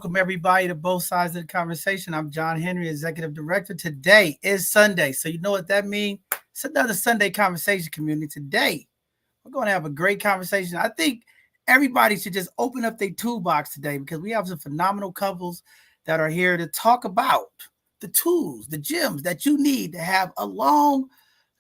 welcome everybody to both sides of the conversation. I'm John Henry, Executive Director. Today is Sunday, so you know what that means? It's another Sunday conversation community. Today, we're going to have a great conversation. I think everybody should just open up their toolbox today because we have some phenomenal couples that are here to talk about the tools, the gems that you need to have a long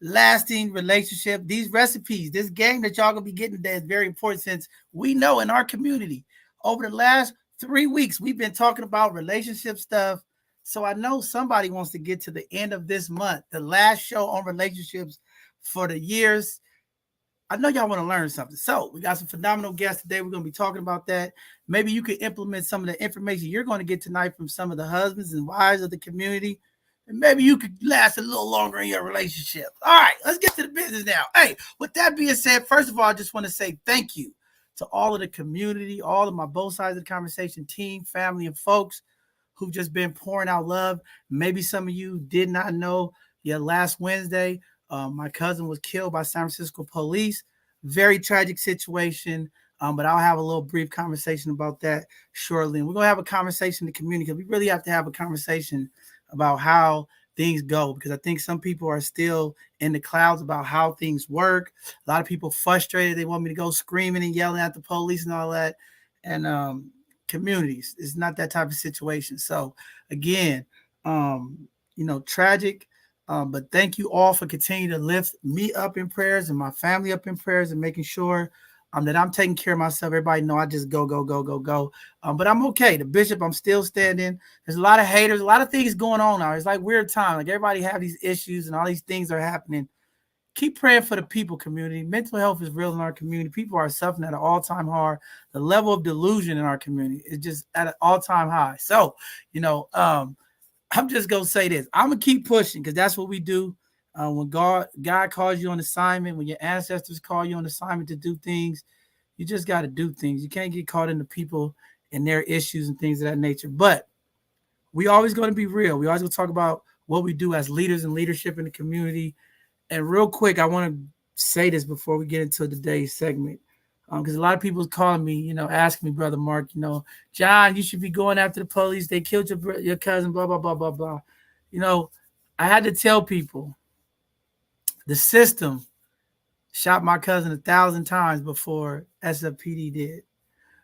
lasting relationship. These recipes, this game that y'all gonna be getting today is very important since we know in our community over the last 3 weeks we've been talking about relationship stuff. So I know somebody wants to get to the end of this month, the last show on relationships for the years. I know y'all want to learn something. So we got some phenomenal guests today. We're going to be talking about that. Maybe you could implement some of the information you're going to get tonight from some of the husbands and wives of the community. And maybe you could last a little longer in your relationship. All right, let's get to the business now. Hey, with that being said, first of all, I just want to say thank you to all of the community, all of my both sides of the conversation team, family, and folks who've just been pouring out love. Maybe some of you did not know, last Wednesday, my cousin was killed by San Francisco police. Very tragic situation, but I'll have a little brief conversation about that shortly. And we're going to have a conversation in the community because we really have to have a conversation about how things go, because I think some people are still in the clouds about how things work. A lot of people frustrated. They want me to go screaming and yelling at the police and all that. And communities, it's not that type of situation. So again, tragic. But thank you all for continuing to lift me up in prayers and my family up in prayers and making sure that I'm taking care of myself. Everybody know I just go. But I'm okay. The bishop, I'm still standing. There's a lot of haters, a lot of things going on now. It's like weird time. Like everybody have these issues and all these things are happening. Keep praying for the people community. Mental health is real in our community. People are suffering at an all-time high. The level of delusion in our community is just at an all-time high. So, I'm just going to say this. I'm going to keep pushing because that's what we do. When God calls you on assignment, when your ancestors call you on assignment to do things, you just got to do things. You can't get caught into people and their issues and things of that nature. But we always going to be real. We always going to talk about what we do as leaders and leadership in the community. And real quick, I want to say this before we get into today's segment. Because a lot of people is calling me, asking me, Brother Mark, John, you should be going after the police. They killed your cousin, blah, blah, blah, blah, blah. I had to tell people the system shot my cousin 1,000 times before SFPD did.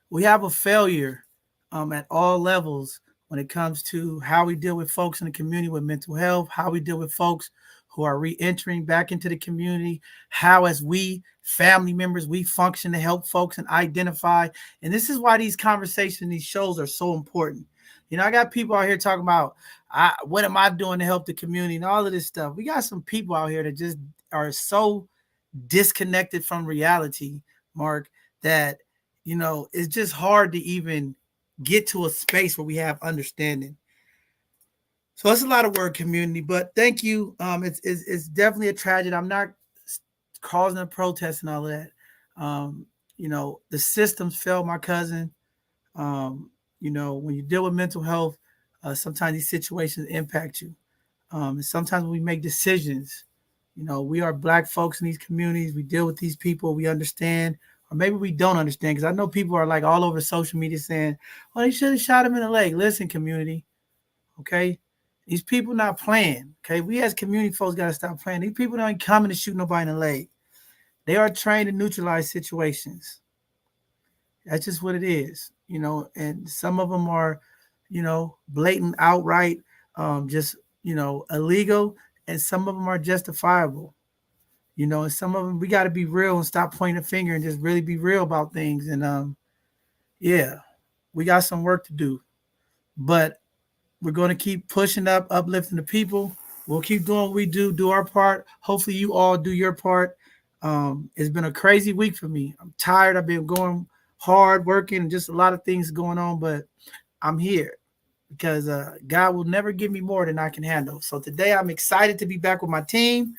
We have a failure at all levels when it comes to how we deal with folks in the community with mental health, how we deal with folks who are re-entering back into the community, how as we family members, we function to help folks and identify. And this is why these conversations, these shows are so important. I got people out here talking about what am I doing to help the community and all of this stuff. We got some people out here that just are so disconnected from reality, Mark, that, it's just hard to even get to a space where we have understanding. So it's a lot of work, community, but thank you. It's definitely a tragedy. I'm not causing a protest and all of that. The systems failed my cousin. When you deal with mental health, sometimes these situations impact you. And sometimes when we make decisions, we are Black folks in these communities. We deal with these people. We understand, or maybe we don't understand, because I know people are like all over social media saying, "Oh, they should have shot him in the leg." Listen, community, okay? These people not playing, okay? We as community folks got to stop playing. These people don't come to shoot nobody in the leg. They are trained to neutralize situations. That's just what it is, and some of them are, blatant, outright, just, illegal, and some of them are justifiable, and some of them, we got to be real and stop pointing a finger and just really be real about things. And, we got some work to do, but we're going to keep pushing up, uplifting the people. We'll keep doing what we do our part. Hopefully you all do your part. It's been a crazy week for me. I'm tired. I've been going hard, working, and just a lot of things going on, but I'm here because God will never give me more than I can handle. So today I'm excited to be back with my team,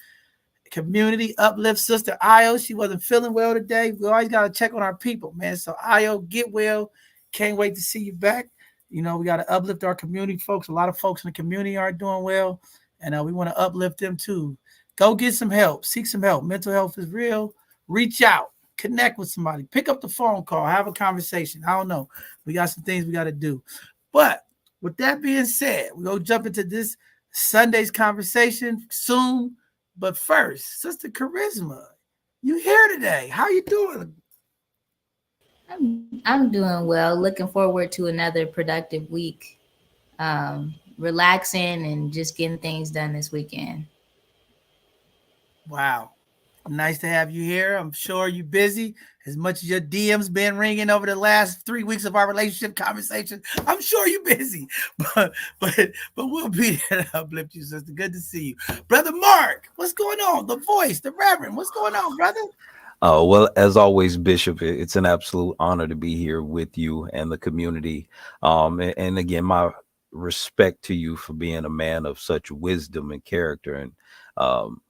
community, uplift Sister Io. She wasn't feeling well today. We always got to check on our people, man. So Io, get well. Can't wait to see you back. We got to uplift our community folks. A lot of folks in the community aren't doing well, and we want to uplift them too. Go get some help. Seek some help. Mental health is real. Reach out. Connect with somebody. Pick up the phone call. Have a conversation. I don't know. We got some things we got to do. But with that being said, we're gonna jump into this Sunday's conversation soon. But first, Sister Charisma, you here today. How you doing? I'm doing well. Looking forward to another productive week. Relaxing and just getting things done this weekend. Wow. Nice to have you here. I'm sure you're busy. As much as your DM's been ringing over the last 3 weeks of our relationship conversation, I'm sure you're busy. But but but we'll be there to uplift you, sister. Good to see you. Brother Mark, what's going on? The voice, the Reverend, what's going on, brother? Oh, well, as always, Bishop, it's an absolute honor to be here with you and the community. And again, my respect to you for being a man of such wisdom and character. And um,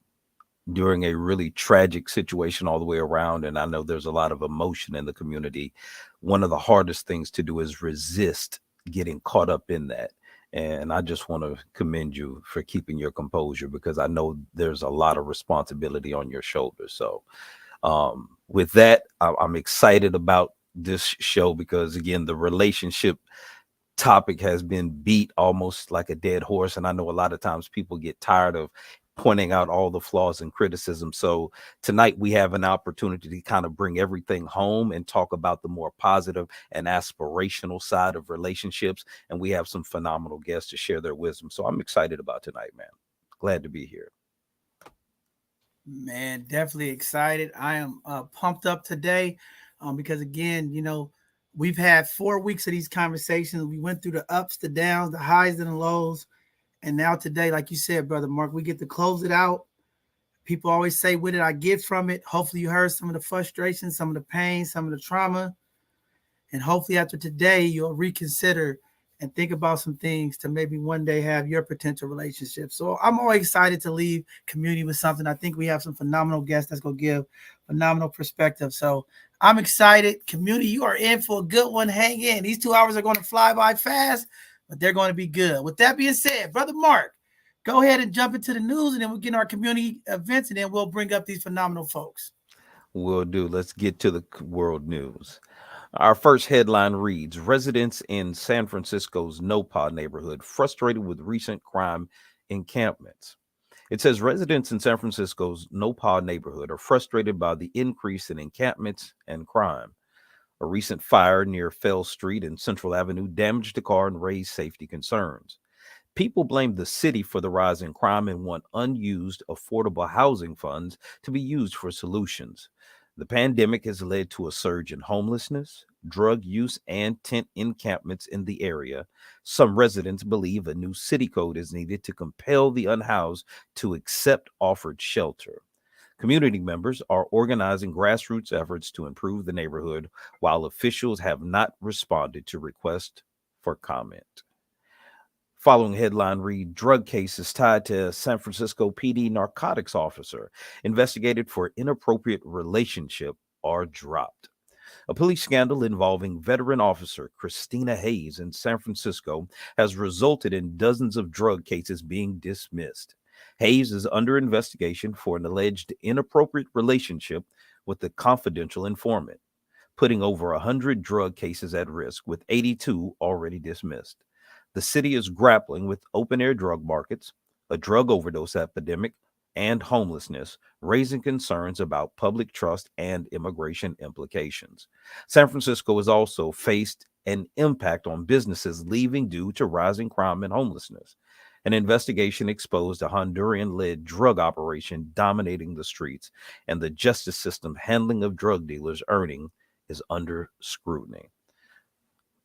during a really tragic situation all the way around, and I know there's a lot of emotion in the community, one of the hardest things to do is resist getting caught up in that. And I just want to commend you for keeping your composure because I know there's a lot of responsibility on your shoulders. So, with that, I'm excited about this show because again, the relationship topic has been beat almost like a dead horse, and I know a lot of times people get tired of pointing out all the flaws and criticism. So tonight we have an opportunity to kind of bring everything home and talk about the more positive and aspirational side of relationships, and we have some phenomenal guests to share their wisdom. So I'm excited about tonight, man. Glad to be here. Man, definitely excited. I am pumped up today because, again, we've had 4 weeks of these conversations. We went through the ups, the downs, the highs, and the lows. And now today, like you said, Brother Mark, we get to close it out. People always say, what did I get from it? Hopefully, you heard some of the frustration, some of the pain, some of the trauma. And hopefully, after today, you'll reconsider and think about some things to maybe one day have your potential relationship. So I'm always excited to leave community with something. I think we have some phenomenal guests that's going to give phenomenal perspective. So I'm excited. Community, you are in for a good one. Hang in. These 2 hours are going to fly by fast, but they're going to be good. With that being said, Brother Mark, go ahead and jump into the news, and then we'll get in our community events, and then we'll bring up these phenomenal folks. Will do. Let's get to the world news. Our first headline reads: Residents in San Francisco's Nopah neighborhood frustrated with recent crime encampments. It says residents in San Francisco's Nopah neighborhood are frustrated by the increase in encampments and crime. A recent fire near Fell Street and Central Avenue damaged a car and raised safety concerns. People blame the city for the rise in crime and want unused affordable housing funds to be used for solutions. The pandemic has led to a surge in homelessness, drug use, and tent encampments in the area. Some residents believe a new city code is needed to compel the unhoused to accept offered shelter. Community members are organizing grassroots efforts to improve the neighborhood, while officials have not responded to requests for comment. Following headline read: drug cases tied to San Francisco PD narcotics officer investigated for inappropriate relationship are dropped. A police scandal involving veteran officer Christina Hayes in San Francisco has resulted in dozens of drug cases being dismissed. Hayes is under investigation for an alleged inappropriate relationship with a confidential informant, putting over 100 drug cases at risk, with 82 already dismissed. The city is grappling with open air drug markets, a drug overdose epidemic, and homelessness, raising concerns about public trust and immigration implications. San Francisco has also faced an impact on businesses leaving due to rising crime and homelessness. An investigation exposed a Honduran led drug operation dominating the streets, and the justice system handling of drug dealers' earning is under scrutiny.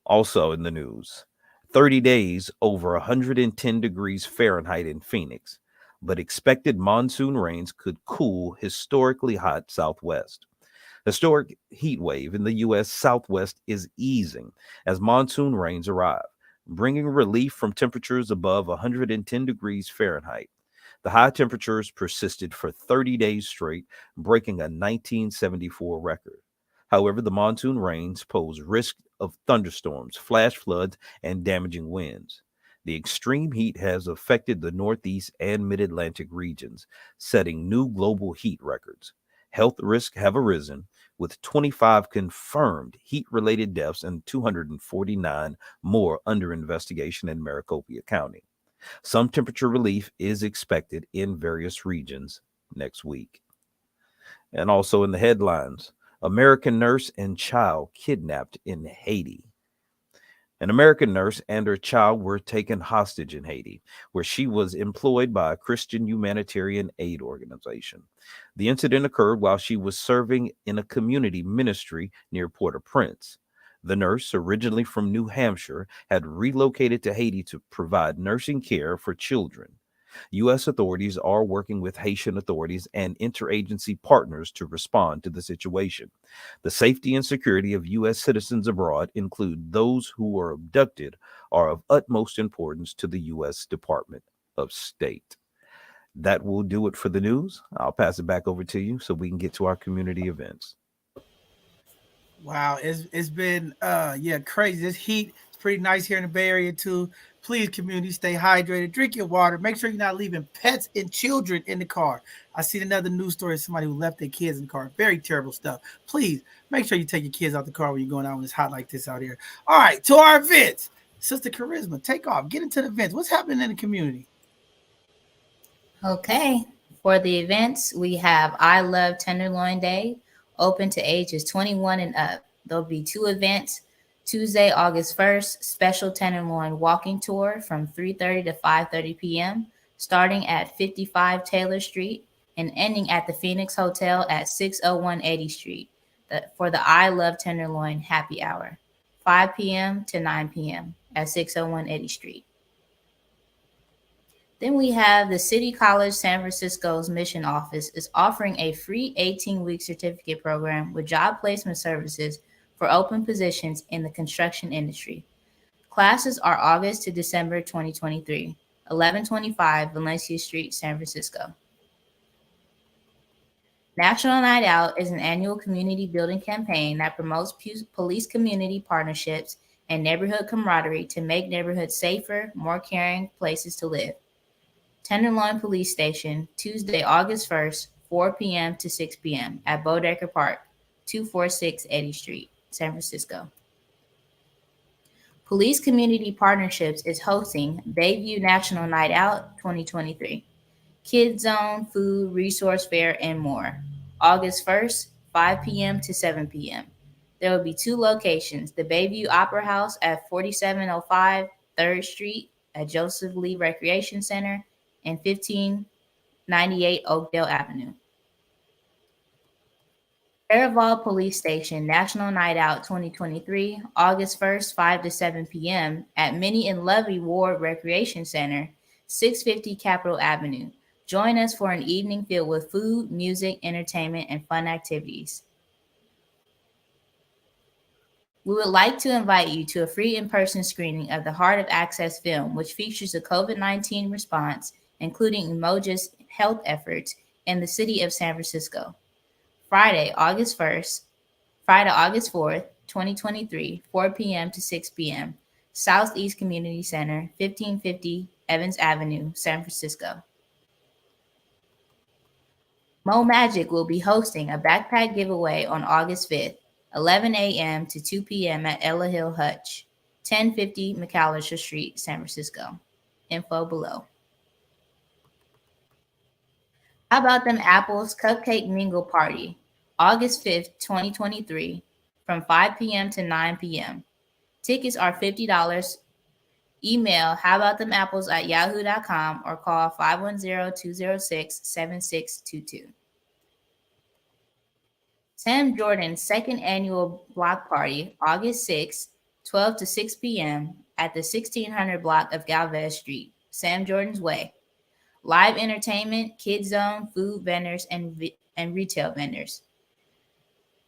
Also in the news, 30 days over 110 degrees Fahrenheit in Phoenix, but expected monsoon rains could cool historically hot Southwest. Historic heat wave in the U.S. Southwest is easing as monsoon rains arrive, bringing relief from temperatures above 110 degrees Fahrenheit. The high temperatures persisted for 30 days straight, breaking a 1974 record. However, the monsoon rains pose risk of thunderstorms, flash floods, and damaging winds. The extreme heat has affected the Northeast and Mid Atlantic regions, setting new global heat records. Health risks have arisen, with 25 confirmed heat related deaths and 249 more under investigation in Maricopa County. Some temperature relief is expected in various regions next week. And also in the headlines, American nurse and child kidnapped in Haiti. An American nurse and her child were taken hostage in Haiti, where she was employed by a Christian humanitarian aid organization. The incident occurred while she was serving in a community ministry near Port au Prince. The nurse, originally from New Hampshire, had relocated to Haiti to provide nursing care for children. U.S. authorities are working with Haitian authorities and interagency partners to respond to the situation. The safety and security of U.S. citizens abroad, include those who were abducted, are of utmost importance to the U.S. Department of State. That will do it for the news. I'll pass it back over to you so we can get to our community events. Wow, it's been yeah, crazy. This heat is pretty nice here in the Bay Area too. Please, community, stay hydrated, drink your water, make sure you're not leaving pets and children in the car. I seen another news story of somebody who left their kids in the car. Very terrible stuff. Please make sure you take your kids out the car when you're going out when it's hot like this out here. All right, to our events. Sister Charisma, take off. Get into the events. What's happening in the community? Okay. For the events, we have I Love Tenderloin Day, open to ages 21 and up. There'll be two events. Tuesday, August 1st, special Tenderloin walking tour from 3:30 to 5:30 p.m., starting at 55 Taylor Street and ending at the Phoenix Hotel at 601 80th Street for the I Love Tenderloin happy hour, 5 p.m. to 9 p.m. at 601 80th Street. Then we have the City College San Francisco's mission office is offering a free 18-week certificate program with job placement services for open positions in the construction industry. Classes are August to December 2023, 1125 Valencia Street, San Francisco. National Night Out is an annual community building campaign that promotes police community partnerships and neighborhood camaraderie to make neighborhoods safer, more caring places to live. Tenderloin Police Station, Tuesday, August 1st, 4 p.m. to 6 p.m. at Bodecker Park, 246 80th Street, San Francisco. Police Community Partnerships is hosting Bayview National Night Out 2023. Kids Zone, food, resource fair, and more. August 1st, 5 p.m. to 7 p.m. There will be two locations, the Bayview Opera House at 4705 3rd Street at Joseph Lee Recreation Center and 1598 Oakdale Avenue. Caraval Police Station National Night Out 2023, August 1st, 5 to 7 p.m. at Minnie and Lovey Ward Recreation Center, 650 Capitol Avenue. Join us for an evening filled with food, music, entertainment, and fun activities. We would like to invite you to a free in-person screening of the Heart of Access film, which features the COVID-19 response, including Emoji's health efforts in the city of San Francisco. Friday, August 4th, 2023, 4 p.m. to 6 p.m., Southeast Community Center, 1550 Evans Avenue, San Francisco. Mo Magic will be hosting a backpack giveaway on August 5th, 11 a.m. to 2 p.m. at Ella Hill Hutch, 1050 McAllister Street, San Francisco. Info below. How about them apples Cupcake Mingle Party, August 5th, 2023, from 5 p.m. to 9 p.m. Tickets are $50. Email howabouttemapples@yahoo.com or call 510-206-7622. Sam Jordan's second annual block party, August 6th, 12 to 6 p.m. at the 1600 block of Galvez Street, Sam Jordan's Way. Live entertainment, kids zone, food vendors, and retail vendors.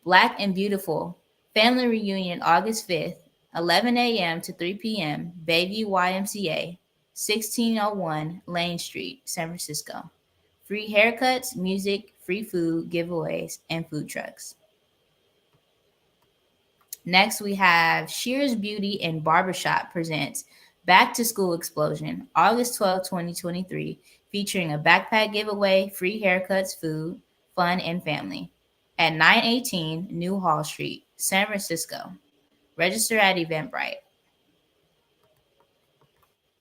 Black and Beautiful Family Reunion, August 5th, 11 a.m. to 3 p.m., Bayview YMCA, 1601 Lane Street, San Francisco. Free haircuts, music, free food, giveaways, and food trucks. Next, we have Shears Beauty and Barbershop presents Back to School Explosion, August 12, 2023, featuring a backpack giveaway, free haircuts, food, fun, and family. at 918 New Hall Street, San Francisco. Register at Eventbrite.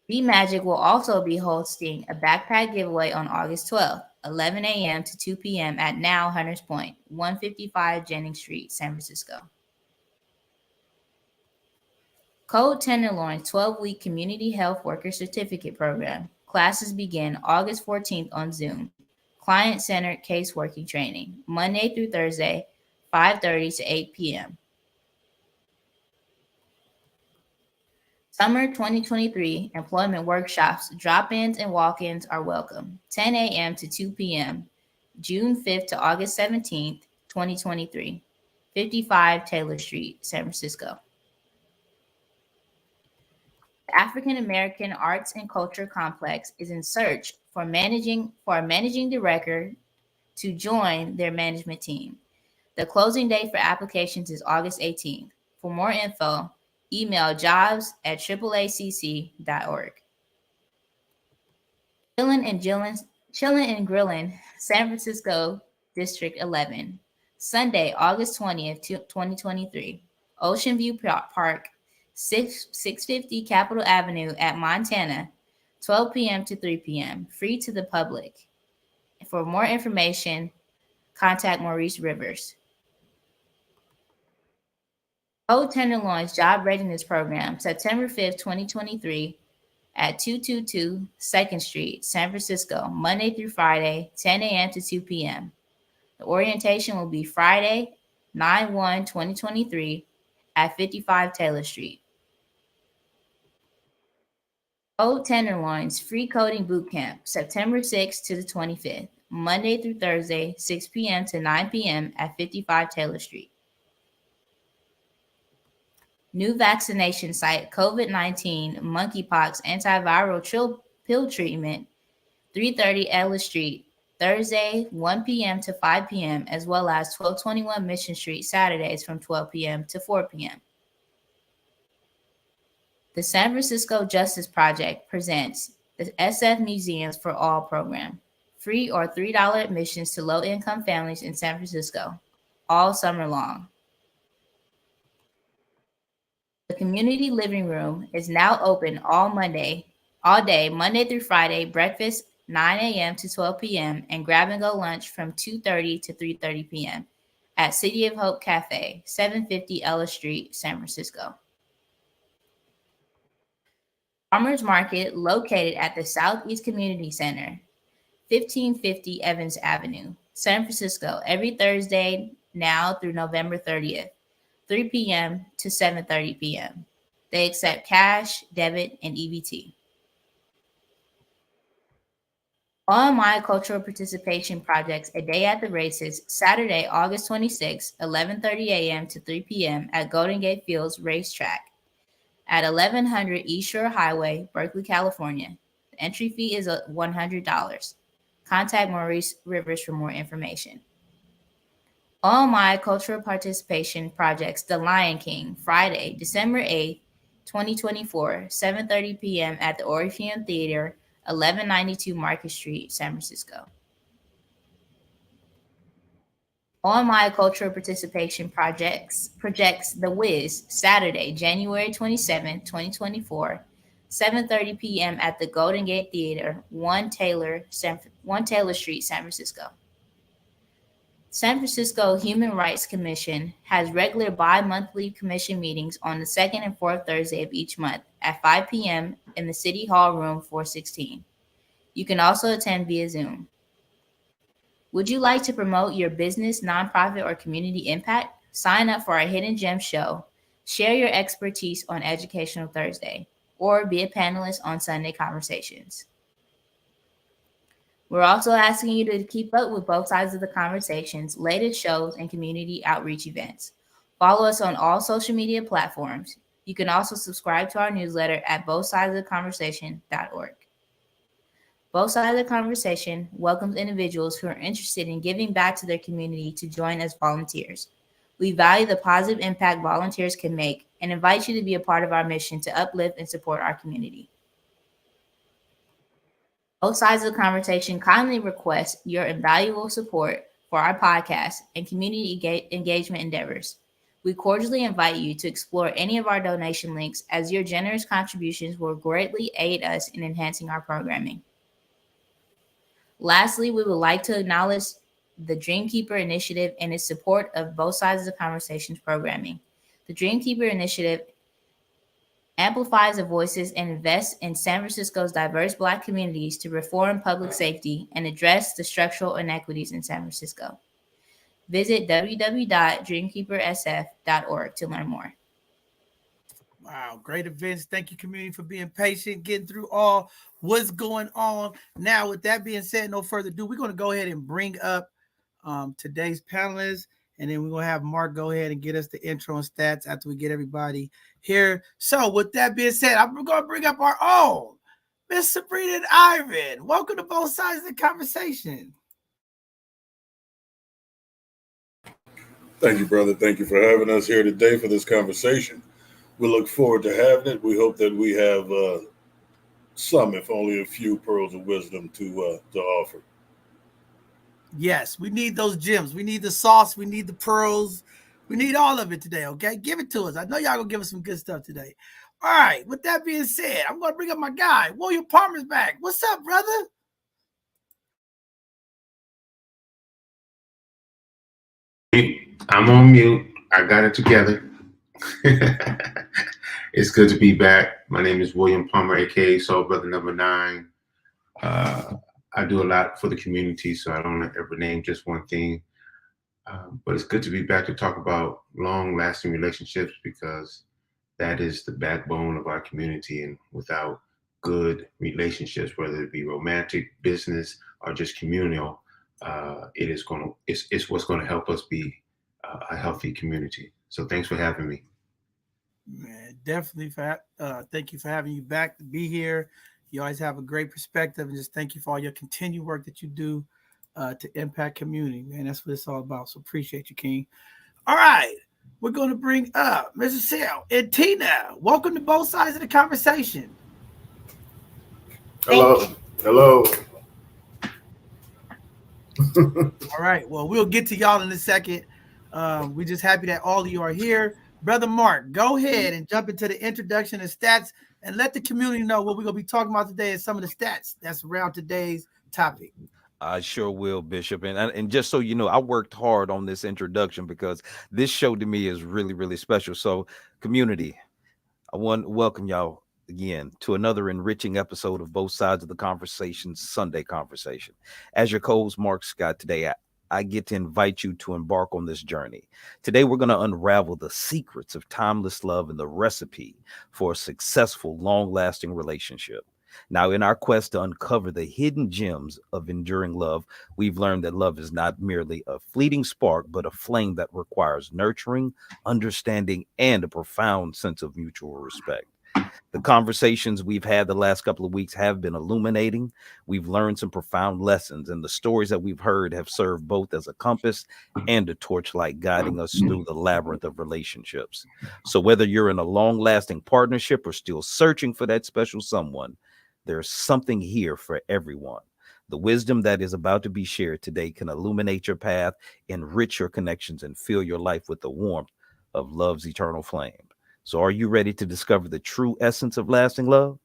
Be Magic will also be hosting a backpack giveaway on August 12th, 11 a.m. to 2 p.m. at Now Hunters Point, 155 Jennings Street, San Francisco. Code Tenderloin's 12-week Community Health Worker Certificate Program. Classes begin August 14th on Zoom. Client-centered caseworking training, Monday through Thursday, 5:30 to 8 p.m. Summer 2023 employment workshops, drop-ins and walk-ins are welcome. 10 a.m. to 2 p.m. June 5th to August 17th, 2023. 55 Taylor Street, San Francisco. The African American Arts and Culture Complex is in search for a managing director to join their management team. The closing date for applications is August 18th. For more info, email jobs@aacc.org. Chillin' and Grillin', San Francisco District 11. Sunday, August 20th, 2023. Ocean View Park, 650 Capitol Avenue at Montana, 12 p.m. to 3 p.m. Free to the public. For more information, contact Maurice Rivers. Code Tenderloin's Job Readiness Program, September 5th, 2023, at 222 2nd Street, San Francisco, Monday through Friday, 10 a.m. to 2 p.m. The orientation will be Friday, 9/1/2023, at 55 Taylor Street. Code Tenderloin's Free Coding Bootcamp, September 6th to the 25th, Monday through Thursday, 6 p.m. to 9 p.m. at 55 Taylor Street. New vaccination site, COVID-19 monkeypox antiviral pill treatment, 330 Ellis Street, Thursday, 1 p.m. to 5 p.m., as well as 1221 Mission Street, Saturdays from 12 p.m. to 4 p.m. The San Francisco Justice Project presents the SF Museums for All program. Free or $3 admissions to low-income families in San Francisco, all summer long. The community living room is now open all day, Monday through Friday, breakfast 9 a.m. to 12 p.m. and grab-and-go lunch from 2:30 to 3:30 p.m. at City of Hope Cafe, 750 Ellis Street, San Francisco. Farmers Market located at the Southeast Community Center, 1550 Evans Avenue, San Francisco, every Thursday now through November 30th. 3 p.m. to 7:30 p.m. They accept cash, debit, and EBT. On My Cultural Participation Projects, A Day at the Races, Saturday, August 26, 11:30 a.m. to 3 p.m. at Golden Gate Fields Racetrack at 1100 East Shore Highway, Berkeley, California. The entry fee is $100. Contact Maurice Rivers for more information. On My Cultural Participation Projects, The Lion King, Friday, December 8th, 2024, 7:30 p.m. at the Orpheum Theater, 1192 Market Street, San Francisco. On My Cultural Participation Projects, The Wiz, Saturday, January 27th, 2024, 7:30 p.m. at the Golden Gate Theater, 1 Taylor Street, San Francisco. San Francisco Human Rights Commission has regular bi-monthly commission meetings on the second and fourth Thursday of each month at 5 p.m. in the City Hall Room 416. You can also attend via Zoom. Would you like to promote your business, nonprofit, or community impact? Sign up for our Hidden Gem show, share your expertise on Educational Thursday, or be a panelist on Sunday Conversations. We're also asking you to keep up with Both Sides of the Conversation's latest shows and community outreach events. Follow us on all social media platforms. You can also subscribe to our newsletter at bothsidesoftheconversation.org. Both Sides of the Conversation welcomes individuals who are interested in giving back to their community to join as volunteers. We value the positive impact volunteers can make and invite you to be a part of our mission to uplift and support our community. Both Sides of the Conversation kindly request your invaluable support for our podcast and community engagement endeavors. We cordially invite you to explore any of our donation links as your generous contributions will greatly aid us in enhancing our programming. Lastly, we would like to acknowledge the Dreamkeeper Initiative and its support of both sides of the conversations programming. The Dreamkeeper Initiative amplifies the voices and invests in San Francisco's diverse Black communities to reform public safety and address the structural inequities in San Francisco. Visit www.dreamkeepersf.org to learn more. Wow, great events. Thank you, community, for being patient, getting through all what's going on. Now, with that being said, no further ado, we're going to go ahead and bring up today's panelists, and then we're going to have Mark go ahead and get us the intro and stats after we get everybody here. So, with that being said, I'm going to bring up our own Miss Sabrina and Ivan. Welcome to both sides of the conversation. Thank you, brother. Thank you for having us here today for this conversation. We look forward to having it. We hope that we have some, if only a few, pearls of wisdom to offer. Yes, we need those gems. We need the sauce. We need the pearls. We need all of it today, okay? Give it to us. I know y'all gonna give us some good stuff today. All right, with that being said, I'm gonna bring up my guy. William Palmer's back. What's up, brother? I'm on mute. I got it together. It's good to be back. My name is William Palmer, aka Soul Brother Number 9. I do a lot for the community, so I don't ever name just one thing. But it's good to be back to talk about long-lasting relationships because that is the backbone of our community. And without good relationships, whether it be romantic, business, or just communal, it's what's going to help us be a healthy community. So thanks for having me. Man, definitely. Thank you for having you back to be here. You always have a great perspective, and just thank you for all your continued work that you do to impact community. Man, that's what it's all about. So appreciate you, King. All right, we're going to bring up Mrs. Sal and Tina. Welcome to both sides of the conversation. Hello. Hello. All right. Well, we'll get to y'all in a second. We're just happy that all of you are here. Brother Mark, go ahead and jump into the introduction and stats and let the community know what we're going to be talking about today and some of the stats that's around today's topic. I sure will, Bishop. And just so you know, I worked hard on this introduction because this show to me is really, really special. So, community, I want to welcome y'all again to another enriching episode of Both Sides of the Conversation Sunday Conversation. As your co-host Mark Scott today, I get to invite you to embark on this journey. Today, we're going to unravel the secrets of timeless love and the recipe for a successful, long-lasting relationship. Now, in our quest to uncover the hidden gems of enduring love, we've learned that love is not merely a fleeting spark, but a flame that requires nurturing, understanding, and a profound sense of mutual respect. The conversations we've had the last couple of weeks have been illuminating. We've learned some profound lessons, and the stories that we've heard have served both as a compass and a torchlight guiding us through the labyrinth of relationships. So whether you're in a long-lasting partnership or still searching for that special someone, there's something here for everyone. The wisdom that is about to be shared today can illuminate your path, enrich your connections, and fill your life with the warmth of love's eternal flame. So are you ready to discover the true essence of lasting love?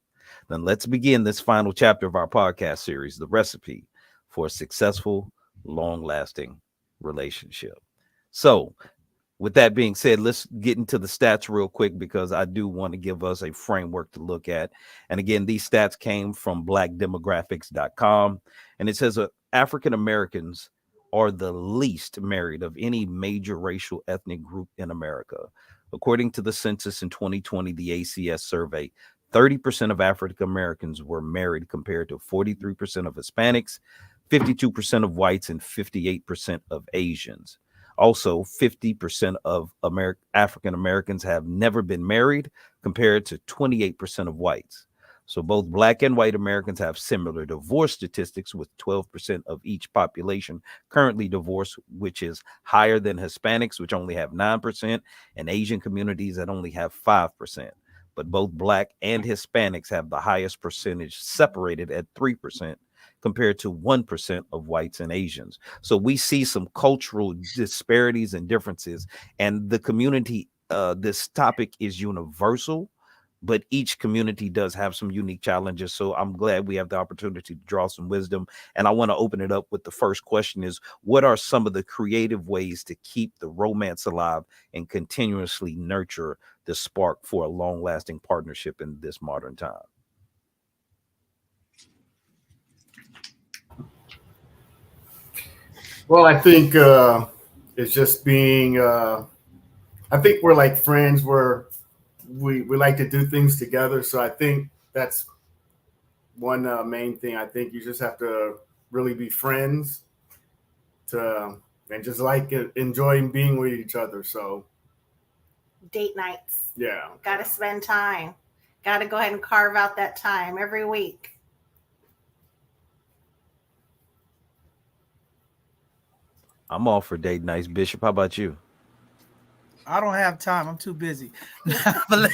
Then let's begin this final chapter of our podcast series, The Recipe for a Successful, Long-Lasting Relationship. So with that being said, let's get into the stats real quick because I do want to give us a framework to look at. And again, these stats came from blackdemographics.com. And it says African Americans are the least married of any major racial ethnic group in America. According to the census in 2020, the ACS survey, 30% of African Americans were married compared to 43% of Hispanics, 52% of whites, and 58% of Asians. Also, 50% of African Americans have never been married compared to 28% of whites. So both Black and white Americans have similar divorce statistics, with 12% of each population currently divorced, which is higher than Hispanics, which only have 9%, and Asian communities that only have 5%. But both Black and Hispanics have the highest percentage separated at 3%, compared to 1% of whites and Asians. So we see some cultural disparities and differences. And the community, this topic is universal, but each community does have some unique challenges. So I'm glad we have the opportunity to draw some wisdom. And I want to open it up with the first question is, what are some of the creative ways to keep the romance alive and continuously nurture the spark for a long lasting partnership in this modern time? Well, I think it's just being. I think we're like friends. We like to do things together. So I think that's one main thing. I think you just have to really be friends to and just like enjoying being with each other. So Date nights. yeah, Got to spend time. Got to go ahead and carve out that time every week. I'm all for date nights. Bishop, how about you? I don't have time. I'm too busy. but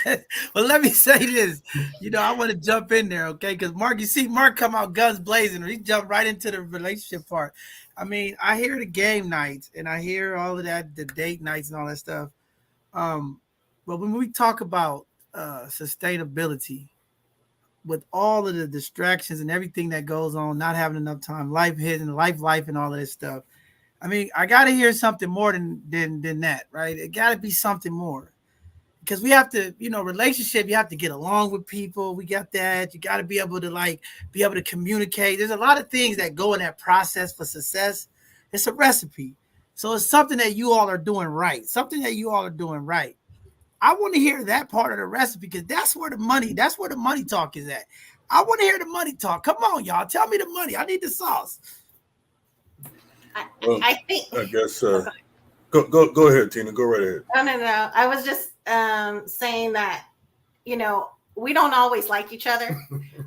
let me say this. I want to jump in there, okay? Because Mark, you see Mark come out guns blazing. He jumped right into the relationship part. I mean, I hear the game nights and I hear all of that, the date nights and all that stuff. But when we talk about sustainability, with all of the distractions and everything that goes on, not having enough time, life hitting, life, and all of this stuff. I mean, I got to hear something more than that, right? It got to be something more, because we have to, relationship. You have to get along with people. We got that. You got to be able to communicate. There's a lot of things that go in that process for success. It's a recipe, so it's something that you all are doing right. I want to hear that part of the recipe, because that's where the money talk is at. I want to hear the money talk. Come on, y'all, tell me the money. I need the sauce. Well, I think. I guess go ahead, Tina. Go right ahead. No. I was just saying that, we don't always like each other.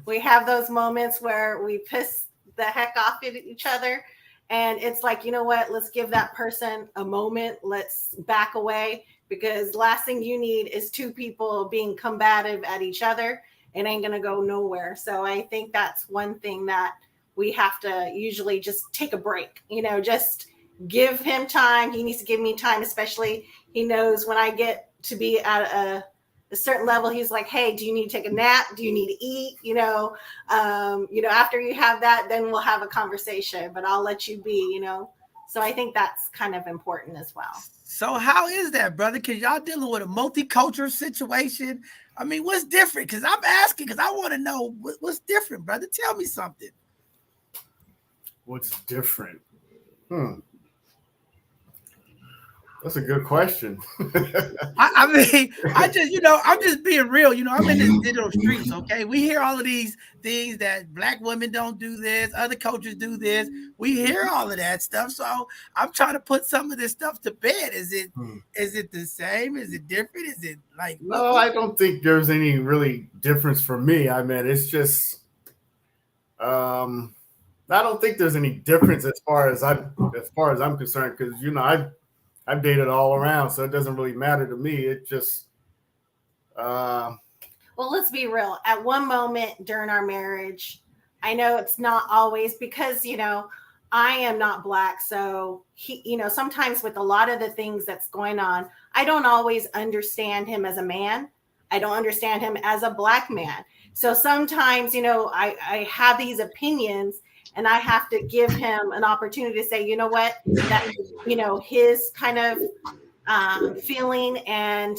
We have those moments where we piss the heck off at each other. And it's like, you know what? Let's give that person a moment. Let's back away, because last thing you need is two people being combative at each other. It ain't going to go nowhere. So I think that's one thing that we have to usually just take a break, just give him time. He needs to give me time, especially he knows when I get to be at a certain level, he's like, hey, do you need to take a nap? Do you need to eat? After you have that, then we'll have a conversation, but I'll let you be, So I think that's kind of important as well. So how is that, brother? Because y'all dealing with a multicultural situation. I mean, what's different? Because I'm asking, because I want to know what's different, brother. Tell me something. what's different? That's a good question. I mean, I'm just being real. I'm in the digital streets, okay? We hear all of these things that Black women don't do this, other cultures do this. We hear all of that stuff. So I'm trying to put some of this stuff to bed. Is it the same? Is it different? Is it like... No, I don't think there's any really difference for me. I mean, it's just I don't think there's any difference as far as I'm concerned, because I've dated all around, so it doesn't really matter to me. It just well, let's be real. At one moment during our marriage, I know it's not always, because I am not Black, so he, sometimes with a lot of the things that's going on, I don't always understand him as a man. I don't understand him as a Black man. So sometimes, I have these opinions, and I have to give him an opportunity to say, you know what, that, his kind of feeling, and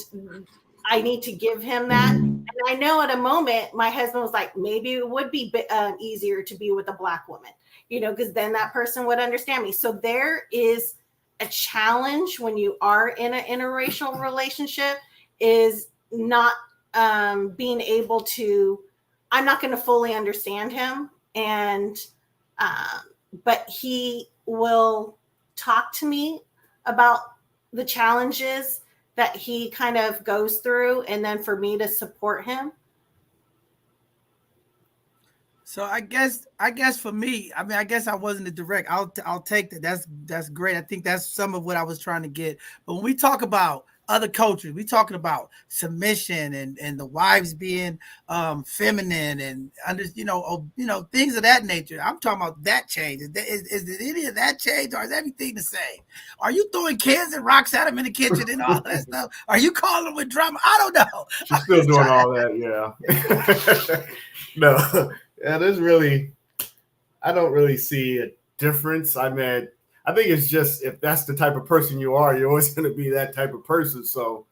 I need to give him that. And I know at a moment, my husband was like, maybe it would be easier to be with a Black woman, because then that person would understand me. So there is a challenge when you are in an interracial relationship, is not being able to, I'm not going to fully understand him. And but he will talk to me about the challenges that he kind of goes through, and then for me to support him. So I guess for me, I mean, I guess I wasn't the direct. I'll take that. That's great. I think that's some of what I was trying to get. But when we talk about other cultures. We talking about submission and the wives being feminine and things of that nature. I'm talking about that change. Is any of that change, or is everything the same? Are you throwing cans and rocks at them in the kitchen and all that stuff? Are you calling them with drama? I don't know. She's still doing all that, yeah. No, yeah, I don't really see a difference. I mean, I think it's just, if that's the type of person you are, you're always going to be that type of person. So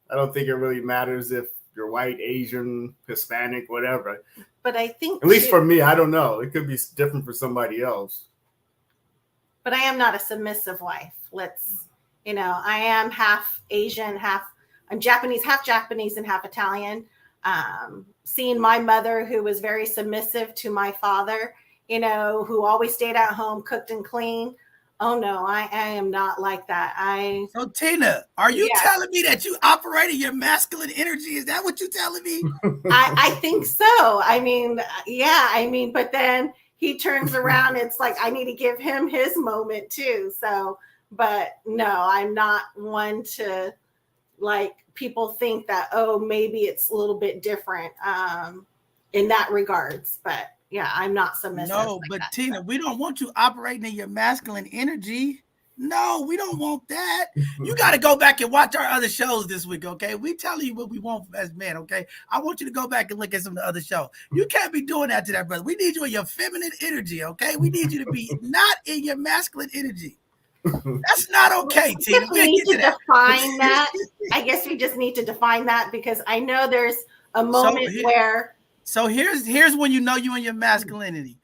I don't think it really matters if you're white, Asian, Hispanic, whatever. But I think, at least for me, I don't know. It could be different for somebody else. But I am not a submissive wife. I am half Asian, I'm Japanese, half Japanese and half Italian. Seeing my mother, who was very submissive to my father, who always stayed at home, cooked and cleaned. Oh no, I am not like that. So Tina, are you telling me that you operated your masculine energy? Is that what you're telling me? I think so. I mean, but then he turns around. It's like, I need to give him his moment too. So, but no, I'm not one to, like, people think that, oh, maybe it's a little bit different in that regards. But yeah, I'm not submissive. No, but Tina, we don't want you operating in your masculine energy. No, we don't want that. You got to go back and watch our other shows this week, okay? We telling you what we want as men, okay? I want you to go back and look at some of the other shows. You can't be doing that to that brother. We need you in your feminine energy, okay? We need you to be not in your masculine energy. That's not okay, Tina. We need to define that. I guess we just need to define that, because I know there's a moment where. So here's when you know you in your masculinity.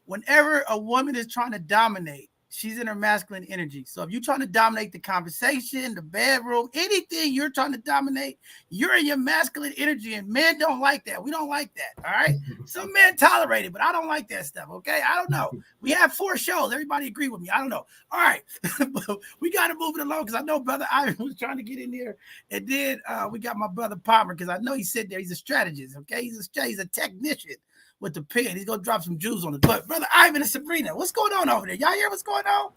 Whenever a woman is trying to dominate, she's in her masculine energy. So if you're trying to dominate the conversation, the bedroom, anything you're trying to dominate, you're in your masculine energy, and men don't like that. We don't like that, all right? Some men tolerate it, but I don't like that stuff, okay? I don't know. We have 4 shows. Everybody agree with me. I don't know. All right. We got to move it along, because I know Brother Ivan was trying to get in there. And then we got my brother Palmer, because I know he's sitting there. He's a strategist, okay? He's a technician with the pen. He's gonna drop some jewels on it. But Brother Ivan and Sabrina, what's going on over there? Y'all hear what's going on?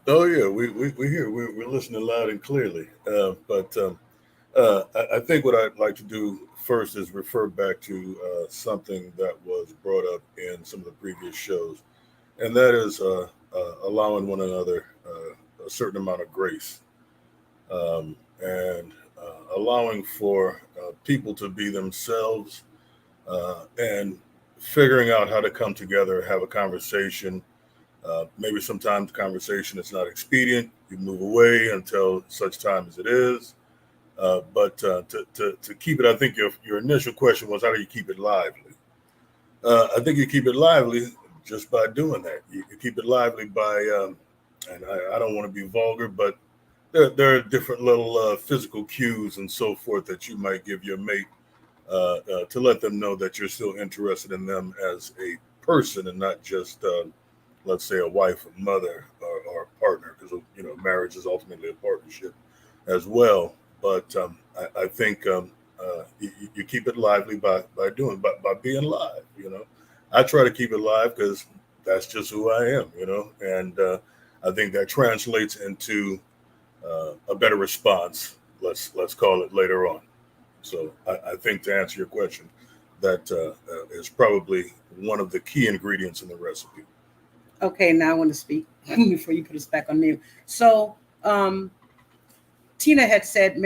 Oh yeah, we hear. We're listening loud and clearly. But I think what I'd like to do first is refer back to something that was brought up in some of the previous shows, and that is allowing one another a certain amount of grace, and allowing for people to be themselves, and figuring out how to come together, have a conversation. Maybe sometimes conversation is not expedient. You move away until such time as it is. But to keep it, I think your initial question was, how do you keep it lively? I think you keep it lively just by doing that. You keep it lively by, and I don't want to be vulgar, but there are different little physical cues and so forth that you might give your mate to let them know that you're still interested in them as a person, and not just, let's say, a wife, a mother, or a partner, because marriage is ultimately a partnership as well. But I think you keep it lively by being live. I try to keep it live because that's just who I am. And I think that translates into a better response. Let's call it later on. So I think, to answer your question, that is probably one of the key ingredients in the recipe. Okay, now I want to speak before you put us back on mute. So Tina had said,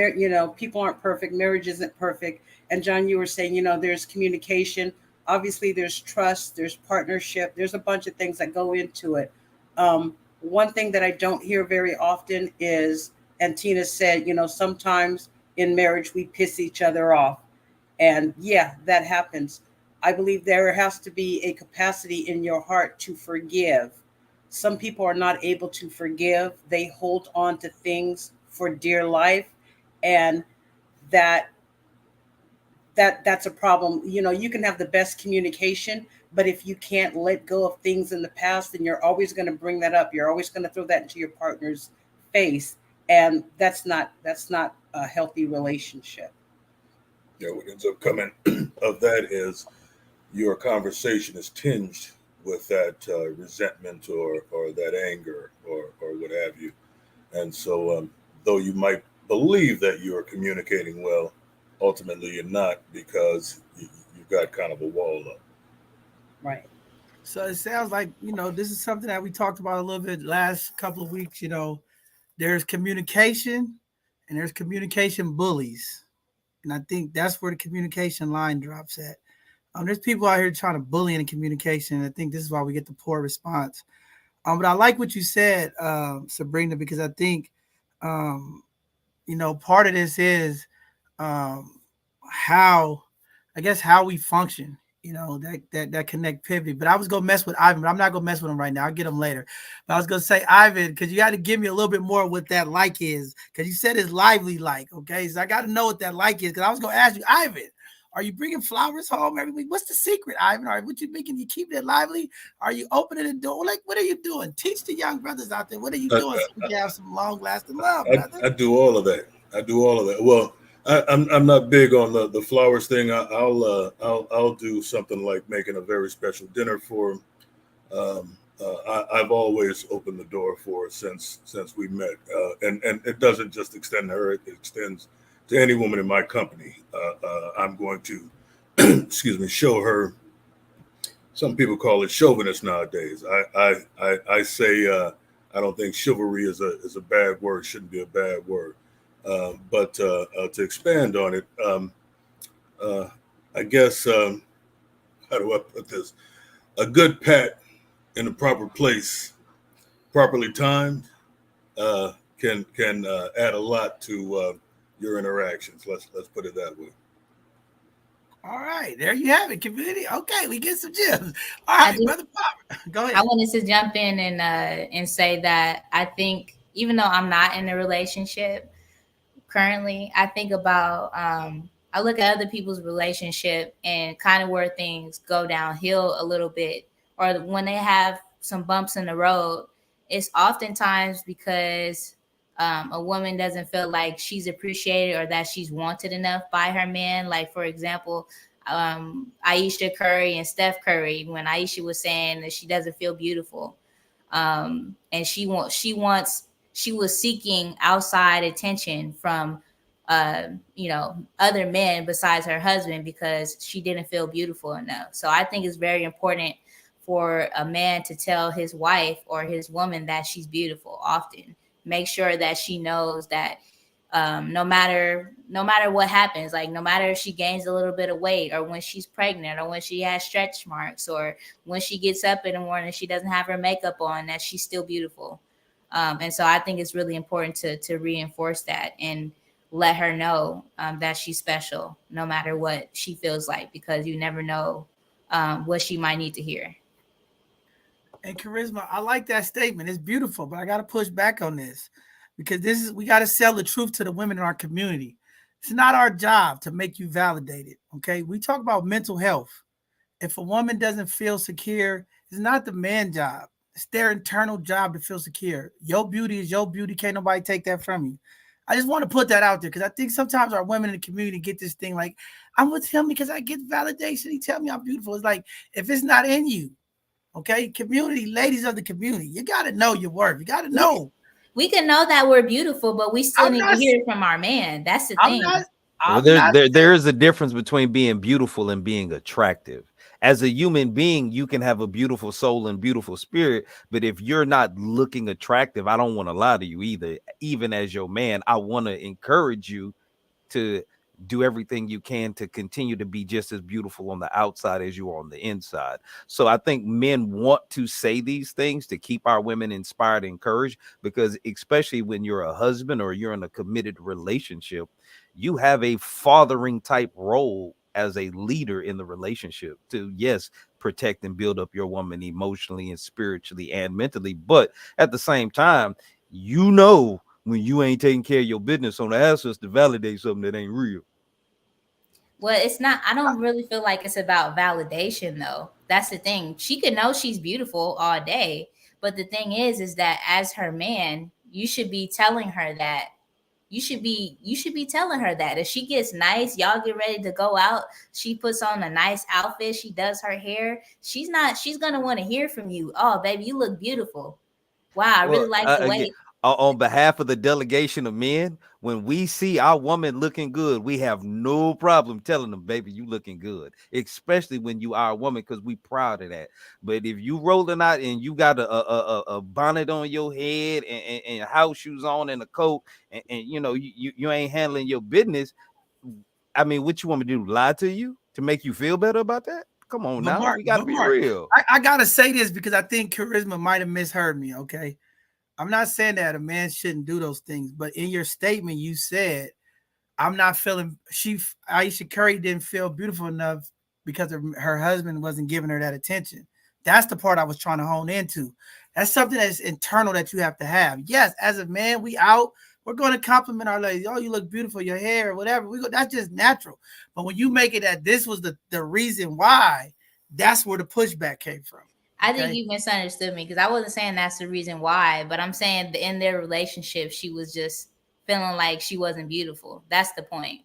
people aren't perfect. Marriage isn't perfect. And John, you were saying, there's communication. Obviously, there's trust. There's partnership. There's a bunch of things that go into it. One thing that I don't hear very often is, and Tina said, sometimes in marriage, we piss each other off. And yeah, that happens. I believe there has to be a capacity in your heart to forgive. Some people are not able to forgive. They hold on to things for dear life. And that's a problem. You can have the best communication, but if you can't let go of things in the past, then you're always going to bring that up. You're always going to throw that into your partner's face. And that's not a healthy relationship. Yeah, what ends up coming of that is your conversation is tinged with that resentment or that anger or what have you. And so though you might believe that you are communicating well. Ultimately, you're not because you've got kind of a wall up. Right. So it sounds like, this is something that we talked about a little bit last couple of weeks. There's communication and there's communication bullies. And I think that's where the communication line drops at. There's people out here trying to bully in communication. And I think this is why we get the poor response. But I like what you said, Sabrina, because I think, part of this is um, how, I guess, how we function. That connectivity. But I was gonna mess with Ivan, but I'm not gonna mess with him right now. I'll get him later. But I was gonna say, Ivan, because you got to give me a little bit more what that like is, because you said it's lively like. Okay, so I got to know what that like is, because I was gonna ask you, Ivan, are you bringing flowers home every week? What's the secret, Ivan? All right, what you making? You keeping it lively? Are you opening the door? Like, what are you doing? Teach the young brothers out there. What are you I, doing so we can have some long lasting love, I, brother? I do all of that. I do all of that. Well, I'm not big on the flowers thing. I'll do something like making a very special dinner for him. I've always opened the door for her since we met, and it doesn't just extend to her; it extends to any woman in my company. I'm going to, excuse me, show her. Some people call it chauvinist nowadays. I say I don't think chivalry is a bad word. Shouldn't be a bad word. But to expand on it, uh, I guess how do I put this? A good pat in the proper place, properly timed, can add a lot to your interactions. Let's put it that way. All right, there you have it, community. Okay, we get some gems. All I right, just brother Pop, go I ahead. wanted to jump in and say that I think even though I'm not in a relationship currently, I think about I look at other people's relationship and kind of where things go downhill a little bit, or when they have some bumps in the road. It's oftentimes because a woman doesn't feel like she's appreciated or that she's wanted enough by her man. Like, for example, Aisha Curry and Steph Curry, when Aisha was saying that she doesn't feel beautiful, and she was seeking outside attention from other men besides her husband because she didn't feel beautiful enough. So I think it's very important for a man to tell his wife or his woman that she's beautiful often. Make sure that she knows that no matter what happens, like no matter if she gains a little bit of weight or when she's pregnant or when she has stretch marks or when she gets up in the morning she doesn't have her makeup on, that she's still beautiful. And so I think it's really important to reinforce that and let her know that she's special no matter what she feels like, because you never know what she might need to hear. And charisma, I like that statement. It's beautiful, but I got to push back on this because we got to sell the truth to the women in our community. It's not our job to make you validated. Okay, we talk about mental health. If a woman doesn't feel secure, it's not the man job. It's their internal job to feel secure. Your beauty is your beauty. Can't nobody take that from you. I just want to put that out there because I think sometimes our women in the community get this thing like, I'm with him because I get validation. He tell me I'm beautiful. It's like, if it's not in you, okay, community, ladies of the community, you got to know your worth. You got to We, know. we can know that we're beautiful, but we still I'm need to not, hear it from our man. That's the I'm thing. not, Well, I'm there, not there, saying, there is a difference between being beautiful and being attractive. As a human being, you can have a beautiful soul and beautiful spirit, but if you're not looking attractive, I don't want to lie to you either. Even as your man, I want to encourage you to do everything you can to continue to be just as beautiful on the outside as you are on the inside. So I think men want to say these things to keep our women inspired and encouraged, because especially when you're a husband or you're in a committed relationship, you have a fathering type role as a leader in the relationship to, yes, protect and build up your woman emotionally and spiritually and mentally. But at the same time, when you ain't taking care of your business on the assets to validate something that ain't real. Well, it's not, I don't really feel like it's about validation though. That's the thing. She could know she's beautiful all day, but the thing is that as her man, you should be telling her that. You should be telling her that if she gets nice, y'all get ready to go out, she puts on a nice outfit, she does her hair, she's gonna want to hear from you. Oh, baby, you look beautiful. Wow, I really Well, like the way. on behalf of the delegation of men, when we see our woman looking good, we have no problem telling them, baby, you looking good, especially when you are a woman, because we proud of that. But if you rolling out and you got a bonnet on your head and house shoes on and a coat, and you know, you ain't handling your business, I mean, what you want me to do? Lie to you to make you feel better about that? Come on now, we got to be real. I gotta say this because I think Charisma might have misheard me. Okay, I'm not saying that a man shouldn't do those things, but in your statement you said, I'm not feeling Aisha Curry didn't feel beautiful enough because her husband wasn't giving her that attention. That's the part I was trying to hone into. That's something that's internal that you have to have. Yes, as a man, we're going to compliment our ladies. Oh, you look beautiful, your hair, or whatever. That's just natural. But when you make it that this was the reason why, that's where the pushback came from. I think you misunderstood me because I wasn't saying that's the reason why, but I'm saying that in their relationship, she was just feeling like she wasn't beautiful. That's the point.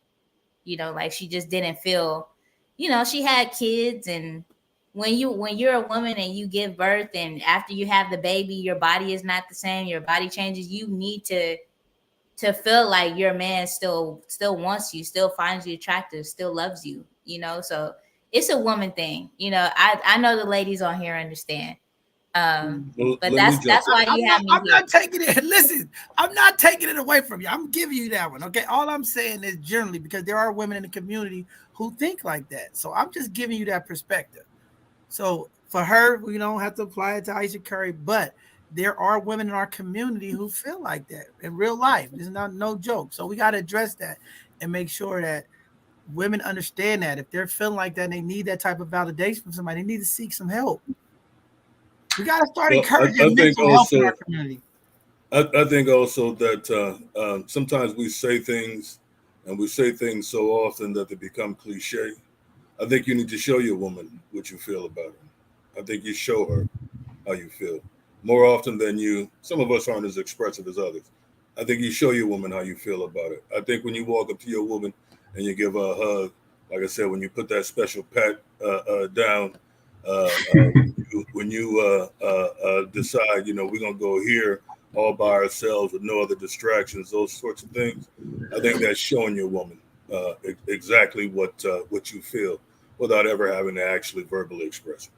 You know, like she just didn't feel, you know, she had kids, and when you're a woman and you give birth and after you have the baby, your body is not the same, your body changes, you need to feel like your man still wants you, still finds you attractive, still loves you, you know? So it's a woman thing. You know, I know the ladies on here understand. But that's why you have me I'm not taking it. Listen, I'm not taking it away from you. I'm giving you that one. Okay. All I'm saying is generally because there are women in the community who think like that. So I'm just giving you that perspective. So for her, we don't have to apply it to Aisha Curry, but there are women in our community who feel like that in real life. This is not no joke. So we got to address that and make sure that women understand that if they're feeling like that and they need that type of validation from somebody, they need to seek some help. We got to start encouraging mental health in our community. I think also that sometimes we say things and we say things so often that they become cliche. I think you need to show your woman what you feel about her. I think you show her how you feel more often than some of us aren't as expressive as others. I think you show your woman how you feel about it. I think when you walk up to your woman and you give her a hug, like I said, when you put that special pat down, when you decide, you know, we're going to go here all by ourselves with no other distractions, those sorts of things, I think that's showing your woman exactly what you feel without ever having to actually verbally express it.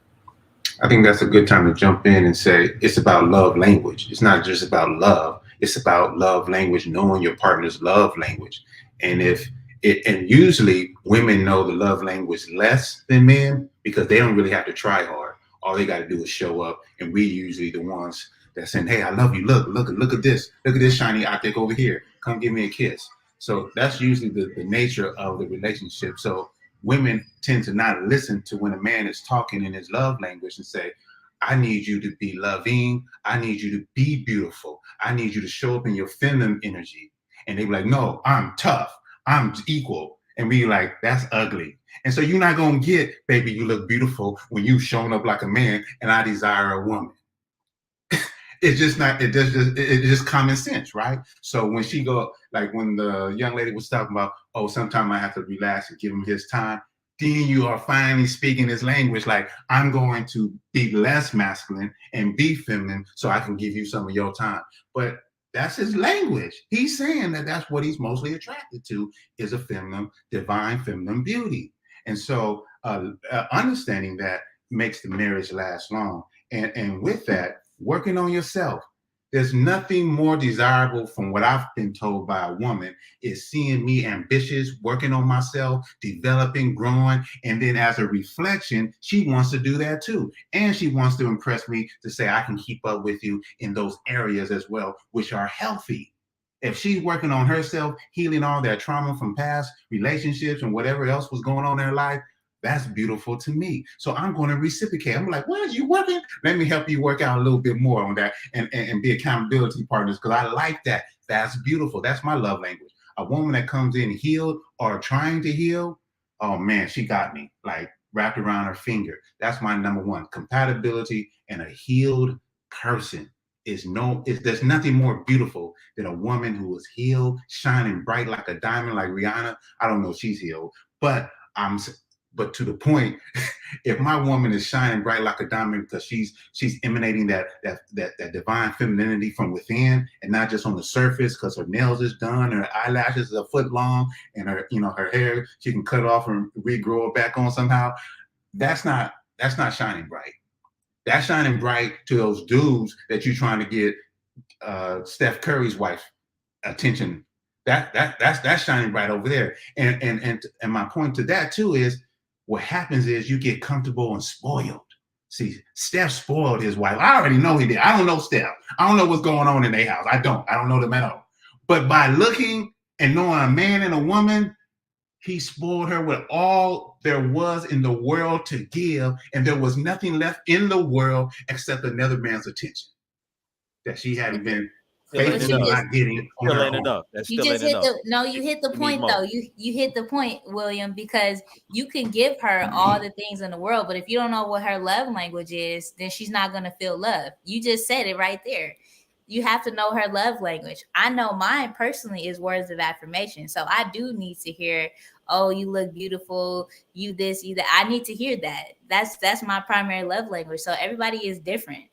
I think that's a good time to jump in and say it's about love language. It's not just about love. It's about love language, knowing your partner's love language. And and usually women know the love language less than men because they don't really have to try hard. All they got to do is show up. And we usually the ones that saying, hey, I love you. Look at this. Look at this shiny object over here. Come give me a kiss. So that's usually the nature of the relationship. So women tend to not listen to when a man is talking in his love language and say, I need you to be loving. I need you to be beautiful. I need you to show up in your feminine energy. And they be like, no, I'm tough. I'm equal. And we like, that's ugly. And so you're not going to get, baby, you look beautiful when you showing up like a man and I desire a woman. It's just not, it's just common sense, right? So when she go, like when the young lady was talking about, oh, sometimes I have to relax and give him his time, then you are finally speaking his language, like I'm going to be less masculine and be feminine so I can give you some of your time. But that's his language. He's saying that that's what he's mostly attracted to is a feminine, divine feminine beauty. And so understanding that makes the marriage last long. And with that, working on yourself. There's nothing more desirable from what I've been told by a woman is seeing me ambitious, working on myself, developing, growing. And then as a reflection, she wants to do that too. And she wants to impress me to say, I can keep up with you in those areas as well, which are healthy. If she's working on herself, healing all that trauma from past relationships and whatever else was going on in her life, that's beautiful to me. So I'm going to reciprocate. I'm like, what are you working? Let me help you work out a little bit more on that and be accountability partners because I like that. That's beautiful. That's my love language. A woman that comes in healed or trying to heal, oh man, she got me like wrapped around her finger. That's my number one. Compatibility and a healed person there's nothing more beautiful than a woman who is healed, shining bright like a diamond, like Rihanna. I don't know if she's healed, but but to the point, if my woman is shining bright like a diamond because she's emanating that divine femininity from within and not just on the surface because her nails is done, her eyelashes are a foot long, and her her hair she can cut off and regrow it back on somehow. That's not shining bright. That's shining bright to those dudes that you're trying to get Steph Curry's wife attention. That's shining bright over there. And my point to that too is what happens is you get comfortable and spoiled. See, Steph spoiled his wife. I already know he did. I don't know Steph. I don't know what's going on in their house. I don't know them at all. But by looking and knowing a man and a woman, he spoiled her with all there was in the world to give, and there was nothing left in the world except another man's attention that she hadn't been faithful not getting on her own. Enough. That's you still just ain't hit enough. you hit the point though. You hit the point, William, because you can give her all the things in the world, but if you don't know what her love language is, then she's not going to feel love. You just said it right there. You have to know her love language. I know mine personally is words of affirmation. So I do need to hear, oh, you look beautiful, you this, you that. I need to hear that. That's my primary love language. So everybody is different.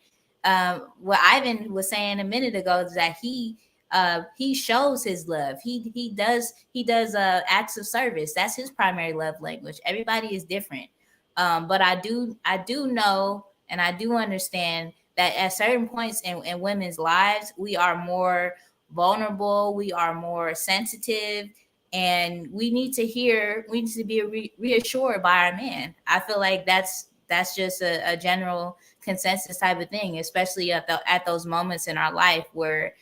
What Ivan was saying a minute ago is that he shows his love. He does acts of service. That's his primary love language. Everybody is different. But I do know and I do understand that at certain points in women's lives, we are more vulnerable, we are more sensitive, and we need to be reassured by our man. I feel like that's just a general consensus type of thing, especially at those moments in our life where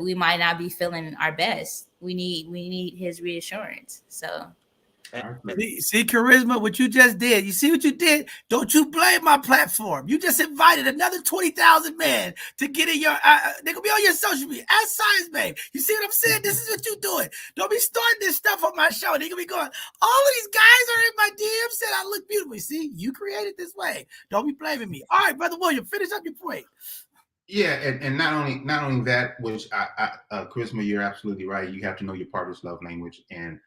we might not be feeling our best. We need his reassurance. So see, Charisma, what you just did. You see what you did? Don't you blame my platform. You just invited another 20,000 men to get in your, they could be on your social media. Ask Science Babe. You see what I'm saying? This is what you're doing. Don't be starting this stuff on my show. They could be going, all of these guys are in my DM said I look beautiful. See, you created this way. Don't be blaming me. All right, Brother William, finish up your point. Yeah, and not only that, which Charisma, you're absolutely right. You have to know your partner's love language, and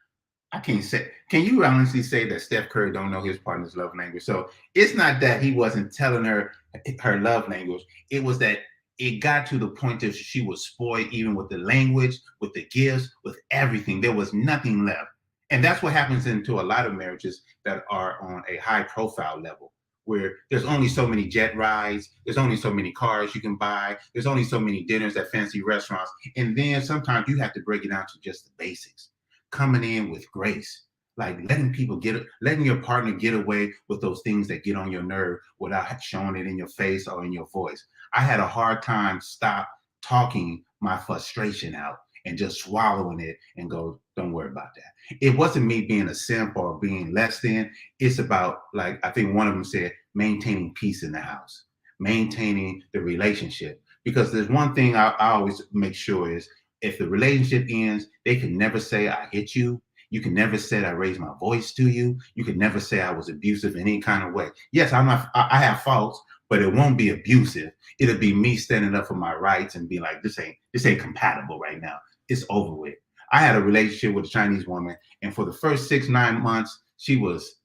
I can't say. Can you honestly say that Steph Curry don't know his partner's love language? So it's not that he wasn't telling her her love language. It was that it got to the point that she was spoiled, even with the language, with the gifts, with everything. There was nothing left, and that's what happens into a lot of marriages that are on a high profile level, where there's only so many jet rides, there's only so many cars you can buy, there's only so many dinners at fancy restaurants, and then sometimes you have to break it down to just the basics. Coming in with grace, like letting your partner get away with those things that get on your nerve without showing it in your face or in your voice. I had a hard time stop talking my frustration out and just swallowing it and go, don't worry about that. It wasn't me being a simp or being less than. It's about, like, I think one of them said, maintaining peace in the house, maintaining the relationship. Because there's one thing I always make sure is, if the relationship ends, they can never say I hit you. You can never say I raised my voice to you. You can never say I was abusive in any kind of way. Yes, I have faults, but it won't be abusive. It'll be me standing up for my rights and be like, this ain't compatible right now. It's over with. I had a relationship with a Chinese woman, and for the first 6-9 months, she was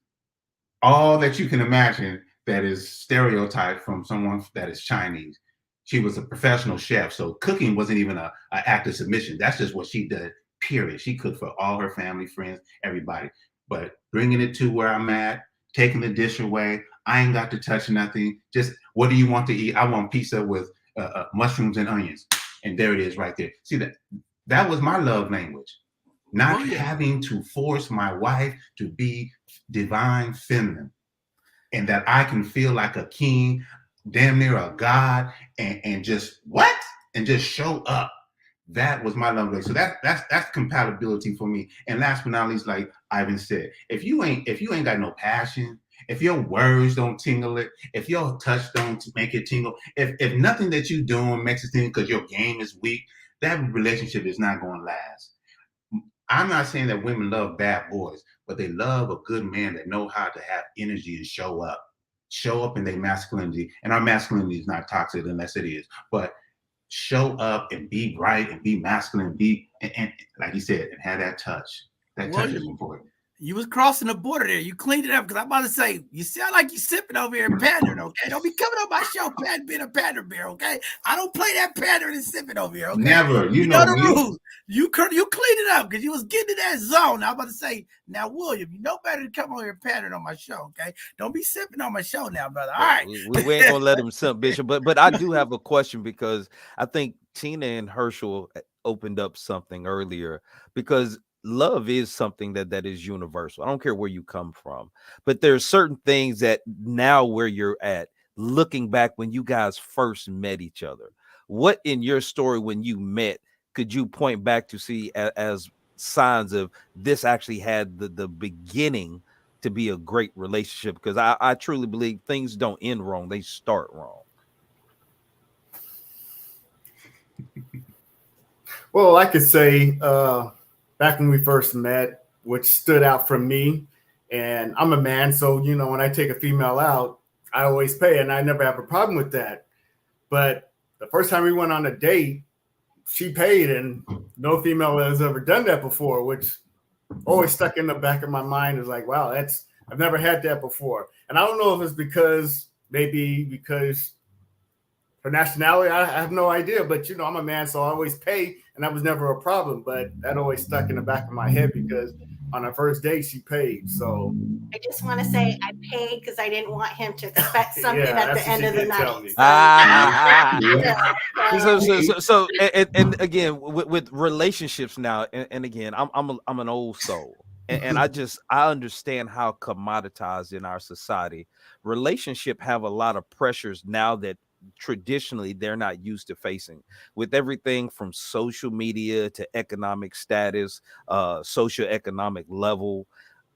all that you can imagine that is stereotyped from someone that is Chinese. She was a professional chef, so cooking wasn't even an act of submission. That's just what she did, period. She cooked for all her family, friends, everybody. But bringing it to where I'm at, taking the dish away, I ain't got to touch nothing. Just, what do you want to eat? I want pizza with mushrooms and onions. And there it is right there. See, that was my love language. Not having to force my wife to be divine feminine, and that I can feel like a king, damn near a god, and just just show up. That was my love language. So that's compatibility for me. And last but not least, like Ivan said, if you ain't got no passion, if your words don't tingle it, if your touch don't make it tingle, if nothing that you doing makes it tingle because your game is weak, that relationship is not going to last. I'm not saying that women love bad boys, but they love a good man that know how to have energy and show up in their masculinity. And our masculinity is not toxic unless it is, but show up and be bright and be masculine, and like you said, and have that touch. That touch is important. You was crossing the border there. You cleaned it up because I'm about to say, you sound like you sipping over here and pandering, okay? Don't be coming on my show being a pander bear, okay? I don't play that pandering and sipping over here, okay? Never. You know know the me. rules. You cleaned it up because you was getting in that zone. I'm about to say, now, William, you know better to come on here pandering on my show, okay? Don't be sipping on my show now, brother. All right. We ain't gonna let him simp, Bishop. But I do have a question because I think Tina and Herschel opened up something earlier, because love is something that is universal. I don't care where you come from, but there's certain things that now where you're at, looking back when you guys first met each other, what in your story when you met could you point back to see as signs of this actually had the beginning to be a great relationship? Because I truly believe things don't end wrong, they start wrong. Well, I could say back when we first met, which stood out from me, and I'm a man, so when I take a female out, I always pay, and I never have a problem with that. But the first time we went on a date, she paid, and no female has ever done that before, which always stuck in the back of my mind. Is like, wow, I've never had that before. And I don't know if it's because her nationality, I have no idea, but I'm a man, so I always pay, and that was never a problem. But that always stuck in the back of my head because on our first date she paid. So I just want to say I paid because I didn't want him to expect something Yeah, at the end of the night. So and again with relationships now, and again, I'm an old soul, and I understand how commoditized in our society relationship have a lot of pressures now that traditionally they're not used to facing, with everything from social media to economic status, socioeconomic level.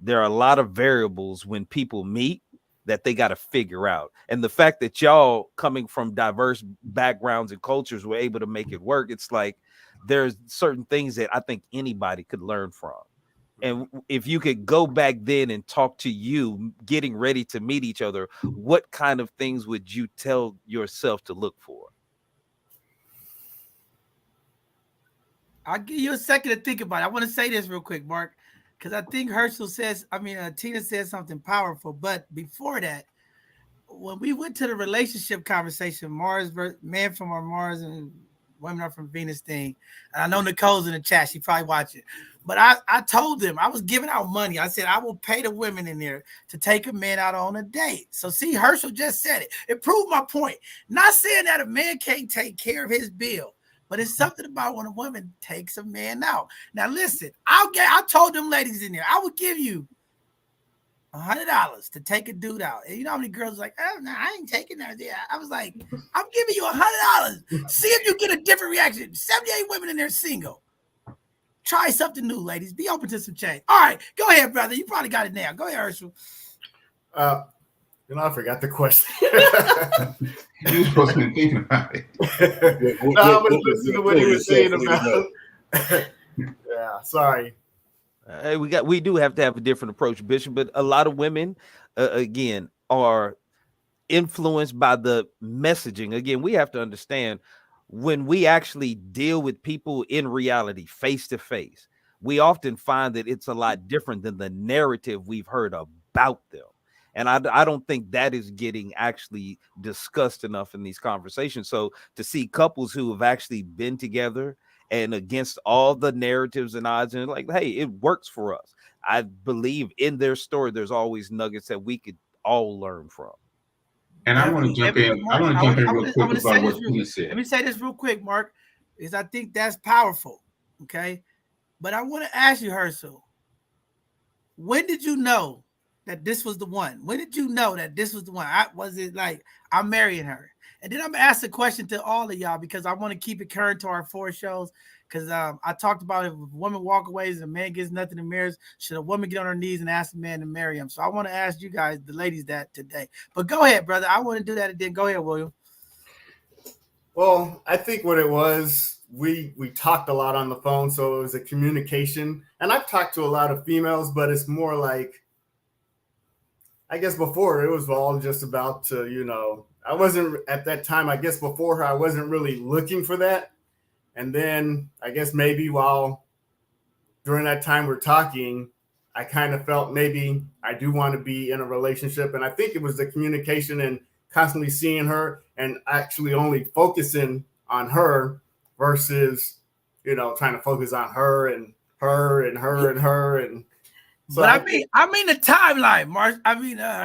There are a lot of variables when people meet that they got to figure out. And the fact that y'all coming from diverse backgrounds and cultures were able to make it work, it's like there's certain things that I think anybody could learn from. And if you could go back then and talk to you getting ready to meet each other, what kind of things would you tell yourself to look for? I'll give you a second to think about it. I want to say this real quick, Mark, because I think Tina said something powerful. But before that, when we went to the relationship conversation, man from our Mars and women are from Venus thing, and I know Nicole's in the chat, she probably watching. But I told them, I was giving out money. I said, I will pay the women in there to take a man out on a date. So see, Herschel just said it. It proved my point. Not saying that a man can't take care of his bill, but it's something about when a woman takes a man out. Now listen, I told them ladies in there, I would give you $100 to take a dude out. And you know how many girls are like, oh no, I ain't taking that. Yeah, I was like, I'm giving you $100. See if you get a different reaction. 78 women in there single. Try something new, ladies. Be open to some change. All right, go ahead, brother. You probably got it now. Go ahead, Herschel. I forgot the question. You were supposed to be thinking about it. I was listening to what he was saying about. Yeah, sorry. We do have to have a different approach, Bishop. But a lot of women, again, are influenced by the messaging. Again, we have to understand, when we actually deal with people in reality, face to face, we often find that it's a lot different than the narrative we've heard about them. And I don't think that is getting actually discussed enough in these conversations. So to see couples who have actually been together and against all the narratives and odds, and like, hey, it works for us. I believe in their story, there's always nuggets that we could all learn from. And I want to jump in. I want to jump in real quick about what he said. Let me say this real quick, Mark, is I think that's powerful. Okay. But I want to ask you, Herschel, when did you know that this was the one? When did you know that this was the one? Was it like, I'm marrying her? And then I'm going to ask a question to all of y'all, because I want to keep it current to our 4 shows. Because I talked about if a woman walk away and a man gets nothing in marriage, should a woman get on her knees and ask a man to marry him? So I want to ask you guys, the ladies, that today. But go ahead, brother. I want to do that and then go ahead, William. Well, I think what it was, we talked a lot on the phone, so it was a communication. And I've talked to a lot of females, but it's more like, I guess before it was all just about I wasn't at that time, I guess before her, I wasn't really looking for that. And then I guess maybe during that time we're talking, I kind of felt maybe I do want to be in a relationship. And I think it was the communication and constantly seeing her and actually only focusing on her versus, trying to focus on her and her and her and her. And so but I mean the timeline,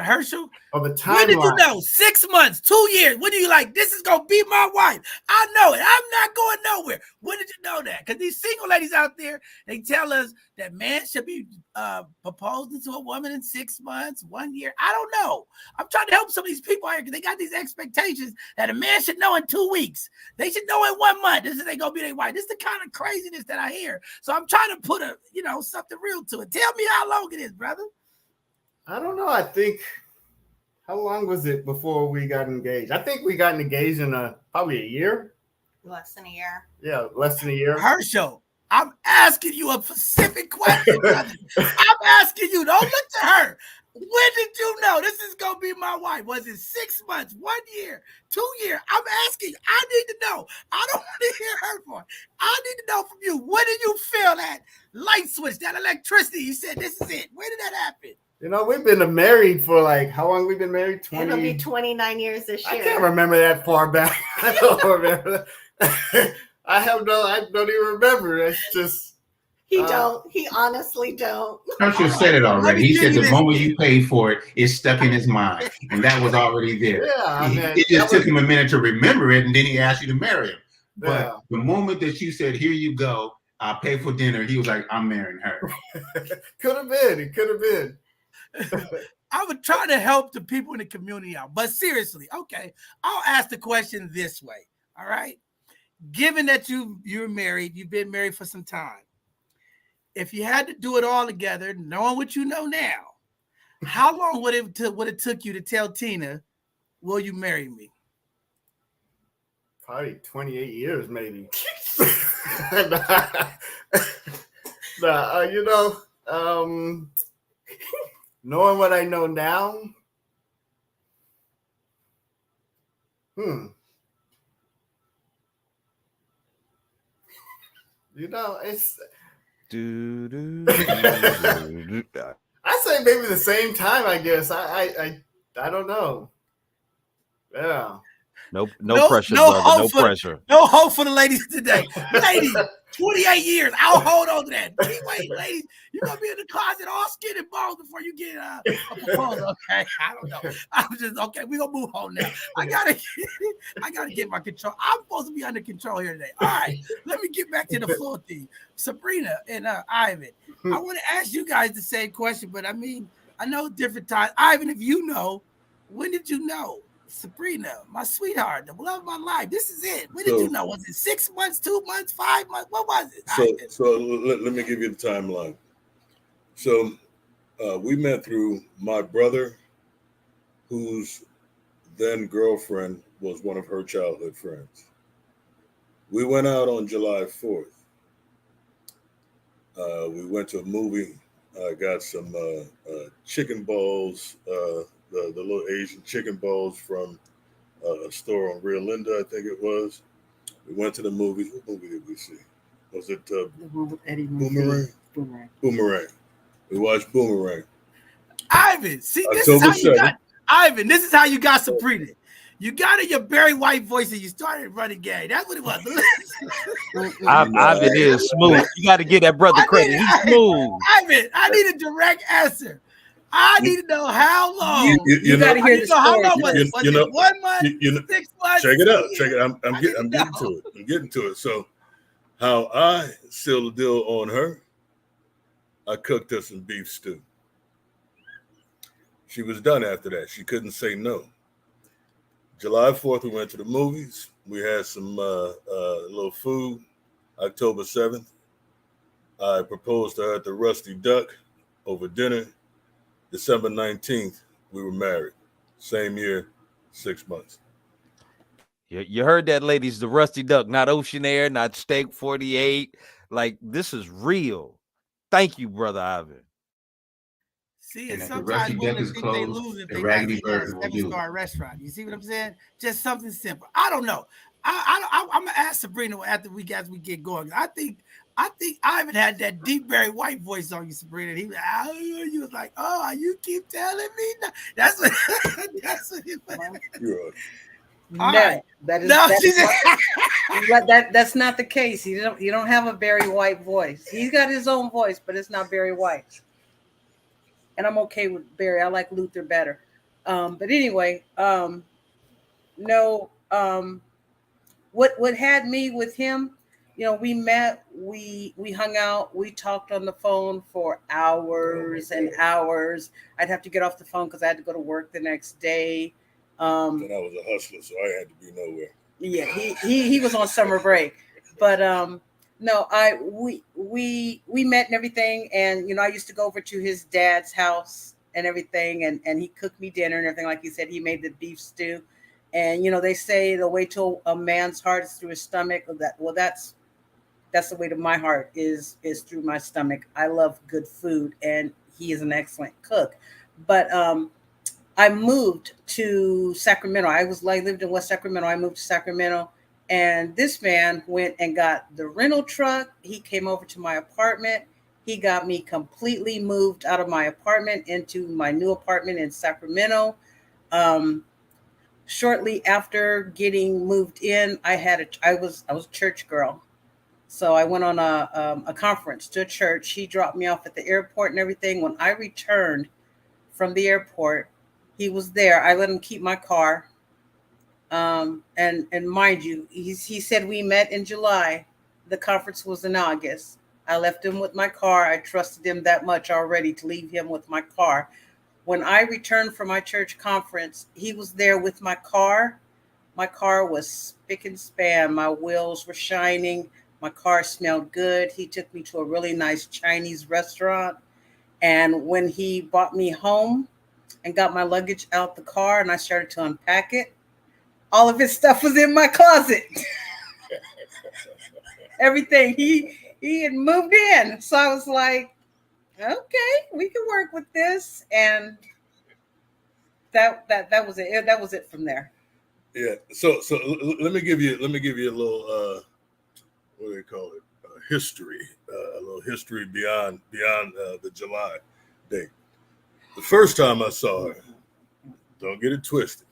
Herschel. Oh, the timeline. When did you know? 6 months, 2 years. When do you like, this is going to be my wife? I know it. I'm not going nowhere. When did you know that? Because these single ladies out there, they tell us that man should be proposing to a woman in 6 months, 1 year. I don't know. I'm trying to help some of these people here because they got these expectations that a man should know in 2 weeks. They should know in 1 month. This is they going to be their wife. This is the kind of craziness that I hear. So I'm trying to put something real to it. Tell me how long it is, brother. I don't know. I think, how long was it before we got engaged? I think we got engaged in probably a year. Less than a year. Yeah, less than a year. Herschel, I'm asking you a specific question, brother. I'm asking you. Don't look to her. When did you know this is going to be my wife? Was it 6 months, 1 year, 2 years? I'm asking you. I need to know. I don't want to hear her voice. I need to know from you. When did you feel that light switch, that electricity? You said, this is it. When did that happen? We've been married for how long we been married? It'll be 29 years this year. I can't remember that far back. I don't remember that. I don't even remember. It's just. He honestly don't. Herschel said it already. He said the moment you paid for it, it's stuck in his mind. And that was already there. Yeah, it just took him a minute to remember it, and then he asked you to marry him. But yeah. The moment that you said, here you go, I'll pay for dinner, he was like, I'm marrying her. Could have been. It could have been. I would try to help the people in the community out. But seriously, okay, I'll ask the question this way. All right. Given that you're married, you've been married for some time. If you had to do it all together, knowing what you know now, how long would it took you to tell Tina, will you marry me? Probably 28 years, maybe. Knowing what I know now, it's. I say maybe the same time. I guess I don't know. Yeah. No pressure, brother. No pressure. No hope for the ladies today. Ladies, 28 years. I'll hold on to that. Wait, ladies, you're going to be in the closet all skin and bones before you get a proposal. Okay, I don't know. I'm just, okay, we're going to move on now. I gotta get my control. I'm supposed to be under control here today. All right, let me get back to the floor thing. Sabrina and Ivan, I want to ask you guys the same question, but I mean, I know different times. Ivan, if you know, when did you know? Sabrina, my sweetheart, the love of my life. This is it. When did you know? Was it 6 months, 2 months, 5 months? What was it? So let me give you the timeline. So we met through my brother, whose then girlfriend was one of her childhood friends. We went out on July 4th. We went to a movie. I got some chicken balls, the little Asian chicken balls from a store on Rio Linda, I think it was. We went to the movies. What movie did we see? Was it Boomerang? Boomerang. We watched Boomerang. Ivan, see, this is how you got Ivan. This is how you got Sabrina. You got in your Barry White voice and you started running game. That's what it was. Ivan is smooth. You got to give that brother credit. He's smooth. Ivan, I need a direct answer. I need to know how long. You got to hear the story. How long was it? Was it 1 month, 6 months? Check it out. Check it. I'm getting to it. I'm getting to it. So, how I sealed the deal on her, I cooked her some beef stew. She was done after that. She couldn't say no. July 4th, we went to the movies. We had some little food. October 7th, I proposed to her at the Rusty Duck over dinner. December 19th, we were married. Same year, 6 months. You heard that, ladies. The Rusty Duck, not Ocean Air, not Steak 48. Like, this is real. Thank you, Brother Ivan. See, and sometimes women think they lose if they not eat at a 7-star restaurant. You see what I'm saying? Just something simple. I don't know. I'm gonna ask Sabrina after we get going. I think Ivan had that deep, very white voice on you, Sabrina. He was like, "Oh, you keep telling me." No. That's what. That's what he was. You're right. No, Right. that is No, that's not the case. You don't have a Barry White voice. He's got his own voice, but it's not Barry White. And I'm okay with Barry. I like Luther better. But anyway, no. What had me with him? We met, we hung out, we talked on the phone for hours and hours. I'd have to get off the phone because I had to go to work the next day. And I was a hustler, so I had to be nowhere. Yeah, he was on summer break, but no, we met and everything, and I used to go over to his dad's house and everything, and he cooked me dinner and everything. Like he said, he made the beef stew, and they say the way to a man's heart is through his stomach. That's the way to my heart is through my stomach. I love good food, and he is an excellent cook. But I moved to Sacramento. I lived in West Sacramento. I moved to Sacramento, and this man went and got the rental truck. He came over to my apartment. He got me completely moved out of my apartment into my new apartment in Sacramento. Shortly after getting moved in, I was a church girl. So I went on a conference to a church. He dropped me off at the airport and everything. When I returned from the airport, he was there. I let him keep my car. And mind you, he said we met in July. The conference was in August. I left him with my car. I trusted him that much already to leave him with my car. When I returned from my church conference, he was there with my car. My car was spick and span. My wheels were shining. My car smelled good. He took me to a really nice Chinese restaurant. And when he brought me home and got my luggage out the car and I started to unpack it, all of his stuff was in my closet. Everything. He had moved in. So I was like, okay, we can work with this. And that was it. That was it from there. Yeah. So let me give you a little what do they call it? History. A little history beyond the July date. The first time I saw her, don't get it twisted.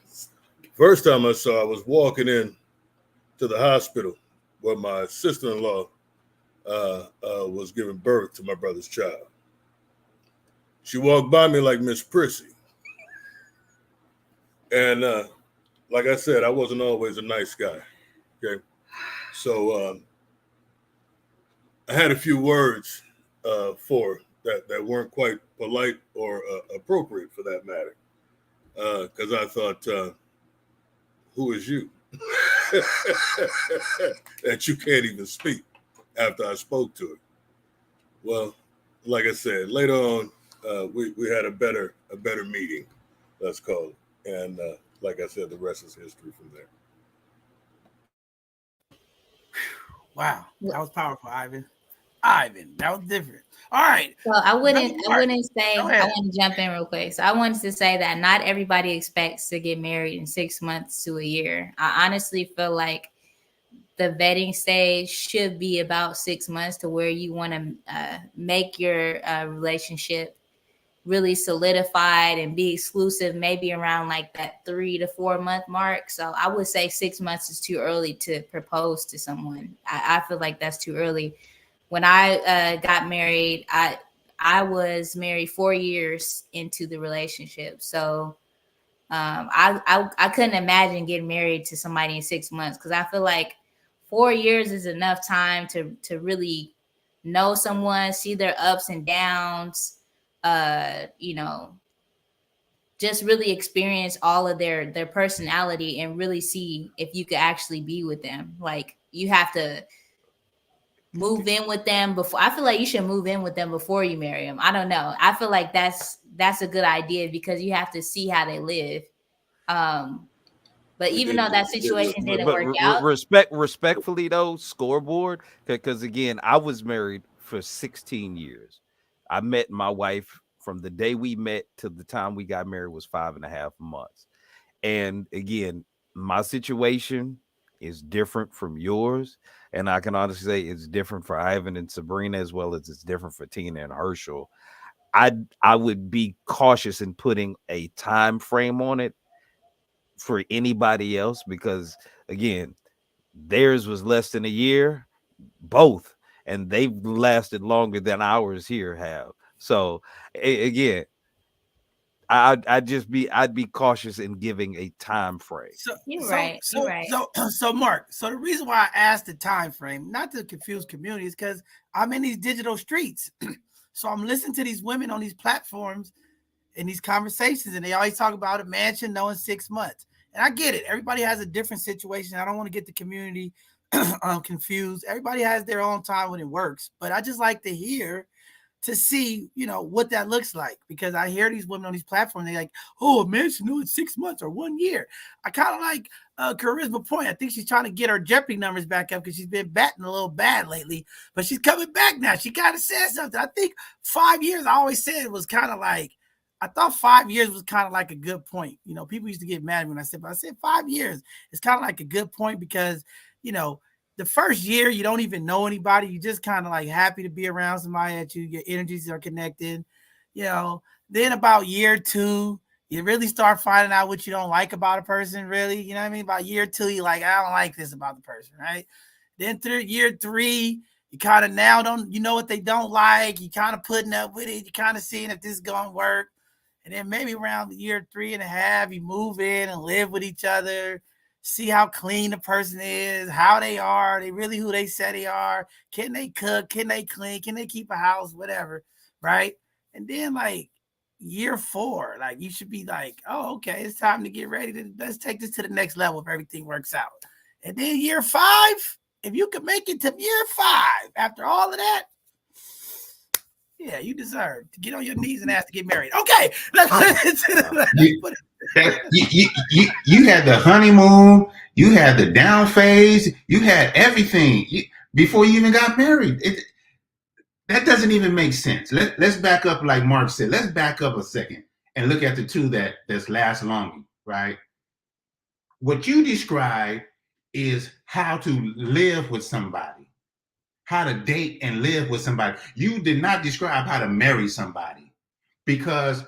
First time I saw her, I was walking in to the hospital where my sister-in-law was giving birth to my brother's child. She walked by me like Miss Prissy. And like I said, I wasn't always a nice guy. Okay. So I had a few words for that weren't quite polite or appropriate for that matter. Because I thought, who is you? That you can't even speak after I spoke to her. Well, like I said, later on, we had a better meeting, let's call it. And like I said, the rest is history from there. Wow, that was powerful, Ivan. That was different. All right. So I wouldn't say, Go I ahead. want to jump in real quick. So I wanted to say that not everybody expects to get married in 6 months to a year. I honestly feel like the vetting stage should be about 6 months to where you want to make your relationship really solidified and be exclusive, maybe around like that 3 to 4 month mark. So I would say 6 months is too early to propose to someone. I feel like that's too early. When I got married, I was married 4 years into the relationship. So I couldn't imagine getting married to somebody in 6 months, because I feel like 4 years is enough time to really know someone, see their ups and downs, just really experience all of their personality and really see if you could actually be with them. Like, you have to move in with them before. I feel like you should move in with them before you marry them. I don't know. I feel like that's a good idea, because you have to see how they live. But even though that situation didn't work out, respectfully though, scoreboard, because again, I was married for 16 years. I met my wife from the day we met to the time we got married was 5.5 months. And again, my situation, is different from yours. And I can honestly say it's different for Ivan and Sabrina, as well as it's different for Tina and Herschel. I would be cautious in putting a time frame on it for anybody else, because again, theirs was less than a year, both, and they've lasted longer than ours here have. So again, I'd be cautious in giving a time frame. You're right. So Mark, so the reason why I asked the time frame, not to confuse communities, because I'm in these digital streets. So I'm listening to these women on these platforms in these conversations, and they always talk about a mansion knowing 6 months. And I get it. Everybody has a different situation. I don't want to get the community confused. Everybody has their own time when it works, but I just like to hear, to see, what that looks like, because I hear these women on these platforms. They're like, oh, a mansion knew in 6 months or 1 year. I kind of like Charisma Point. I think she's trying to get her Jeopardy numbers back up because she's been batting a little bad lately, but she's coming back now. She kind of said something. I think 5 years, I always said it was kind of like, I thought 5 years was kind of like a good point. People used to get mad when I said, but I said 5 years. It's kind of like a good point because, the first year, you don't even know anybody. You just kind of like happy to be around somebody that your energies are connected. Then about year 2, you really start finding out what you don't like about a person, really. You know what I mean? About year 2, you're like, I don't like this about the person, right? Then through year 3, you kind of now don't, what they don't like. You kind of putting up with it. You kind of seeing if this is going to work. And then maybe around year 3.5, you move in and live with each other. See how clean the person is, how they are. They really who they say they are. Can they cook? Can they clean? Can they keep a house? Whatever, right? And then like year 4, like you should be like, oh, okay, it's time to get ready. Let's take this to the next level if everything works out. And then year 5, if you can make it to year 5 after all of that, yeah, you deserve to get on your knees and ask to get married. Okay, you had the honeymoon, you had the down phase, you had everything before you even got married. That doesn't even make sense. Let's back up, like Mark said. Let's back up a second and look at the two that's last longer, right? What you describe is how to live with somebody, how to date and live with somebody. You did not describe how to marry somebody, because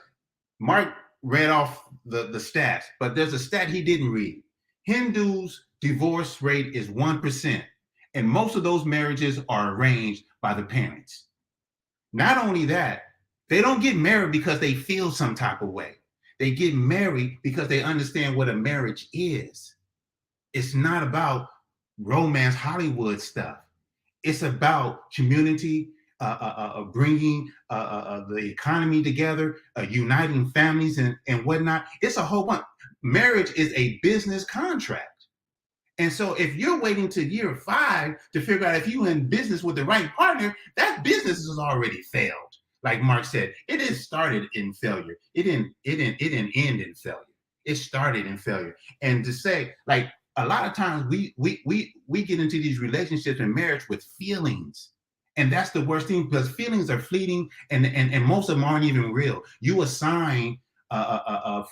Mark read off the stats, but there's a stat he didn't read. Hindus' divorce rate is 1%, and most of those marriages are arranged by the parents. Not only that, they don't get married because they feel some type of way. They get married because they understand what a marriage is. It's not about romance Hollywood stuff. It's about community, bringing the economy together, uniting families and whatnot. It's a whole bunch. Marriage is a business contract. And so if you're waiting to year 5 to figure out if you're in business with the right partner, that business has already failed. Like Mark said, it is started in failure. It didn't end in failure. It started in failure. And to say, like, a lot of times we get into these relationships and marriage with feelings. And that's the worst thing, because feelings are fleeting and most of them aren't even real. You assign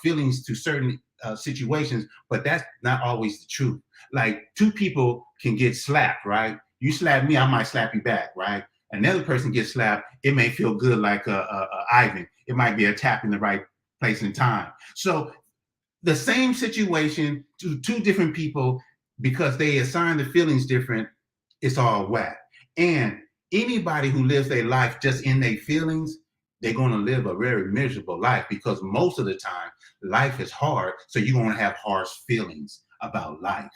feelings to certain situations, but that's not always the truth. Like 2 people can get slapped, right? You slap me, I might slap you back, right? Another person gets slapped, it may feel good, like Ivan. It might be a tap in the right place and time. So the same situation to 2 different people, because they assign the feelings different, it's all whack. And anybody who lives their life just in their feelings, they're going to live a very miserable life, because most of the time life is hard. So you're going to have harsh feelings about life.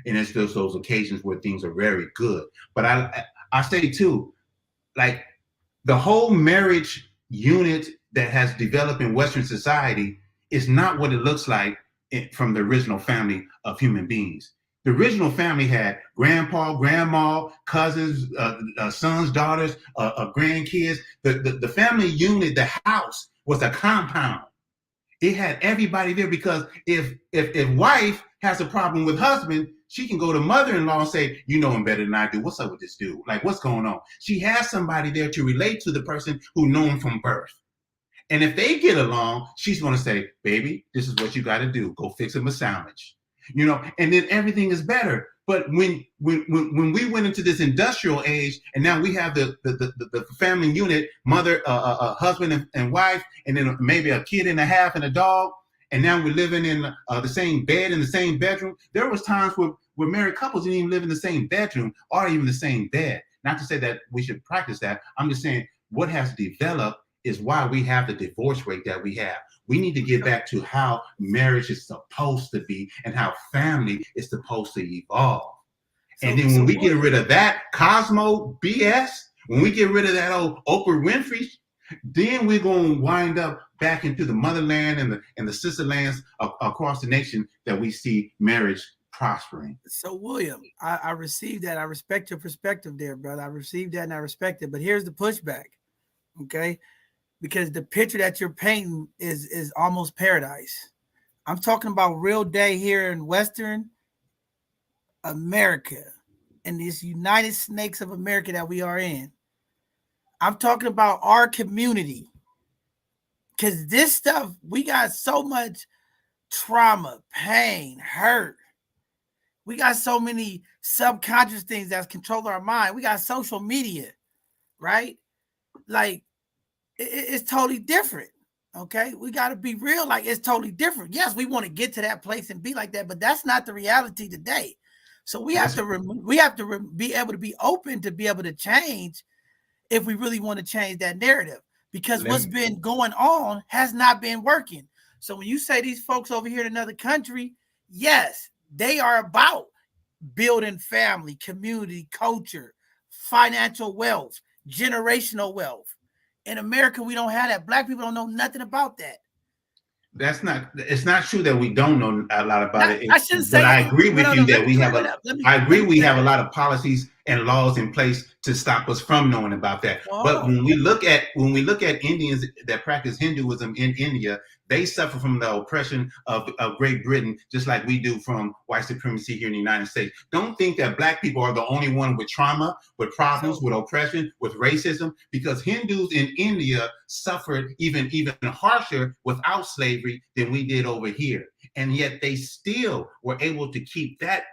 And it's just those occasions where things are very good. But I say too, like the whole marriage unit that has developed in Western society is not what it looks like from the original family of human beings. The original family had grandpa, grandma, cousins, sons, daughters, grandkids. The family unit, the house, was a compound. It had everybody there, because if wife has a problem with husband, she can go to mother-in-law and say, you know him better than I do. What's up with this dude? Like, what's going on? She has somebody there to relate to the person who know him from birth. And if they get along, she's going to say, baby, this is what you got to do. Go fix him a sandwich. And then everything is better. But when we went into this industrial age, and now we have the family unit, mother, husband and wife, and then maybe a kid and a half and a dog, and now we're living in the same bed in the same bedroom. There was times where married couples didn't even live in the same bedroom or even the same bed. Not to say that we should practice that. I'm just saying what has developed is why we have the divorce rate that we have. We need to get back to how marriage is supposed to be and how family is supposed to evolve. And then when we get rid of that Cosmo BS, when we get rid of that old Oprah Winfrey, then we're going to wind up back into the motherland and the sister lands across the nation that we see marriage prospering. So William, I received that. I respect your perspective there, brother. I received that and I respect it. But here's the pushback, okay? Because the picture that you're painting is almost paradise. I'm talking about real day here in Western America, in this United Snakes of America that we are in. I'm talking about our community. Because this stuff, we got so much trauma, pain, hurt. We got so many subconscious things that's controlling our mind. We got social media, right? Like, it's totally different, okay? We got to be real, like it's totally different. Yes, we want to get to that place and be like that, but that's not the reality today. So we have to be able to be open to be able to change if we really want to change that narrative, because what's been going on has not been working. So when you say these folks over here in another country, yes, they are about building family, community, culture, financial wealth, generational wealth. In America, we don't have that. Black people don't know nothing about that. It's not true that we don't know a lot about it. I shouldn't say but I agree with you that we have we have a lot of policies and laws in place to stop us from knowing about that. But when we look at Indians that practice Hinduism in India, they suffer from the oppression of Great Britain, just like we do from white supremacy here in the United States. Don't think that Black people are the only one with trauma, with problems, with oppression, with racism, because Hindus in India suffered even harsher without slavery than we did over here. And yet they still were able to keep that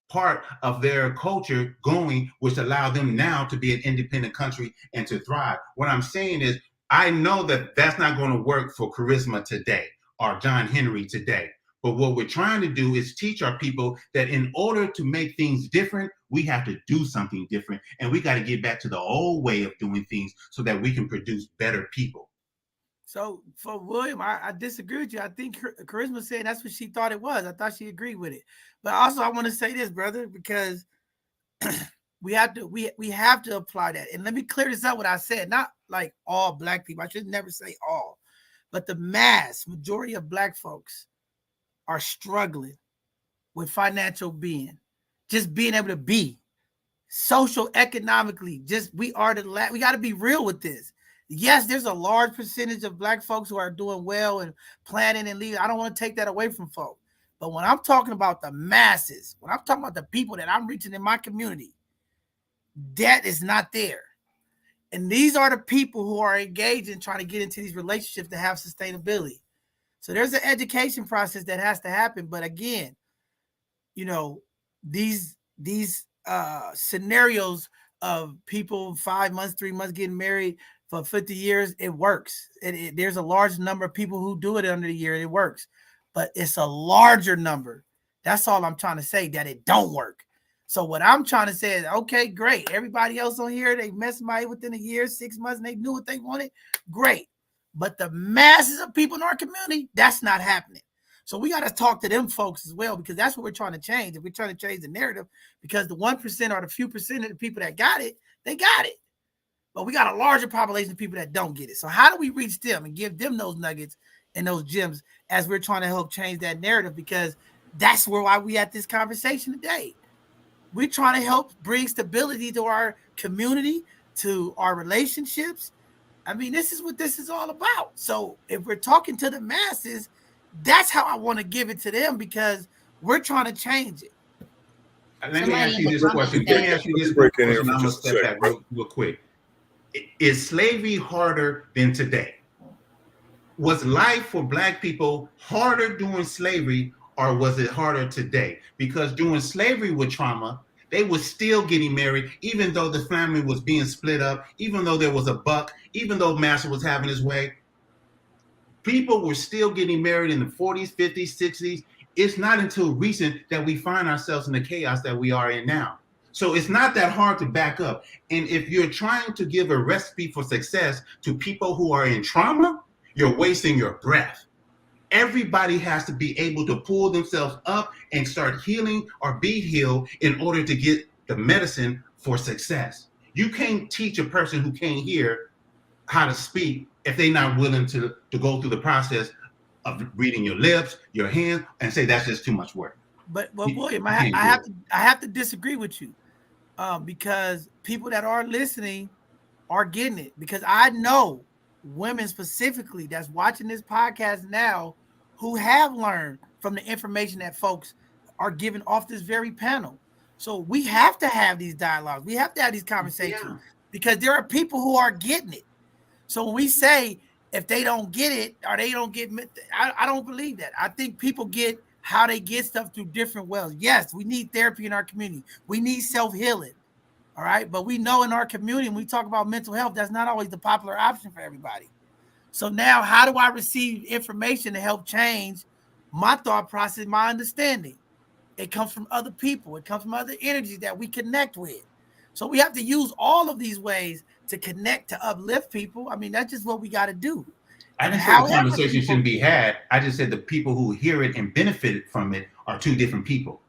part of their culture going, which allowed them now to be an independent country and to thrive. What I'm saying is, I know that that's not going to work for Charisma today or John Henry today. But what we're trying to do is teach our people that in order to make things different, we have to do something different. And we got to get back to the old way of doing things so that we can produce better people. So for William, I disagree with you. I think Charisma said that's what she thought it was. I thought she agreed with it. But also I want to say this, brother, because we have to apply that. And let me clear this up what I said. Not like all Black people. I should never say all. But the majority of Black folks are struggling with financial being. Just being able to be. Social, economically. We got to be real with this. Yes, there's a large percentage of Black folks who are doing well and planning and leaving. I don't want to take that away from folks. But when I'm talking about the masses, when I'm talking about the people that I'm reaching in my community, that is not there. And these are the people who are engaged in trying to get into these relationships to have sustainability. So there's an education process that has to happen. But again, these scenarios of people 5 months, 3 months getting married for 50 years, it works. There's a large number of people who do it under the year, and it works. But it's a larger number. That's all I'm trying to say, that it don't work. So what I'm trying to say is, okay, great. Everybody else on here, they met somebody within a year, 6 months, and they knew what they wanted. Great. But the masses of people in our community, that's not happening. So we got to talk to them folks as well, because that's what we're trying to change. If we're trying to change the narrative, because the 1% or the few percent of the people that got it, they got it. But we got a larger population of people that don't get it. So how do we reach them and give them those nuggets and those gems as we're trying to help change that narrative? Because that's why we at this conversation today. We're trying to help bring stability to our community, to our relationships. I mean, this is what this is all about. So if we're talking to the masses, that's how I want to give it to them, because we're trying to change it. Let me ask you this question. I'm going to step back real quick. Is slavery harder than today? Was life for Black people harder during slavery or was it harder today? Because during slavery with trauma, they were still getting married, even though the family was being split up, even though there was a buck, even though master was having his way. People were still getting married in the 40s, 50s, 60s. It's not until recent that we find ourselves in the chaos that we are in now. So it's not that hard to back up. And if you're trying to give a recipe for success to people who are in trauma, you're wasting your breath. Everybody has to be able to pull themselves up and start healing or be healed in order to get the medicine for success. You can't teach a person who can't hear how to speak if they're not willing to go through the process of reading your lips, your hands, and say that's just too much work. But William, I have to disagree with you, because people that are listening are getting it. Because I know women specifically that's watching this podcast now who have learned from the information that folks are giving off this very panel. So we have to have these dialogues. We have to have these conversations because there are people who are getting it. So when we say if they don't get it or they don't get, I don't believe that. I think people get how they get stuff through different ways. Yes, we need therapy in our community. We need self-healing. All right. But we know in our community, when we talk about mental health, that's not always the popular option for everybody. So now how do I receive information to help change my thought process, my understanding? It comes from other people. It comes from other energies that we connect with. So we have to use all of these ways to connect, to uplift people. I mean, that's just what we got to do. I didn't say the conversation shouldn't be had. I just said the people who hear it and benefit from it are two different people.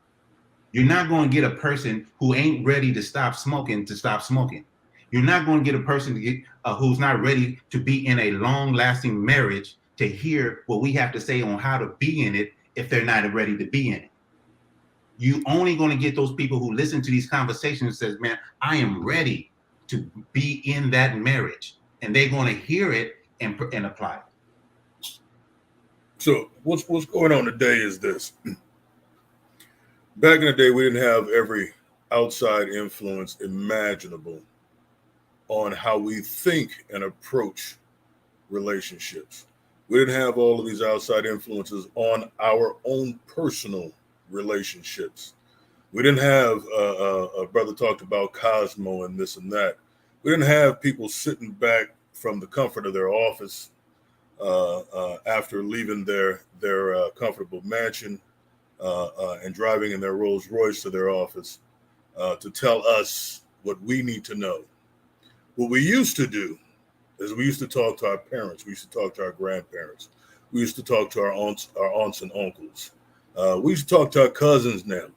You're not going to get a person who ain't ready to stop smoking to stop smoking. You're not going to get a person to get, who's not ready to be in a long-lasting marriage to hear what we have to say on how to be in it if they're not ready to be in it. You only going to get those people who listen to these conversations and says, man, I am ready to be in that marriage. And they're going to hear it and apply it. So what's going on today is this. Back in the day, we didn't have every outside influence imaginable on how we think and approach relationships. We didn't have all of these outside influences on our own personal relationships. We didn't have a brother talked about Cosmo and this and that. We didn't have people sitting back from the comfort of their office after leaving their comfortable mansion and driving in their Rolls Royce to their office to tell us what we need to know. What we used to do is we used to talk to our parents. We used to talk to our grandparents. We used to talk to our aunts and uncles. We used to talk to our cousins now,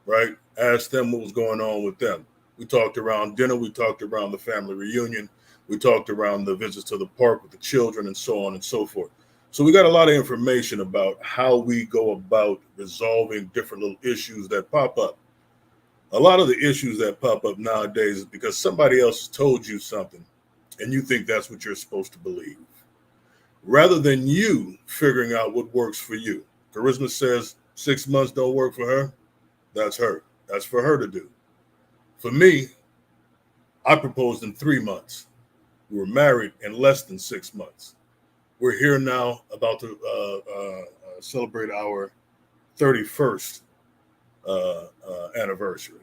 right? Ask them what was going on with them. We talked around dinner. We talked around the family reunion. We talked around the visits to the park with the children and so on and so forth. So we got a lot of information about how we go about resolving different little issues that pop up. A lot of the issues that pop up nowadays is because somebody else told you something and you think that's what you're supposed to believe, rather than you figuring out what works for you. Charisma says 6 months don't work for her. That's her. That's for her to do. For me, I proposed in 3 months. We were married in less than 6 months. We're here now about to celebrate our 31st anniversary.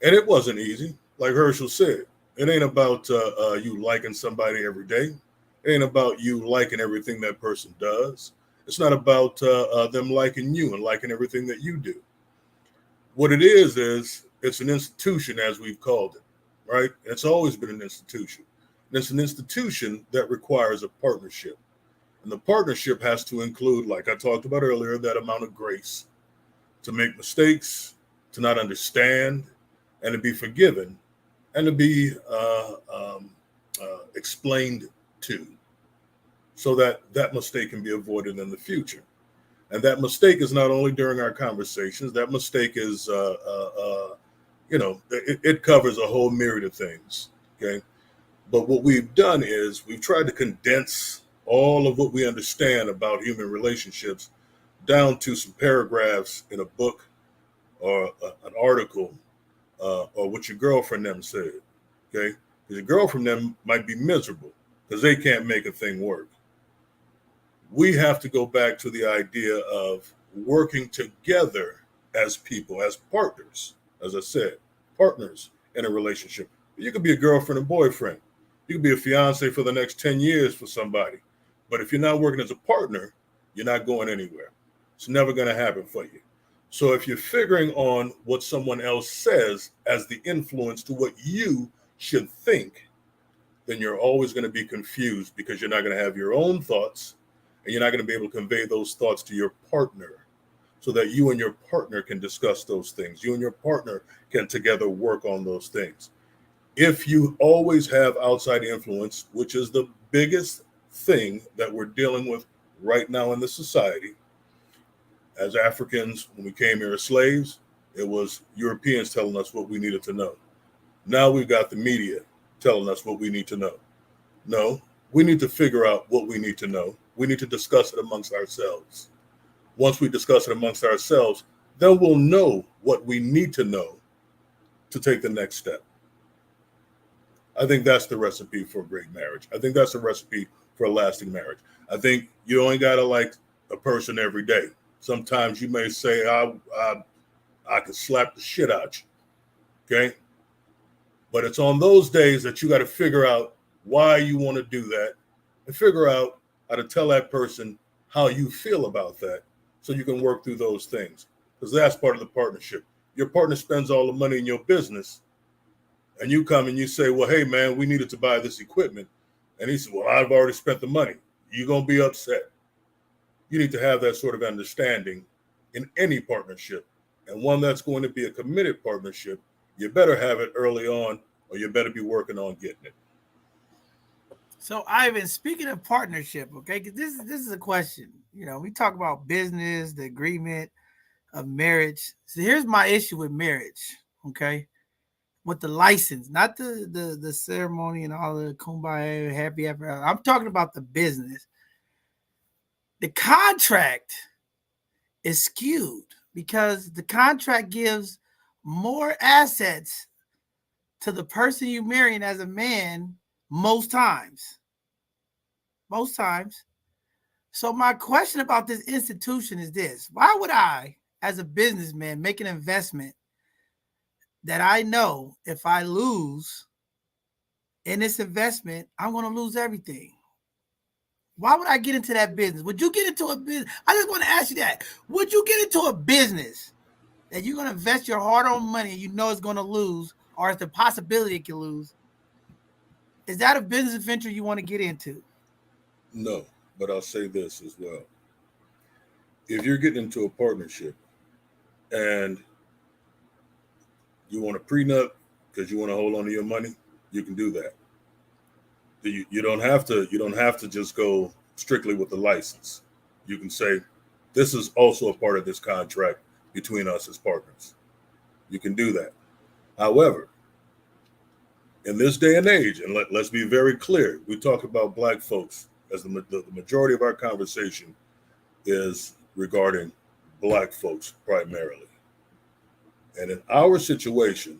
And it wasn't easy. Like Herschel said, it ain't about you liking somebody every day. It ain't about you liking everything that person does. It's not about them liking you and liking everything that you do. What it is it's an institution, as we've called it, right? It's always been an institution. And it's an institution that requires a partnership. And the partnership has to include, like I talked about earlier, that amount of grace to make mistakes, to not understand, and to be forgiven, and to be explained to, so that that mistake can be avoided in the future. And that mistake is not only during our conversations. That mistake is, it covers a whole myriad of things, okay? But what we've done is we've tried to condense all of what we understand about human relationships down to some paragraphs in a book or an article or what your girlfriend them said, okay? Because your girlfriend them might be miserable because they can't make a thing work. We have to go back to the idea of working together as people, as partners. As I said, partners in a relationship. You could be a girlfriend and boyfriend. You could be a fiance for the next 10 years for somebody. But if you're not working as a partner, you're not going anywhere. It's never going to happen for you. So if you're figuring on what someone else says as the influence to what you should think, then you're always going to be confused because you're not going to have your own thoughts and you're not going to be able to convey those thoughts to your partner so that you and your partner can discuss those things. You and your partner can together work on those things. If you always have outside influence, which is the biggest thing that we're dealing with right now in the society, as Africans, when we came here as slaves, it was Europeans telling us what we needed to know. Now we've got the media telling us what we need to know. No, we need to figure out what we need to know. We need to discuss it amongst ourselves. Once we discuss it amongst ourselves, then we'll know what we need to know to take the next step. I think that's the recipe for a great marriage. I think that's a recipe for a lasting marriage. I think you only got to like a person every day. Sometimes you may say, I could slap the shit out you, okay? But it's on those days that you got to figure out why you want to do that and figure out how to tell that person how you feel about that so you can work through those things, because that's part of the partnership. Your partner spends all the money in your business and you come and you say, well, hey, man, we needed to buy this equipment. And he said, well, I've already spent the money. You're going to be upset. You need to have that sort of understanding in any partnership. And one that's going to be a committed partnership, you better have it early on or you better be working on getting it. So, Ivan, speaking of partnership, okay, because this is a question. You know, we talk about business, the agreement of marriage. So here's my issue with marriage, okay? With the license, not the ceremony and all the kumbaya, happy ever. I'm talking about the business. The contract is skewed because the contract gives more assets to the person you're marrying as a man most times. Most times. So my question about this institution is this. Why would I, as a businessman, make an investment that I know if I lose in this investment, I'm going to lose everything? Why would I get into that business? Would you get into a business? I just want to ask you that. Would you get into a business that you're going to invest your hard-earned money and you know it's going to lose, or it's the possibility it can lose? Is that a business venture you want to get into? No, but I'll say this as well. If you're getting into a partnership and you want a prenup because you want to hold on to your money, you can do that. You don't have to just go strictly with the license. You can say, this is also a part of this contract between us as partners. You can do that. However, in this day and age, and let's be very clear, we talk about Black folks as the majority of our conversation is regarding Black folks primarily. And in our situation,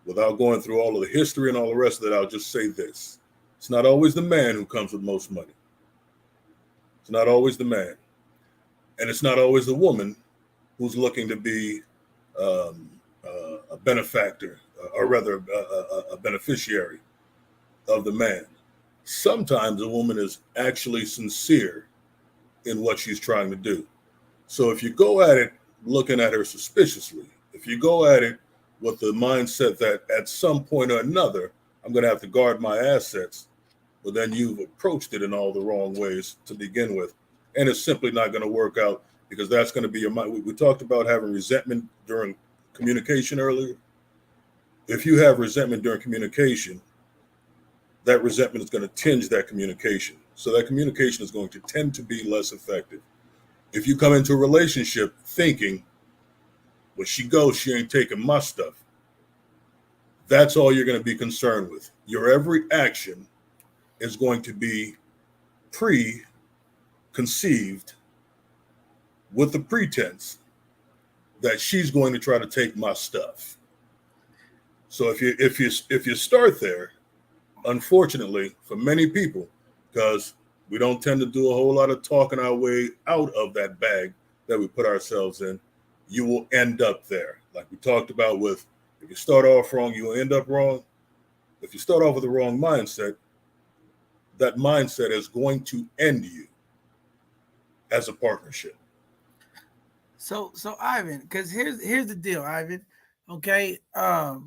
without going through all of the history and all the rest of it, I'll just say this. It's not always the man who comes with most money. It's not always the man. And it's not always the woman who's looking to be a benefactor, or rather a beneficiary of the man. Sometimes a woman is actually sincere in what she's trying to do. So if you go at it looking at her suspiciously, if you go at it with the mindset that at some point or another, I'm going to have to guard my assets, but then you've approached it in all the wrong ways to begin with. And it's simply not going to work out, because that's going to be your mind. We talked about having resentment during communication earlier. If you have resentment during communication, that resentment is going to tinge that communication. So that communication is going to tend to be less effective. If you come into a relationship thinking, when she goes, she ain't taking my stuff, that's all you're going to be concerned with. Your every action is going to be preconceived with the pretense that she's going to try to take my stuff. So if you start there, unfortunately for many people, because we don't tend to do a whole lot of talking our way out of that bag that we put ourselves in, you will end up there. Like we talked about with, if you start off wrong, you'll end up wrong. If you start off with the wrong mindset, that mindset is going to end you as a partnership. So Ivan, because here's the deal, Ivan. Okay, yeah,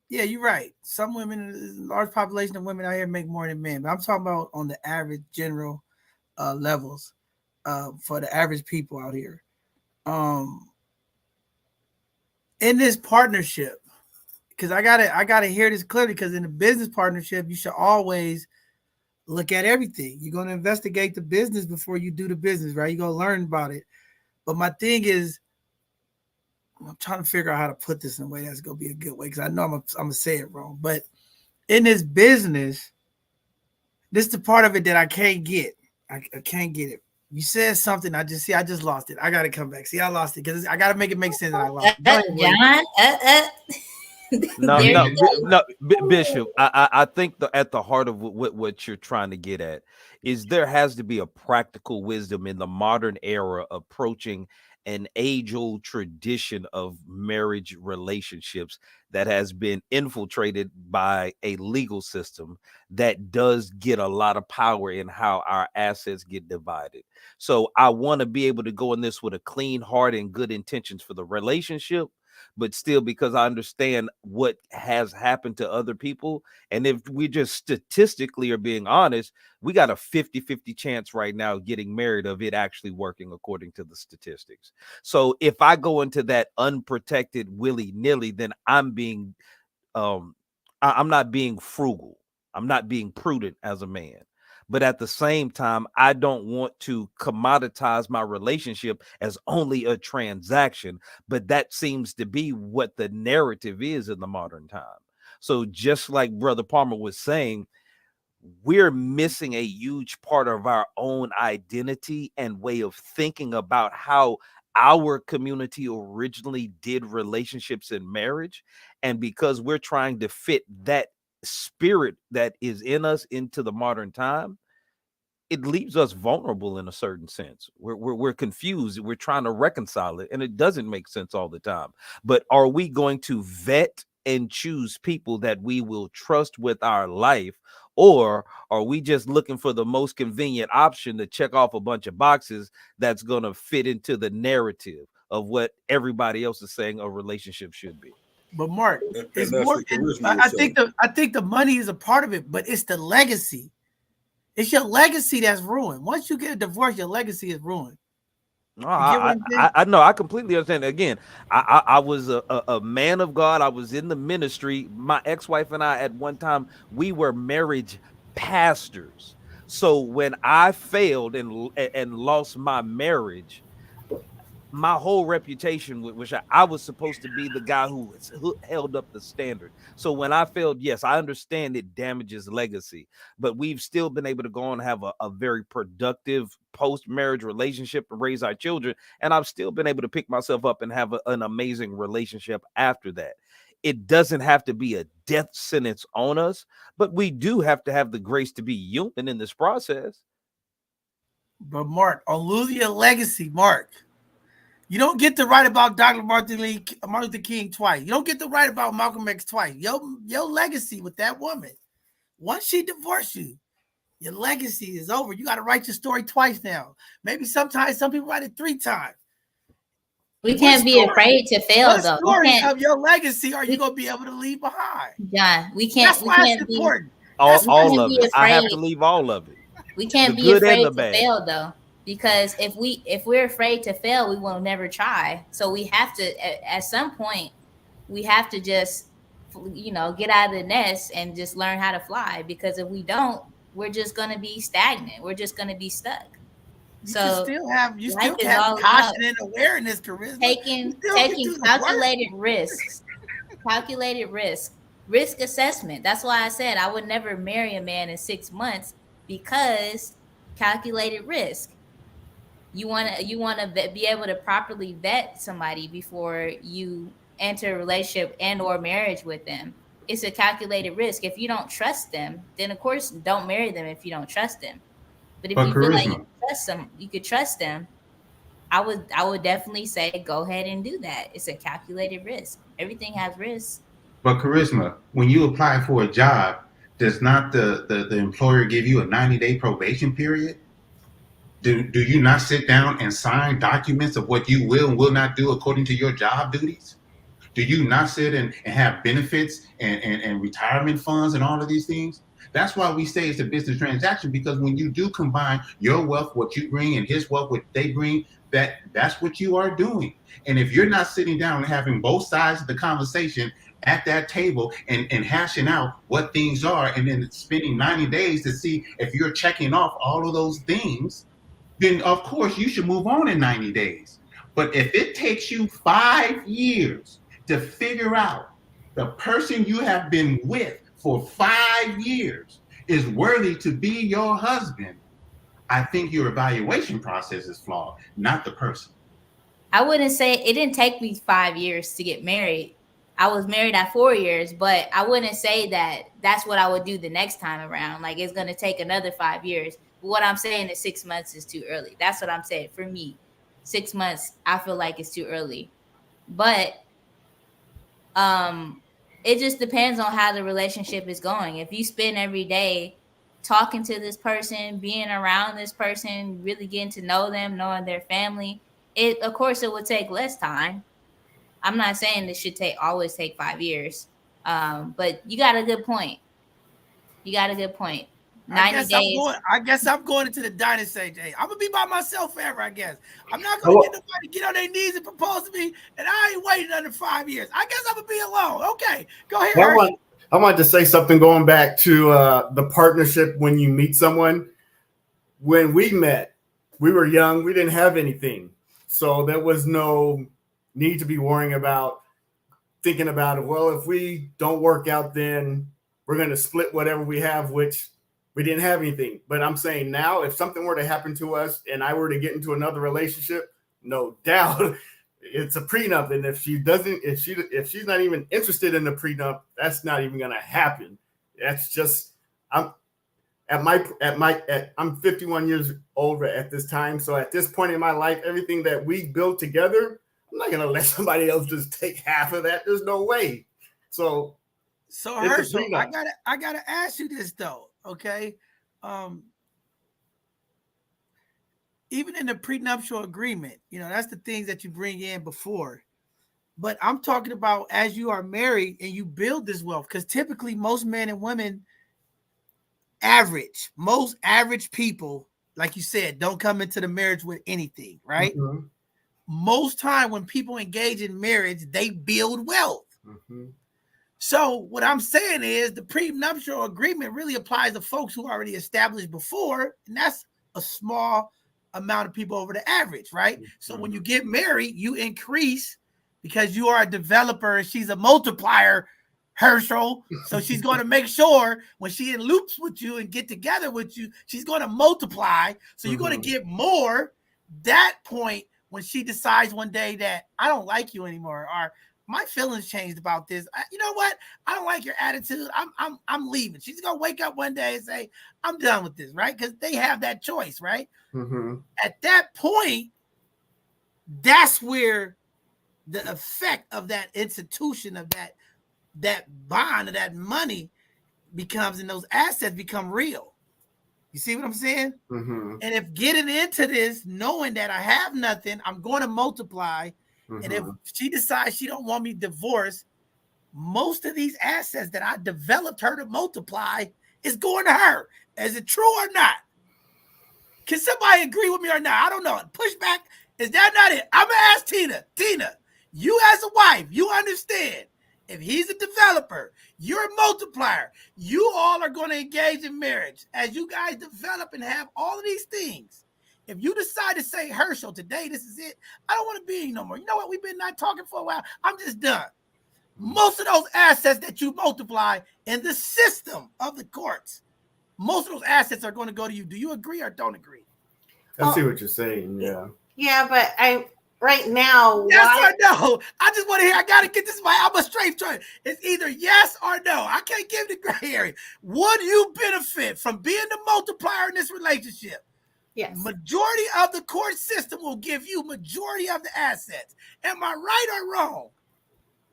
you're right. Some women, large population of women out here make more than men, but I'm talking about on the average general levels for the average people out here. In this partnership, because I gotta hear this clearly, because in a business partnership, you should always look at everything. You're gonna investigate the business before you do the business, right? You're gonna learn about it. But my thing is, I'm trying to figure out how to put this in a way that's gonna be a good way, because I know I'm gonna say it wrong. But in this business, this is the part of it that I can't get. I can't get it. You said something. I just lost it. I gotta come back. See, I lost it because I gotta make it make sense that I lost it. Go ahead, John. No, Bishop. I think at the heart of what you're trying to get at is there has to be a practical wisdom in the modern era approaching an age-old tradition of marriage relationships that has been infiltrated by a legal system that does get a lot of power in how our assets get divided. So I want to be able to go in this with a clean heart and good intentions for the relationship, but still, because I understand what has happened to other people. And if we just statistically are being honest, we got a 50-50 chance right now getting married of it actually working according to the statistics. So if I go into that unprotected willy-nilly, then I'm being I'm not being frugal. I'm not being prudent as a man. But at the same time, I don't want to commoditize my relationship as only a transaction. But that seems to be what the narrative is in the modern time. So just like Brother Palmer was saying, we're missing a huge part of our own identity and way of thinking about how our community originally did relationships and marriage. And because we're trying to fit that spirit that is in us into the modern time, it leaves us vulnerable in a certain sense. We're confused. We're trying to reconcile it, and it doesn't make sense all the time. But are we going to vet and choose people that we will trust with our life, or are we just looking for the most convenient option to check off a bunch of boxes that's going to fit into the narrative of what everybody else is saying a relationship should be? But Mark, And it's that's more. what charisma I was think saying. I think the money is a part of it, but it's the legacy. It's your legacy that's ruined. Once you get a divorce, your legacy is ruined. No, You get what I'm saying? I know. I completely understand. Again, I was a man of God. I was in the ministry. My ex-wife and I, at one time, we were marriage pastors. So when I failed and lost my marriage, my whole reputation, which I was supposed to be the guy who held up the standard. So when I failed, yes, I understand it damages legacy, but we've still been able to go on and have a very productive post-marriage relationship and raise our children. And I've still been able to pick myself up and have an amazing relationship after that. It doesn't have to be a death sentence on us, but we do have to have the grace to be human in this process. But Mark, on losing your legacy, Mark, you don't get to write about Dr. Martin Luther King twice. You don't get to write about Malcolm X twice. Your legacy with that woman, once she divorced you, your legacy is over. You got to write your story twice now. Maybe sometimes some people write it 3 times. We can't be afraid to fail, What though. story of your legacy are you going to be able to leave behind? John, we can't. That's We why can't it's be. important. All can't of be it. I have afraid. to leave all of it. We can't The be good and afraid the to bad. fail, though, because if we're afraid to fail, we will never try. So we have to, at some point, we have to just, get out of the nest and just learn how to fly. Because if we don't, we're just gonna be stagnant. We're just gonna be stuck. You So still life is have all about caution and awareness, charisma. taking calculated risks. Calculated risk assessment. That's why I said I would never marry a man in 6 months, because calculated risk. You want to be able to properly vet somebody before you enter a relationship and or marriage with them. It's a calculated risk. If you don't trust them, then of course don't marry them if you don't trust them. But if But you feel like charisma. you could trust them, I would definitely say go ahead and do that. It's a calculated risk. Everything has risks. But Charisma, when you apply for a job, does not the employer give you a 90-day probation period? Do you not sit down and sign documents of what you will and will not do according to your job duties? Do you not sit and have benefits and retirement funds and all of these things? That's why we say it's a business transaction, because when you do combine your wealth, what you bring, and his wealth, what they bring, that's what you are doing. And if you're not sitting down and having both sides of the conversation at that table and hashing out what things are, and then spending 90 days to see if you're checking off all of those things, then of course you should move on in 90 days. But if it takes you 5 years to figure out the person you have been with for 5 years is worthy to be your husband, I think your evaluation process is flawed, not the person. I wouldn't say it didn't take me 5 years to get married. I was married at 4 years, but I wouldn't say that that's what I would do the next time around. Like it's going to take another 5 years. But what I'm saying is 6 months is too early. That's what I'm saying. For me, 6 months, I feel like it's too early. But it just depends on how the relationship is going. If you spend every day talking to this person, being around this person, really getting to know them, knowing their family, of course it would take less time. I'm not saying it should always take 5 years. But you got a good point. 90 days. I guess I'm going into the diner stage. Hey, I'm gonna be by myself forever. I guess I'm not gonna get nobody to get on their knees and propose to me, and I ain't waiting under 5 years. I guess I'm gonna be alone. Okay, go ahead. I want to say something going back to the partnership when you meet someone. When we met, we were young. We didn't have anything, so there was no need to be worrying about thinking about it. Well, if we don't work out, then we're going to split whatever we have, which we didn't have anything. But I'm saying now, if something were to happen to us and I were to get into another relationship, no doubt it's a prenup. And if she's not even interested in the prenup, that's not even going to happen. That's just, I'm 51 years old at this time. So at this point in my life, everything that we built together, I'm not going to let somebody else just take half of that. There's no way. So Herschel, I gotta ask you this though, okay? Even in the prenuptial agreement, that's the things that you bring in before. But I'm talking about as you are married and you build this wealth, because typically most men and women, most average people, like you said, don't come into the marriage with anything, right? Mm-hmm. Most time when people engage in marriage, they build wealth. Mm-hmm. So what I'm saying is the prenuptial agreement really applies to folks who already established before, and that's a small amount of people over the average, right? Mm-hmm. So when you get married, you increase because you are a developer and she's a multiplier, Herschel. So she's going to make sure when she in loops with you and get together with you, she's going to multiply. So you're going to get more. That point when she decides one day that I don't like you anymore, or my feelings changed about this. You know what? I don't like your attitude. I'm leaving. She's gonna wake up one day and say, I'm done with this, right? Because they have that choice, right? Mm-hmm. At that point, that's where the effect of that institution, of that bond, of that money becomes, and those assets become real. You see what I'm saying? Mm-hmm. And if getting into this, knowing that I have nothing, I'm going to multiply. Mm-hmm. And if she decides she don't want me divorced, most of these assets that I developed her to multiply is going to her. Is it true or not? Can somebody agree with me or not? I don't know. Pushback, is that not it? I'm going to ask Tina. Tina, you as a wife, you understand. If he's a developer, you're a multiplier. You all are going to engage in marriage. As you guys develop and have all of these things, if you decide to say, Herschel, today, this is it, I don't want to be here no more. You know what? We've been not talking for a while. I'm just done. Most of those assets that you multiply in the system of the courts, most of those assets are going to go to you. Do you agree or don't agree? I see what you're saying. Yeah. Yeah, but right now, yes or no? I just want to hear. I got to get this right. I'm a straight choice. It's either yes or no. I can't give the gray area. Would you benefit from being the multiplier in this relationship? Yes. Majority of the court system will give you majority of the assets. Am I right or wrong?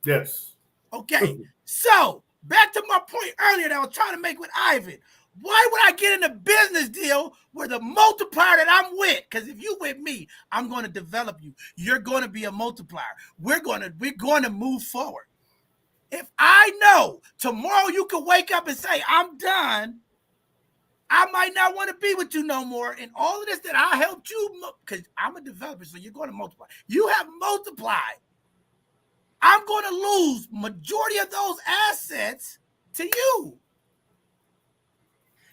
Yes. Okay. So back to my point earlier that I was trying to make with Ivan. Why would I get in a business deal where the multiplier that I'm with? Because if you with me, I'm going to develop you. You're going to be a multiplier. We're going to move forward. If I know tomorrow you could wake up and say, I'm done, I might not want to be with you no more. And all of this that I helped you, because I'm a developer, so you're going to multiply. You have multiplied. I'm going to lose majority of those assets to you.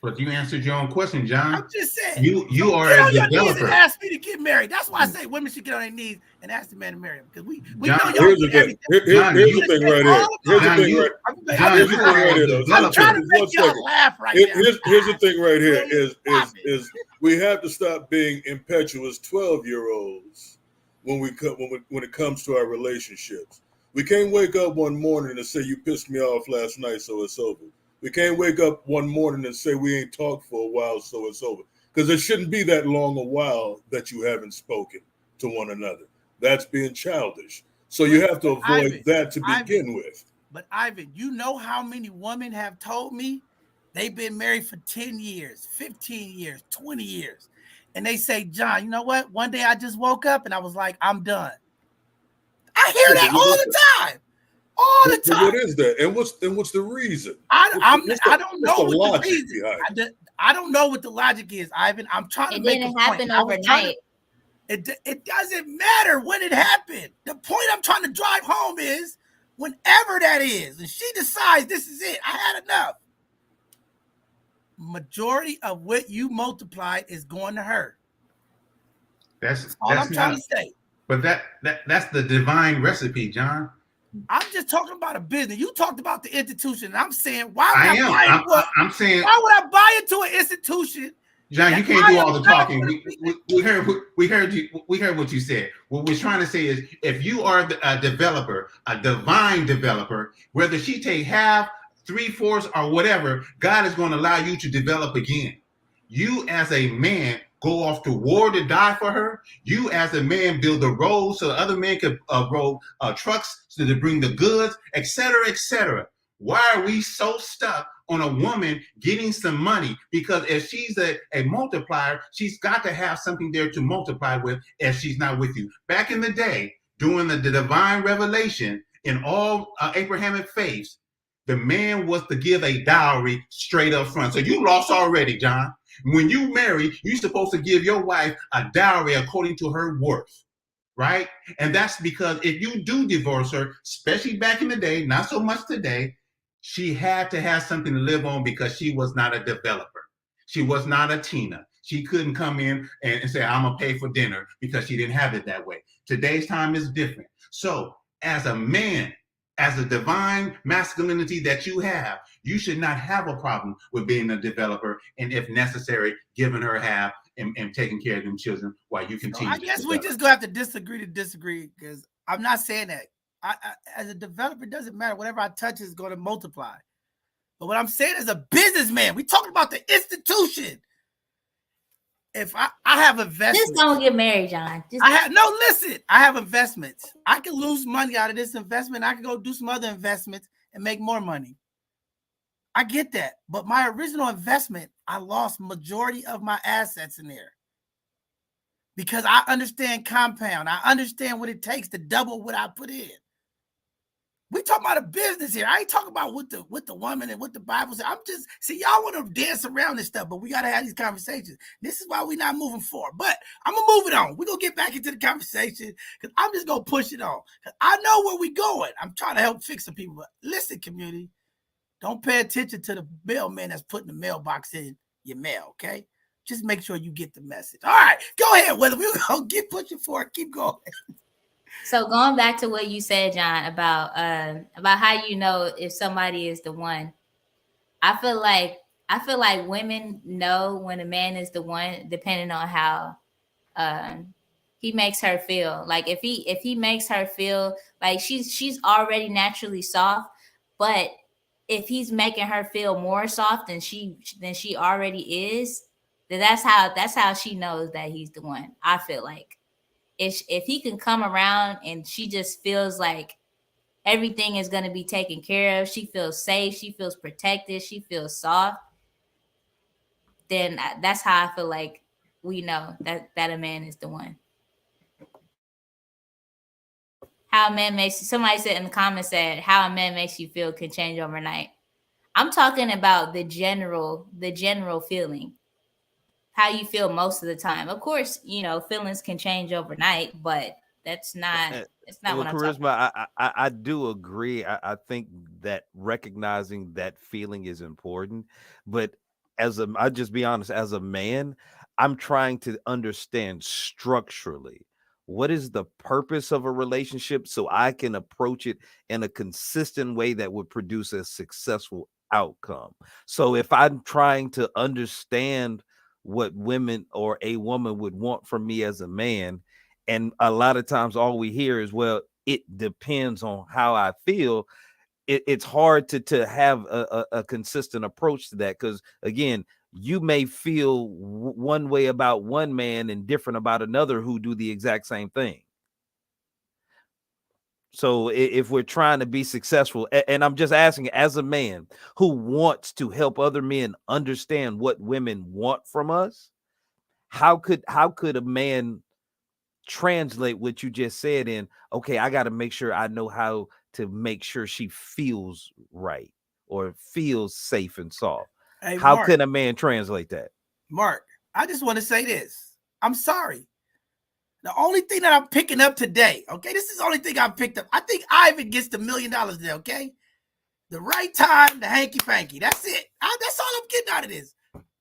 But you answered your own question, John. I'm just saying. You are get a on your knees developer. and ask me to get married. That's why I say women should get on their knees and ask the man to marry them, because we John, know y'all Here's the get thing. everything. Here's the thing right here. Here's the thing right. John, Here's the you thing are right a here. Though. I'm trying developer. to make y'all laugh right now. Here's the thing right here Stop is we have to stop being impetuous 12-year-olds when it comes to our relationships. We can't wake up one morning and say you pissed me off last night, so it's over. We can't wake up one morning and say we ain't talked for a while, so it's over. Because it shouldn't be that long a while that you haven't spoken to one another. That's being childish. So you have to avoid that to begin with. But Ivan, you know how many women have told me they've been married for 10 years, 15 years, 20 years. And they say, John, you know what? One day I just woke up and I was like, I'm done. I hear that all the time. All the time. What is that? And what's the reason? I don't know what the reason. I don't know what the logic is, Ivan. I'm trying to make a point. It didn't happen overnight. It doesn't matter when it happened. The point I'm trying to drive home is whenever that is, and she decides this is it, I had enough. Majority of what you multiplied is going to her. That's all I'm trying to say. But that's the divine recipe, John. I'm just talking about a business. You talked about the institution. And I'm saying, why would I buy into an institution? John, you can't do all the talking. We heard what you said. What we're trying to say is, if you are a developer, a divine developer, whether she take half, 3/4, or whatever, God is going to allow you to develop again. You as a man go off to war to die for her. You as a man build the roads so other men could roll trucks to bring the goods, etc., etc. Why are we so stuck on a woman getting some money? Because if she's a multiplier, she's got to have something there to multiply with if she's not with you. Back in the day, during the divine revelation in all Abrahamic faiths, the man was to give a dowry straight up front. So you lost already, John. When you marry, you're supposed to give your wife a dowry according to her worth, right? And that's because if you do divorce her, especially back in the day, not so much today, she had to have something to live on because she was not a developer. She was not a Tina. She couldn't come in and say, I'm going to pay for dinner, because she didn't have it that way. Today's time is different. So as a man, as a divine masculinity that you have, you should not have a problem with being a developer, and if necessary, giving her half and taking care of them children while you continue. I guess we just gonna have to disagree, because I'm not saying that. I, as a developer, it doesn't matter. Whatever I touch is going to multiply. But what I'm saying as a businessman, we talking about the institution. If I have investments, just don't get married, John. Listen. I have investments. I can lose money out of this investment. I can go do some other investments and make more money. I get that, but my original investment, I lost majority of my assets in there because I understand compound. I understand what it takes to double what I put in. We talking about a business here. I ain't talking about what the woman and what the Bible says. Y'all want to dance around this stuff, but we got to have these conversations. This is why we're not moving forward. But I'm going to move it on. We're going to get back into the conversation because I'm just going to push it on. I know where we're going. I'm trying to help fix some people. But listen, community, don't pay attention to the mailman that's putting the mailbox in your mail, okay? Just make sure you get the message. All right, go ahead, Weather. We're going to get pushing for it. Keep going. So going back to what you said, John, about how you know if somebody is the one, I feel like women know when a man is the one, depending on how he makes her feel. Like if he makes her feel like she's already naturally soft, but if he's making her feel more soft than she already is, that's how she knows that he's the one. I feel like if he can come around and she just feels like everything is going to be taken care of, she feels safe, she feels protected, she feels soft, then that's how I feel like we know that a man is the one. How a man makes you, somebody said in the comments, said how a man makes you feel can change overnight. I'm talking about the general feeling, how you feel most of the time. Of course, feelings can change overnight, but it's not Well, what I'm talking about. Charisma, I do agree. I think that recognizing that feeling is important, but I just be honest, as a man, I'm trying to understand structurally what is the purpose of a relationship so I can approach it in a consistent way that would produce a successful outcome. So if I'm trying to understand what women or a woman would want from me as a man, and a lot of times all we hear is, well, it depends on how I feel. It's hard to have a consistent approach to that, because again, you may feel one way about one man and different about another who do the exact same thing. So if we're trying to be successful, and I'm just asking, as a man who wants to help other men understand what women want from us, how could a man translate what you just said in, okay, I got to make sure I know how to make sure she feels right or feels safe and soft? Hey, How Mark, can a man translate that? Mark, I just want to say this. I'm sorry. The only thing that I'm picking up today, okay, this is the only thing I picked up. I think Ivan gets the $1 million today, okay? The right time, the hanky panky. That's it. That's all I'm getting out of this.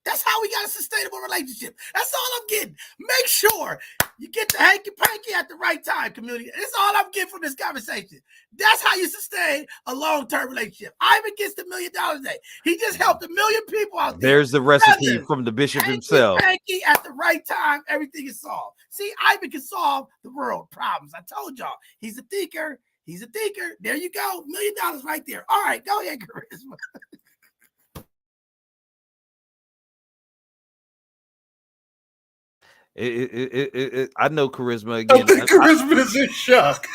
That's how we got a sustainable relationship. That's all I'm getting. Make sure you get the hanky panky at the right time, community. That's all I'm getting from this conversation. That's how you sustain a long-term relationship. Ivan gets the $1 million today. He just helped 1 million people out there. There's the recipe Brothers, from the bishop hanky himself. panky at the right time, everything is solved. See, Ivan can solve the world problems. I told y'all, he's a thinker. He's a thinker. There you go. $1 million right there. All right, go ahead, Charisma. I know Charisma again. Charisma is in shock.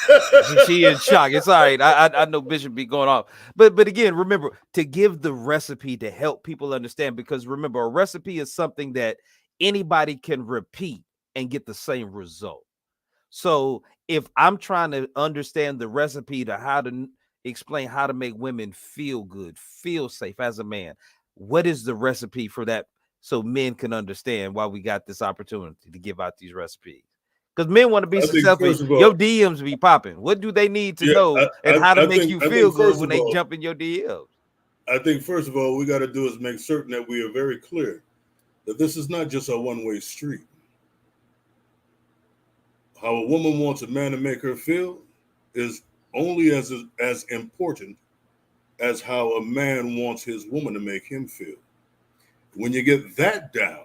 She in shock. It's all right. I know Bishop be going off, but again, remember to give the recipe to help people understand, because remember, a recipe is something that anybody can repeat and get the same result. So if I'm trying to understand the recipe to how to explain how to make women feel good, feel safe as a man, what is the recipe for that? So men can understand why we got this opportunity to give out these recipes. Because men want to be I think, successful. first of all, Your DMs be popping. What do they need to know and how to make you feel good when they jump in your DMs? I think, first of all, we got to do is make certain that we are very clear that this is not just a one-way street. How a woman wants a man to make her feel is only as important as how a man wants his woman to make him feel. When you get that down,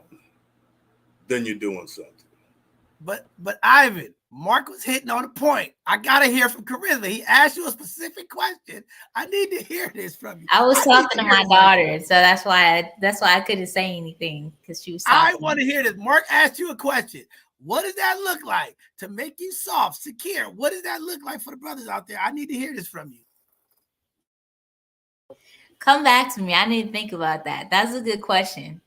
then you're doing something. But Ivan, Mark was hitting on a point. I gotta hear from Charisma. He asked you a specific question. I need to hear this from you. I was talking to my daughter, so that's why I couldn't say anything, because she was talking. I want to hear this. Mark asked you a question. What does that look like to make you soft, secure? What does that look like for the brothers out there? I need to hear this from you. Come back to me. I need to think about that. That's a good question.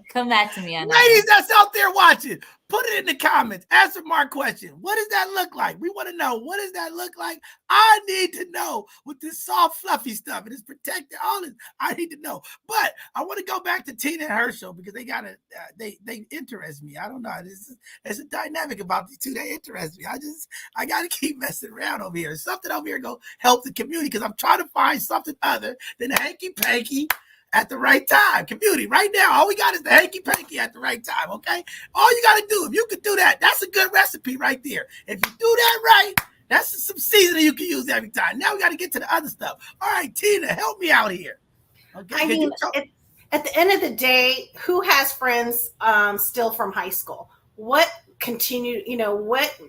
Come back to me on that. Ladies that's out there watching, put it in the comments. Answer my question. What does that look like? We want to know. What does that look like? I need to know with this soft, fluffy stuff. It is protected. All this. I need to know. But I want to go back to Tina and Herschel, because they got they interest me. I don't know. There's a dynamic about these two. They interest me. I got to keep messing around over here. Something over here go help the community, because I'm trying to find something other than hanky panky at the right time. Community, right now, all we got is the hanky panky at the right time, okay? All you got to do, if you can do that, that's a good recipe right there. If you do that right, that's some seasoning you can use every time. Now we got to get to the other stuff. All right, Tina, help me out here. Okay. I mean, at the end of the day, who has friends still from high school? What continued, what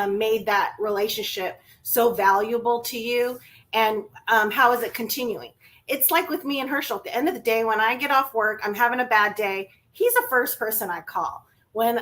made that relationship so valuable to you? And how is it continuing? It's like with me and Herschel. At the end of the day, when I get off work, I'm having a bad day. he's the first person I call when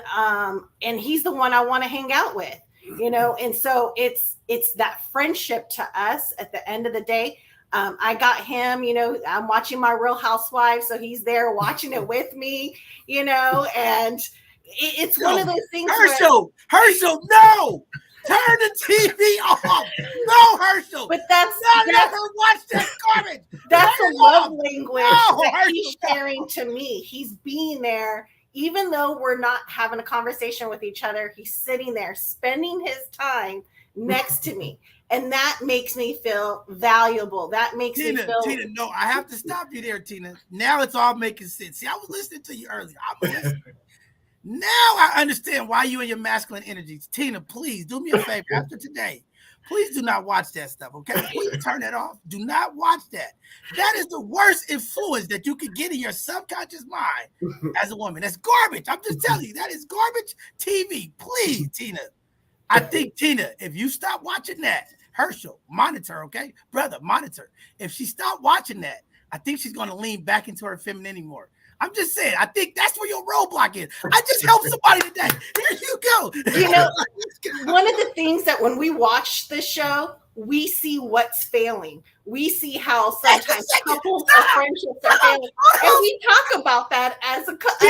and he's the one I want to hang out with, you know. And so it's that friendship to us at the end of the day. I got him, you know, I'm watching my Real Housewives, so he's there watching it with me, you know, and it's one of those things. Herschel, no, turn the TV off. No, Herschel. But that's never watch that garbage. That's a love language that Herschel, he's sharing to me. He's being there, even though we're not having a conversation with each other. He's sitting there, spending his time next to me. And that makes me feel valuable. That makes me feel. Tina, no, I have to stop you there, Tina. Now it's all making sense. See, I was listening to you earlier. I'm listening. Now I understand why you and your masculine energies. Tina, please do me a favor after today. Please do not watch that stuff, okay? Please turn that off. Do not watch that. That is the worst influence that you could get in your subconscious mind as a woman. That's garbage. I'm just telling you, that is garbage TV. Please, Tina. I think, Tina, if you stop watching that, Herschel, monitor, okay? Brother, monitor. If she stopped watching that, I think she's going to lean back into her femininity more. I'm just saying, I think that's where your roadblock is. I just helped somebody today. Here you go. You know, one of the things that when we watch the show, we see what's failing. We see how sometimes couples or friendships are failing. And we talk about that as a couple.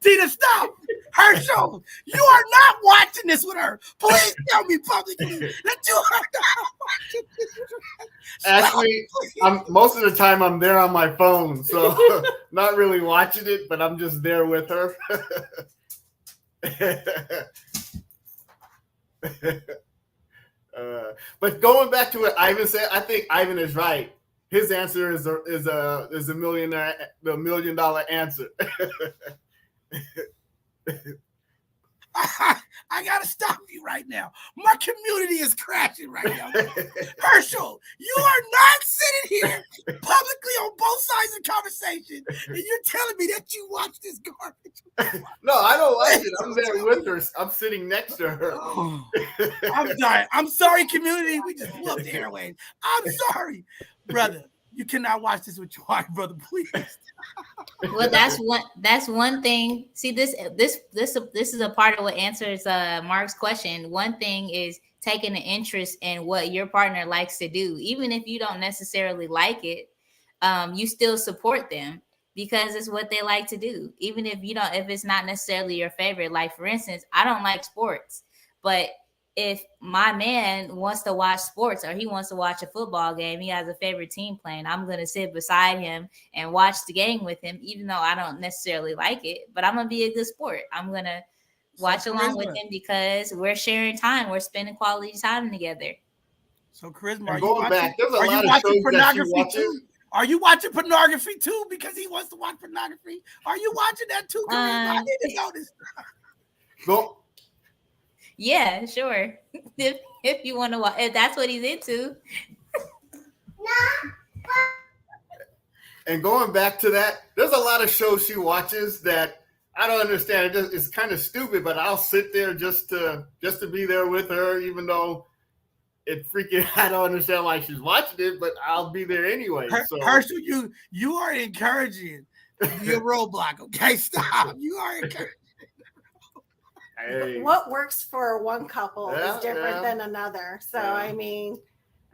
Tina, stop. Herschel, you are not watching this with her. Please tell me publicly that you are not watching this. Actually, most of the time I'm there on my phone, so not really watching it, but I'm just there with her. But going back to what Ivan said, I think Ivan is right. His answer is a $1 million answer. I gotta stop you right now. My community is crashing right now. Herschel, you are not sitting here publicly on both sides of the conversation, and you're telling me that you watch this garbage. No, I don't like it. I'm there with her. I'm sitting next to her. Oh, I'm dying. I'm sorry, community. We just blew up the airwaves. I'm sorry, brother. You cannot watch this with your wife, brother. Please. Well, that's one thing. See, this is a part of what answers Mark's question. One thing is taking an interest in what your partner likes to do, even if you don't necessarily like it. You still support them because it's what they like to do, even if it's not necessarily your favorite. Like, for instance, I don't like sports, but if my man wants to watch sports or he wants to watch a football game, he has a favorite team playing, I'm going to sit beside him and watch the game with him, even though I don't necessarily like it, but I'm going to be a good sport. I'm going to watch along with him because we're sharing time. We're spending quality time together. So, Charisma, are you watching pornography too? Are you watching pornography too? Because he wants to watch pornography. Are you watching that too? I need to know this. Go. Yeah, sure. If you want to watch, if that's what he's into. And going back to that, there's a lot of shows she watches that I don't understand. It's kind of stupid, but I'll sit there just to be there with her, even though I don't understand why she's watching it, but I'll be there anyway. So Herschel, you are encouraging your roadblock. Okay, stop. You are encouraging. Hey. What works for one couple is different than another. So, I mean,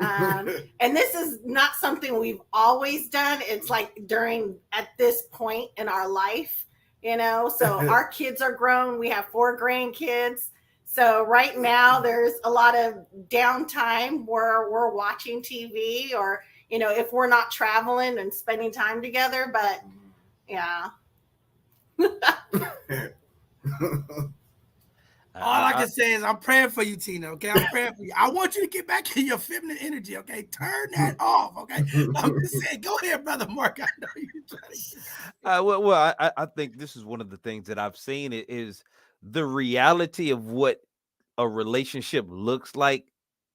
and this is not something we've always done. It's like at this point in our life, you know, so our kids are grown. We have 4 grandkids. So right now there's a lot of downtime where we're watching TV or, you know, if we're not traveling and spending time together, but yeah. All I can say is I'm praying for you, Tina. Okay, I'm praying for you. I want you to get back in your feminine energy. Okay, turn that off. Okay, I'm just saying. Go ahead, brother Mark. I know you're trying. Well, I think this is one of the things that I've seen. It is the reality of what a relationship looks like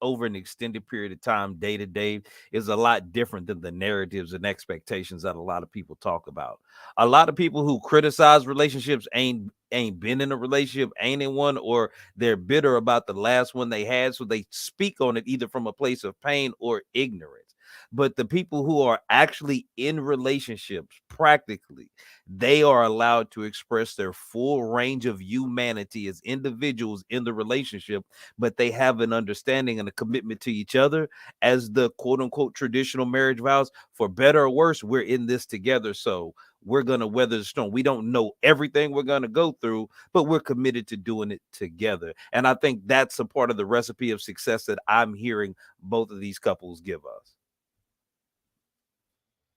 over an extended period of time, day to day, is a lot different than the narratives and expectations that a lot of people talk about. A lot of people who criticize relationships ain't been in a relationship, ain't in one, or they're bitter about the last one they had, so they speak on it either from a place of pain or ignorance. but the people who are actually in relationships practically, they are allowed to express their full range of humanity as individuals in the relationship, but they have an understanding and a commitment to each other as the quote unquote traditional marriage vows. For better or worse, we're in this together. So we're going to weather the storm. We don't know everything we're going to go through, but we're committed to doing it together. And I think that's a part of the recipe of success that I'm hearing both of these couples give us.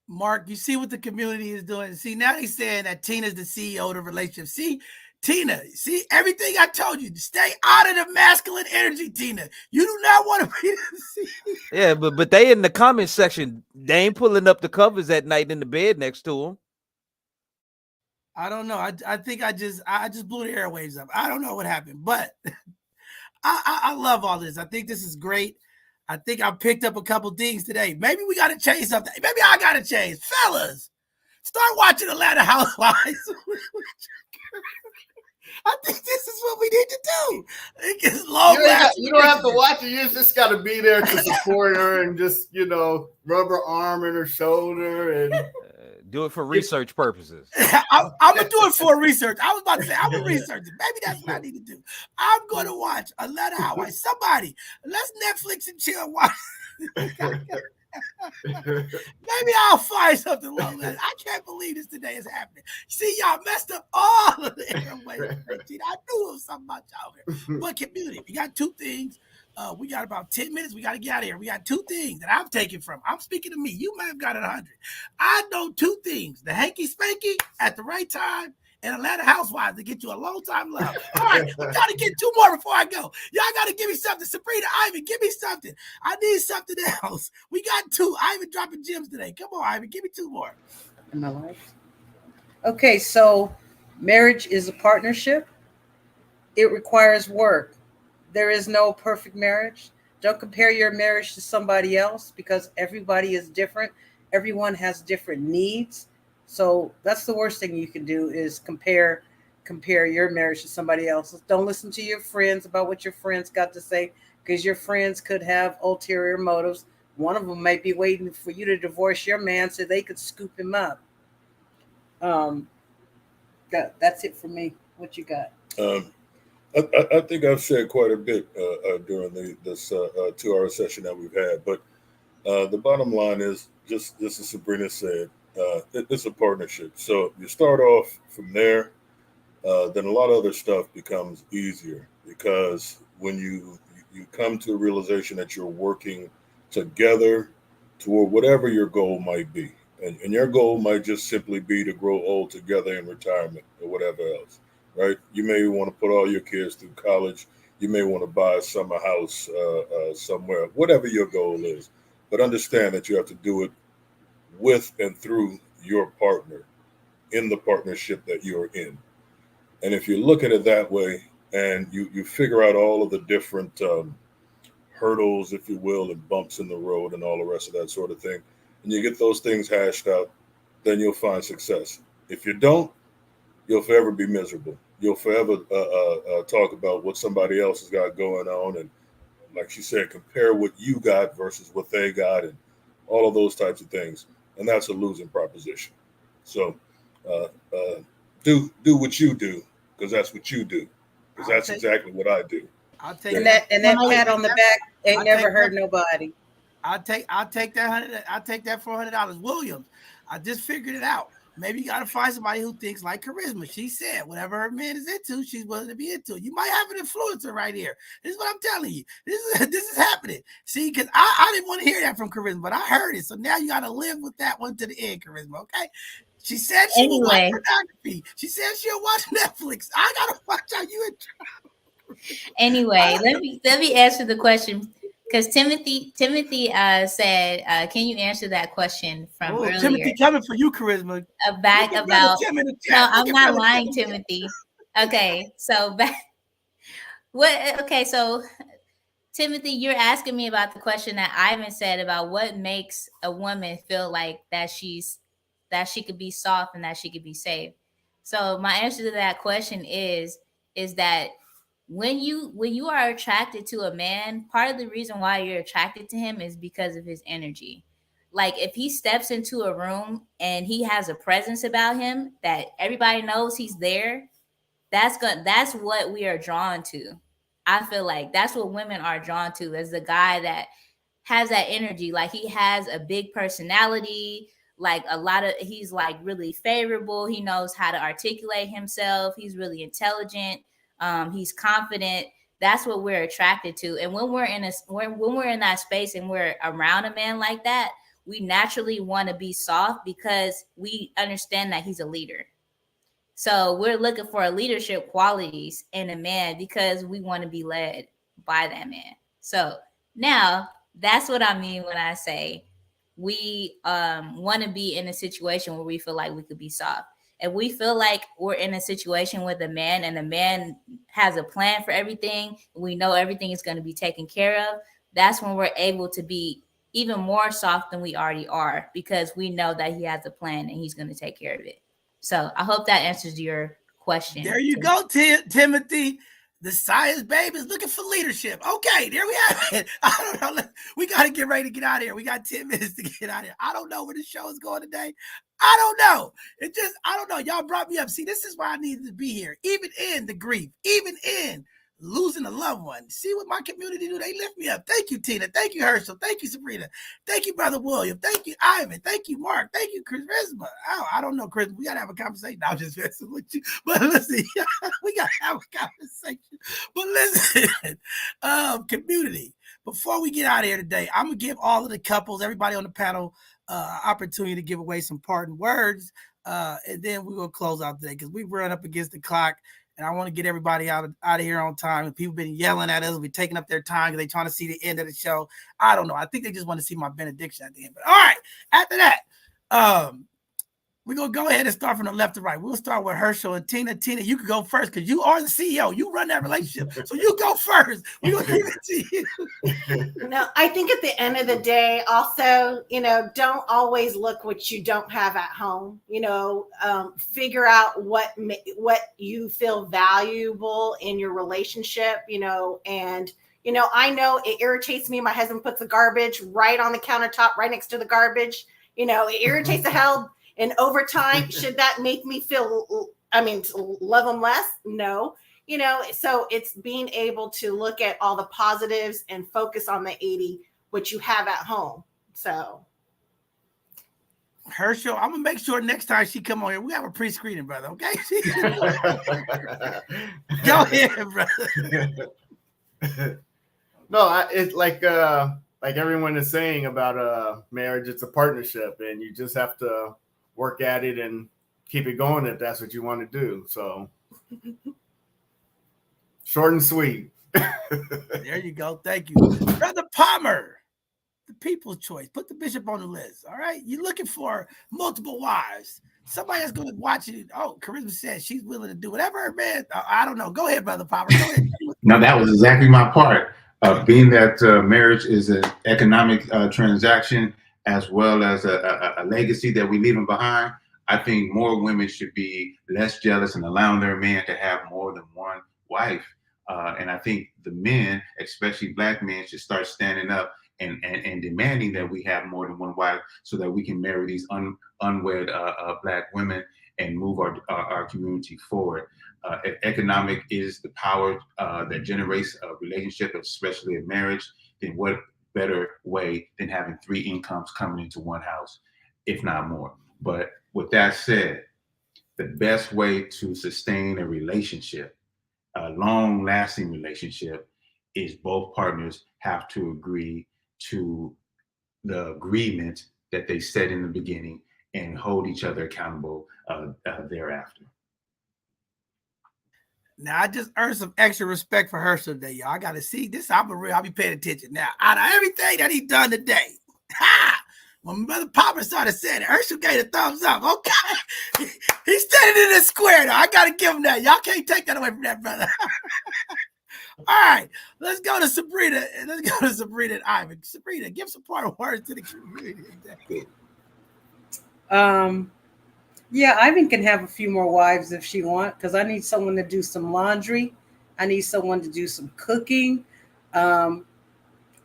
Mark, you see what the community is doing. See, now he's saying that Tina's the CEO of the relationship. See, Tina, see everything I told you. Stay out of the masculine energy, Tina. You do not want to be the CEO. Yeah, but they in the comment section, they ain't pulling up the covers at night in the bed next to them. I don't know. I think I just blew the airwaves up. I don't know what happened, but I love all this. I think this is great. I think I picked up a couple things today. Maybe we got to change something. Maybe I got to change. Fellas, start watching Atlanta Housewives. I think this is what we need to do. You don't have to watch it. You just got to be there to support her and just, rub her arm and her shoulder and do it for research purposes. I'm gonna do it for research. I was about to say I'm gonna research it. Maybe that's what I need to do. I'm gonna watch Atlanta Housewives. Somebody, let's Netflix and chill. Watch. Maybe I'll find something along that. I can't believe this today is happening. See, y'all messed up all of the airways. I knew it was something about y'all here. But community, we got two things. We got about 10 minutes. We got to get out of here. We got two things that I'm taking from. I'm speaking to me. You may have got 100. I know two things: the hanky spanky at the right time, and Atlanta Housewives to get you a long time love. All right, we got to get two more before I go. Y'all got to give me something. Sabrina, Ivan, give me something. I need something else. We got two. Ivan dropping gems today. Come on, Ivan, give me two more. In my life. Okay, so marriage is a partnership. It requires work. There is no perfect marriage. Don't compare your marriage to somebody else because everybody is different. Everyone has different needs. So that's the worst thing you can do is compare your marriage to somebody else's. Don't listen to your friends about what your friends got to say because your friends could have ulterior motives. One of them might be waiting for you to divorce your man so they could scoop him up. That's it for me. What you got? I think I've said quite a bit during this 2-hour session that we've had, but the bottom line is just as Sabrina said, it's a partnership. So you start off from there, then a lot of other stuff becomes easier because when you come to a realization that you're working together toward whatever your goal might be, and your goal might just simply be to grow old together in retirement or whatever else. Right? You may want to put all your kids through college. You may want to buy a summer house somewhere, whatever your goal is. But understand that you have to do it with and through your partner in the partnership that you're in. And if you look at it that way and you figure out all of the different hurdles, if you will, and bumps in the road and all the rest of that sort of thing, and you get those things hashed out, then you'll find success. If you don't, you'll forever be miserable. You'll forever talk about what somebody else has got going on. And like she said, compare what you got versus what they got and all of those types of things. And that's a losing proposition. So do what you do because that's what you do. Because that's exactly what I do. I'll take that pat on the back ain't never hurt nobody. I'll take that $400. Williams, I just figured it out. Maybe you got to find somebody who thinks like Charisma. She said whatever her man is into, she's willing to be into. You might have an influencer right here. This is what I'm telling you. This is happening. See, because I didn't want to hear that from Charisma, but I heard it. So now you got to live with that one to the end, Charisma, okay? She said she will watch pornography. She said she'll watch Netflix. I got to watch how you Anyway, let me answer the question. Because Timothy said, can you answer that question from earlier? Timothy coming for you, Charisma. About no, I'm not lying, Timothy. Okay, so so Timothy, you're asking me about the question that Ivan said about what makes a woman feel like that she could be soft and that she could be safe. So my answer to that question is that when you are attracted to a man, part of the reason why you're attracted to him is because of his energy. like if he steps into a room and he has a presence about him that everybody knows he's there, that's what we are drawn to. I feel like that's what women are drawn to, is the guy that has that energy. Like he has a big personality, like he's like really favorable. He knows how to articulate himself. He's really intelligent. He's confident. That's what we're attracted to. And when we're in that space and we're around a man like that, we naturally want to be soft because we understand that he's a leader. So we're looking for leadership qualities in a man because we want to be led by that man. So now that's what I mean when I say we want to be in a situation where we feel like we could be soft. If we feel like we're in a situation with a man and the man has a plan for everything, we know everything is going to be taken care of, that's when we're able to be even more soft than we already are, because we know that he has a plan and he's going to take care of it. So I hope that answers your question. There you go, Timothy. The science babe is looking for leadership. Okay, there we have it. I don't know. We got to get ready to get out of here. We got 10 minutes to get out of here. I don't know where the show is going today. I don't know. I don't know. Y'all brought me up. See, this is why I needed to be here. Even in the grief, even in losing a loved one. See what my community do? They lift me up. Thank you, Tina. Thank you, Herschel. Thank you, Sabrina. Thank you, Brother William. Thank you, Ivan. Thank you, Mark. Thank you, Charisma. I don't know, Chris. We got to have a conversation. I'm just messing with you. But listen, we got to have a conversation. But listen, community, before we get out of here today, I'm going to give all of the couples, everybody on the panel, opportunity to give away some parting words. And then we're going to close out today because we've run up against the clock. And I want to get everybody out of here on time. And people been yelling at us. We're taking up their time because they're trying to see the end of the show. I don't know. I think they just want to see my benediction at the end. But all right, after that, we're going to go ahead and start from the left to right. We'll start with Herschel and Tina. Tina, you can go first because you are the CEO. You run that relationship. So you go first. We're going to give it to you. No, I think at the end of the day, also, don't always look what you don't have at home. Figure out what you feel valuable in your relationship, and I know it irritates me. My husband puts the garbage right on the countertop, right next to the garbage. It irritates the hell. And over time, should that make me feel, love him less? No. So it's being able to look at all the positives and focus on the 80, which you have at home. So. Herschel, I'm going to make sure next time she come on here, we have a pre-screening, brother, okay? Go ahead, brother. No, it's like everyone is saying about marriage, it's a partnership, and you just have to work at it and keep it going if that's what you want to do. So short and sweet. There you go. Thank you. Brother Palmer, the people's choice. Put the bishop on the list. All right. You're looking for multiple wives. Somebody that's going to watch it. Oh, Charisma says she's willing to do whatever, man. I don't know. Go ahead, Brother Palmer. Go ahead. No, that was exactly my part. Being that marriage is an economic transaction, as well as a legacy that we're leaving behind, I think more women should be less jealous and allowing their man to have more than one wife. And I think the men, especially Black men, should start standing up and demanding that we have more than one wife so that we can marry these unwed Black women and move our community forward. Economic is the power that generates a relationship, especially a marriage. Then what better way than having 3 incomes coming into one house, if not more. But with that said, the best way to sustain a relationship, a long-lasting relationship, is both partners have to agree to the agreement that they set in the beginning and hold each other accountable thereafter. Now, I just earned some extra respect for Herschel today, y'all. I got to see this. I'll be paying attention now. Out of everything that he done today, when Brother Popper started saying it, Herschel gave a thumbs up. Okay. He's standing in the square, though. I got to give him that. Y'all can't take that away from that, brother. All right. Let's go to Sabrina. Let's go to Sabrina and Ivan. Sabrina, give some part of words to the community today. Yeah, Ivan can have a few more wives if she wants, because I need someone to do some laundry. I need someone to do some cooking.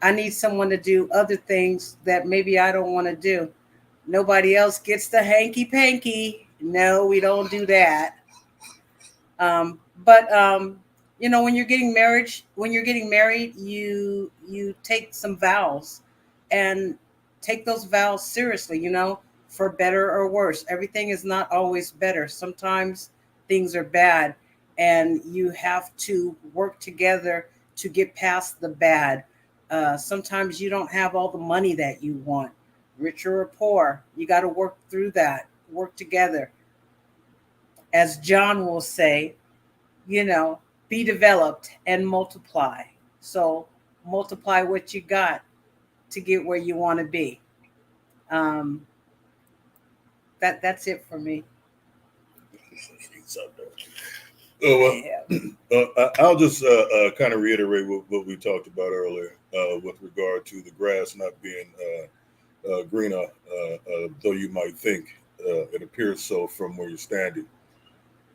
I need someone to do other things that maybe I don't want to do. Nobody else gets the hanky panky. No, we don't do that. But you know, when you're getting married, you take some vows, and take those vows seriously. You know, for better or worse. Everything is not always better. Sometimes things are bad, and you have to work together to get past the bad. Sometimes you don't have all the money that you want, richer or poor. You got to work through that. Work together, as John will say, you know, be developed and multiply. So multiply what you got to get where you want to be. Um, that's it for me. Oh, Yeah. I'll just kind of reiterate what we talked about earlier with regard to the grass not being greener, though you might think it appears so from where you're standing,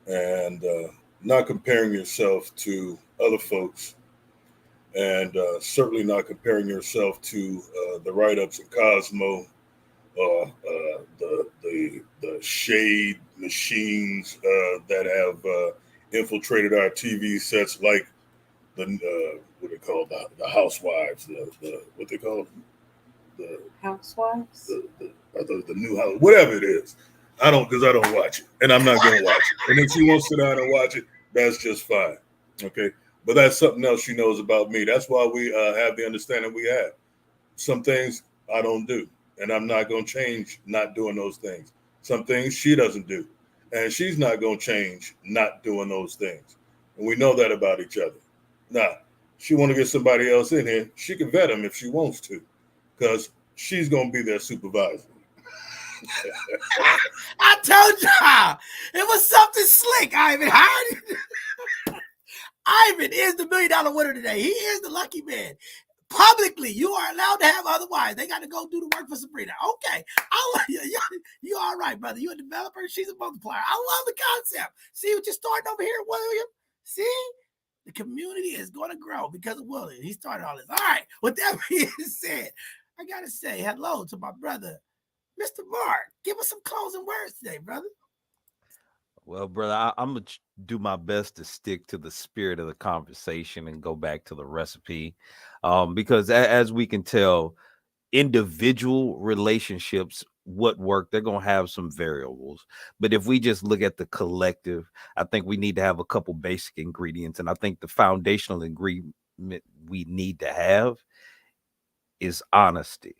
and not comparing yourself to other folks, and certainly not comparing yourself to the write-ups in Cosmo, the shade machines that have infiltrated our TV sets, like the what they call the housewives, the what they call the Housewives. the new house, whatever it is. I don't, because I don't watch it, and I'm not going to watch it. And if she wants to sit down and watch it, that's just fine. Okay, but that's something else she knows about me. That's why we have the understanding we have. Some things I don't do, and I'm not going to change not doing those things. Some things she doesn't do, and she's not going to change not doing those things. And we know that about each other. Now, she want to get somebody else in here, she can vet them if she wants to, because she's going to be their supervisor. I told y'all it was something slick. Ivan hired. Ivan is the $1 million winner today. He is the lucky man. Publicly, you are allowed to have otherwise. They got to go do the work for Sabrina. Okay. You all right, brother. You a developer, she's a multiplier. I love the concept. See what you're starting over here, William? See? The community is going to grow because of William. He started all this. All right. With that being said, I got to say hello to my brother, Mr. Mark. Give us some closing words today, brother. Well, brother, I'm gonna do my best to stick to the spirit of the conversation and go back to the recipe, because as we can tell, individual relationships, what work, they're gonna have some variables. But if we just look at the collective, I think we need to have a couple basic ingredients, and I think the foundational ingredient we need to have is honesty.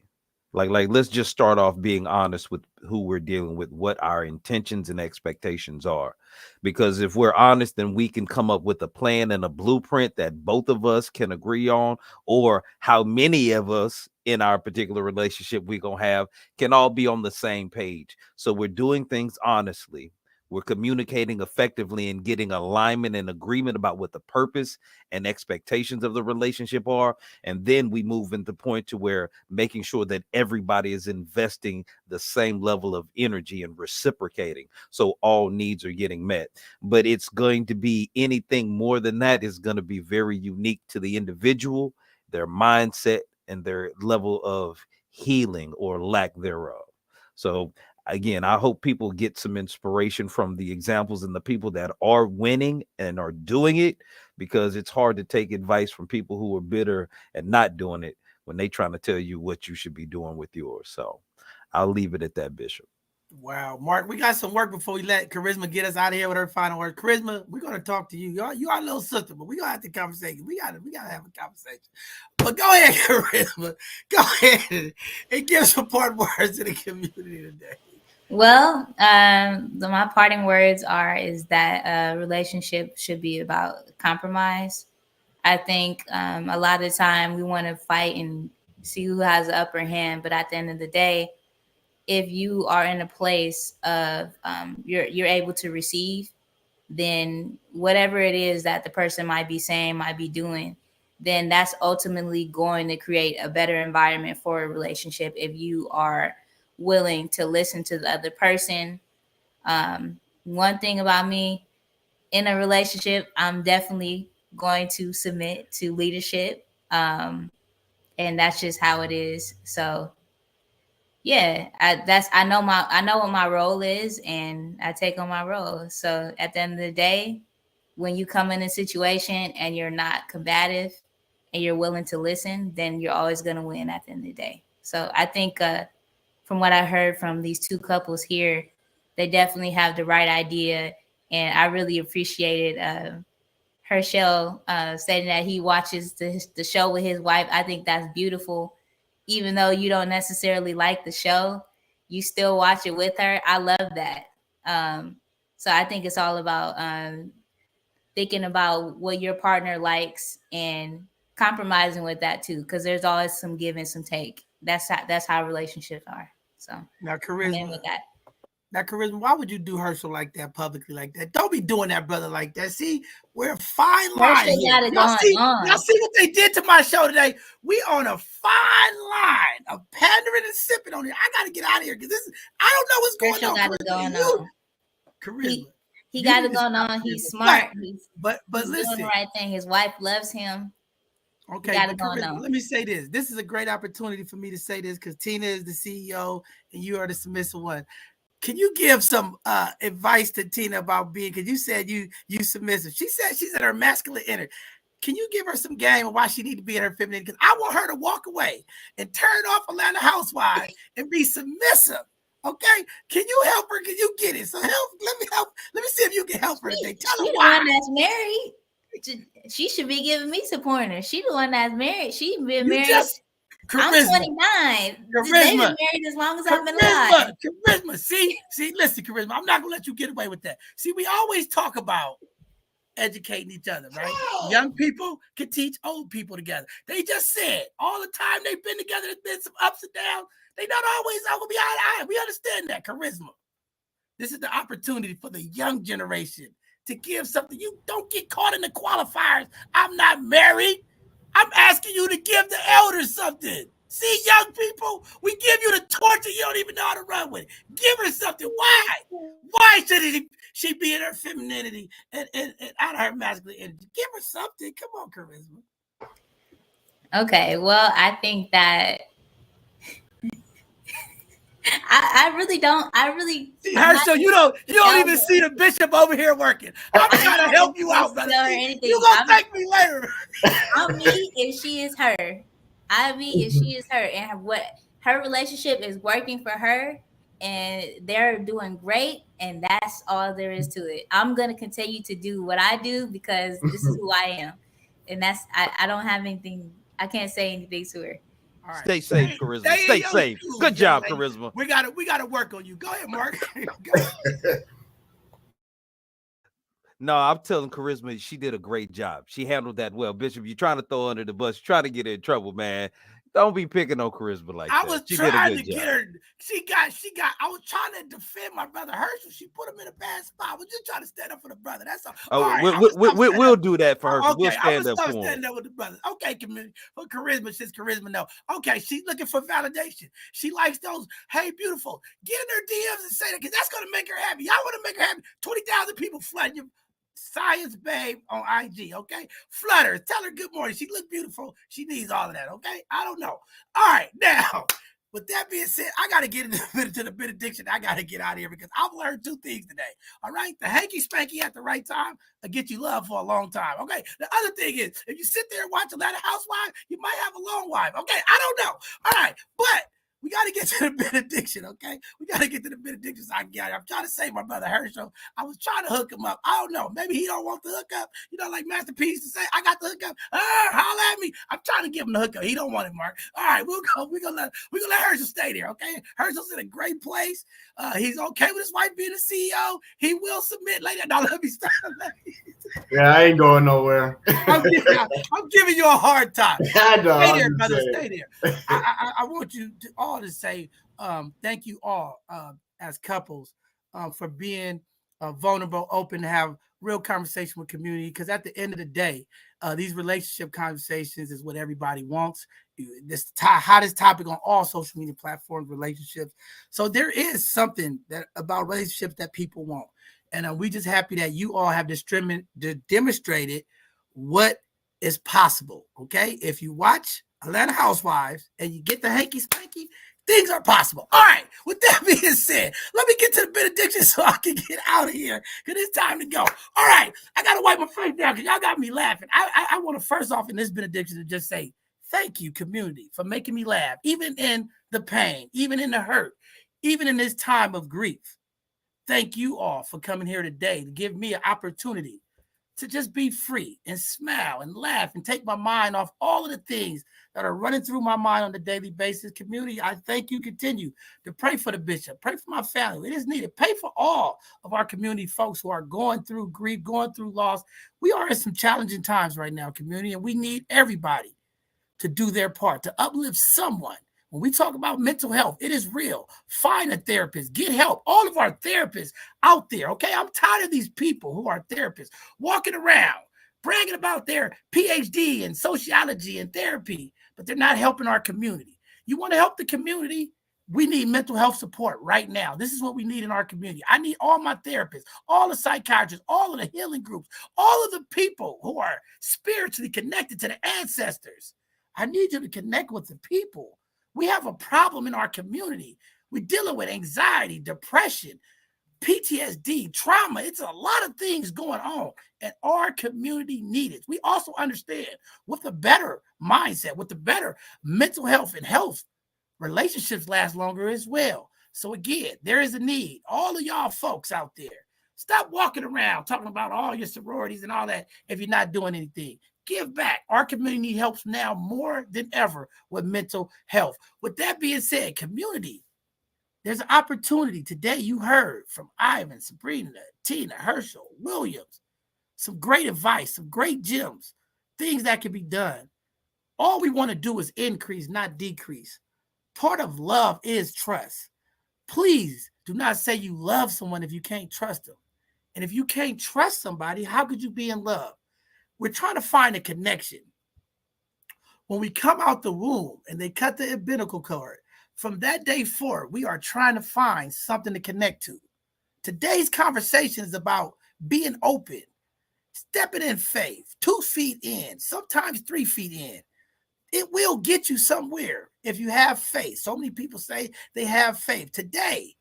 Like let's just start off being honest with who we're dealing with, what our intentions and expectations are. Because if we're honest, then we can come up with a plan and a blueprint that both of us can agree on, or how many of us in our particular relationship we're gonna have can all be on the same page. So we're doing things honestly. We're communicating effectively and getting alignment and agreement about what the purpose and expectations of the relationship are. And then we move into the point to where making sure that everybody is investing the same level of energy and reciprocating, so all needs are getting met. But it's going to be anything more than that is going to be very unique to the individual, their mindset, and their level of healing or lack thereof. So again, I hope people get some inspiration from the examples and the people that are winning and are doing it, because it's hard to take advice from people who are bitter and not doing it when they trying to tell you what you should be doing with yours. So I'll leave it at that, Bishop. Wow, Mark, we got some work before we let Charisma get us out of here with her final words. Charisma, we're gonna talk to you. You are a little sister, but we gonna have the conversation. We gotta have a conversation. But go ahead, Charisma. Go ahead and give some part words to the community today. Well, my parting words is that a relationship should be about compromise. I think a lot of the time we want to fight and see who has the upper hand, but at the end of the day, if you are in a place of you're able to receive, then whatever it is that the person might be saying, might be doing, then that's ultimately going to create a better environment for a relationship if you are willing to listen to the other person. One thing about me in a relationship, I'm definitely going to submit to leadership. and that's just how it is. So yeah, I know what my role is, and I take on my role. So at the end of the day, when you come in a situation and you're not combative and you're willing to listen, then you're always going to win at the end of the day. So I think from what I heard from these two couples here, they definitely have the right idea, and I really appreciated Herschel stating that he watches the show with his wife. I think that's beautiful. Even though you don't necessarily like the show, you still watch it with her. I love that. So I think it's all about thinking about what your partner likes and compromising with that too, because there's always some give and some take. That's how relationships are. So Now, I'm in Charisma. with that. Now, Charisma, why would you do Herschel like that publicly like that? Don't be doing that, brother, like that. See, we're a fine line Herschel here. got it Y'all going see, on. y'all see what they did to my show today? We on a fine line of pandering and sipping on here. I got to get out of here because this is, I don't know what's going Herschel on. got it Charisma. going on. Charisma. He You got need it to going stop on. Charisma. He's smart. But He's doing listen. the right thing. His wife loves him. Okay, got but it going Charisma, on. let me say this. This is a great opportunity for me to say this because Tina is the CEO and you are the submissive one. Can you give some advice to Tina about being, because you said you submissive. She said she's at her masculine energy. Can you give her some game of why she need to be in her feminine? Because I want her to walk away and turn off Atlanta Housewives and be submissive. Okay? Can you help her? Can you get it? So help. Let me see if you can help her today. Tell her why. The one that's married. She should be giving me some pointers. She the one that's married. She been married. I'm 29. They've been married as long as I've been alive. Charisma. See, listen, Charisma. I'm not gonna let you get away with that. See, we always talk about educating each other, right? Young people can teach old people together. They just said all the time they've been together, there's been some ups and downs. They not always all gonna be eye to eye. We understand that, Charisma. This is the opportunity for the young generation to give something. You don't get caught in the qualifiers. I'm not married. I'm asking you to give the elders something. See, young people, we give you the torch and you don't even know how to run with it. Give her something. Why? Why should she be in her femininity and out of her masculine energy? Give her something. Come on, Charisma. Okay, well, I think that I really don't. See, Herschel, you don't even see the bishop over here working. I'm trying to help you out, brother. You gonna thank me later. I'll meet if she is her. I'll meet if she is her, and what her relationship is working for her, and they're doing great, and that's all there is to it. I'm gonna continue to do what I do because this is who I am, and that's I don't have anything. I can't say anything to her. All right. Stay safe, Charisma. Stay safe. Good job, Charisma. We gotta work on you. Go ahead, Mark. No, I'm telling Charisma, she did a great job. She handled that well. Bishop, you're trying to throw her under the bus, trying to get her in trouble, man. Don't be picking on Charisma like that. I was trying to get her. She got. I was trying to defend my brother Herschel. She put him in a bad spot. I was just trying to stand up for the brother. That's all. Oh, all right, we'll do that for Herschel. Okay, we'll stand up for him. Standing up with the brother. Okay, for Charisma, since Charisma no. Okay, she's looking for validation. She likes those. Hey, beautiful. Get in her DMs and say that because that's gonna make her happy. Y'all want to make her happy. 20,000 people flooding you. Science babe on IG, okay? Flutter, tell her good morning. She look beautiful. She needs all of that, okay? I don't know. All right, now, with that being said, I got to get into the benediction. I got to get out of here because I've learned two things today, all right? The hanky spanky at the right time will get you love for a long time, okay? The other thing is, if you sit there and watch Atlanta Housewives, you might have a long wife, okay? I don't know. All right, but we got to get to the benediction, okay? We got to get to the benediction so I can get it. I'm trying to save my brother Herschel. I was trying to hook him up. I don't know. Maybe he don't want the hookup. You know, like Master P used to say, I got the hookup. Holla at me. I'm trying to give him the hookup. He don't want it, Mark. All right, we're gonna let Herschel stay there, okay? Herschel's in a great place. He's okay with his wife being a CEO. He will submit later. No, let me stop. Yeah, I ain't going nowhere. I'm giving you a hard time. I know. Stay there, brother. Stay there. I want you all to say thank you all as couples for being vulnerable, open, to have real conversation with community. Because at the end of the day, these relationship conversations is what everybody wants. This hottest topic on all social media platforms, relationships. So there is something that about relationships that people want. And we just happy that you all have demonstrated what is possible. Okay. If you watch Atlanta Housewives, and you get the hanky spanky, things are possible. All right, with that being said, let me get to the benediction so I can get out of here because it's time to go. All right, I got to wipe my face down because y'all got me laughing. I want to first off in this benediction to just say, thank you, community, for making me laugh, even in the pain, even in the hurt, even in this time of grief. Thank you all for coming here today to give me an opportunity to just be free and smile and laugh and take my mind off all of the things that are running through my mind on a daily basis. Community, I thank you. Continue to pray for the bishop, pray for my family. It is needed. Pray for all of our community folks who are going through grief, going through loss. We are in some challenging times right now, community, and we need everybody to do their part, to uplift someone. When we talk about mental health, it is real. Find a therapist, get help. All of our therapists out there, okay? I'm tired of these people who are therapists walking around bragging about their PhD in sociology and therapy, but they're not helping our community. You want to help the community? We need mental health support right now. This is what we need in our community. I need all my therapists, all the psychiatrists, all of the healing groups, all of the people who are spiritually connected to the ancestors. I need you to connect with the people. We have a problem in our community. We're dealing with anxiety, depression, PTSD, trauma. It's a lot of things going on, and our community needs it. We also understand with a better mindset, with the better mental health and health, relationships last longer as well. So again, there is a need. All of y'all folks out there, stop walking around talking about all your sororities and all that if you're not doing anything. Give back. Our community helps now more than ever with mental health. With that being said, community, there's an opportunity. Today you heard from Ivan, Sabrina, Tina, Herschel, Williams, some great advice, some great gems, things that can be done. All we want to do is increase, not decrease. Part of love is trust. Please do not say you love someone if you can't trust them. And if you can't trust somebody, how could you be in love? We're trying to find a connection. When we come out the womb and they cut the umbilical cord, from that day forward, we are trying to find something to connect to. Today's conversation is about being open, stepping in faith, 2 feet in, sometimes 3 feet in. It will get you somewhere if you have faith. So many people say they have faith. Today,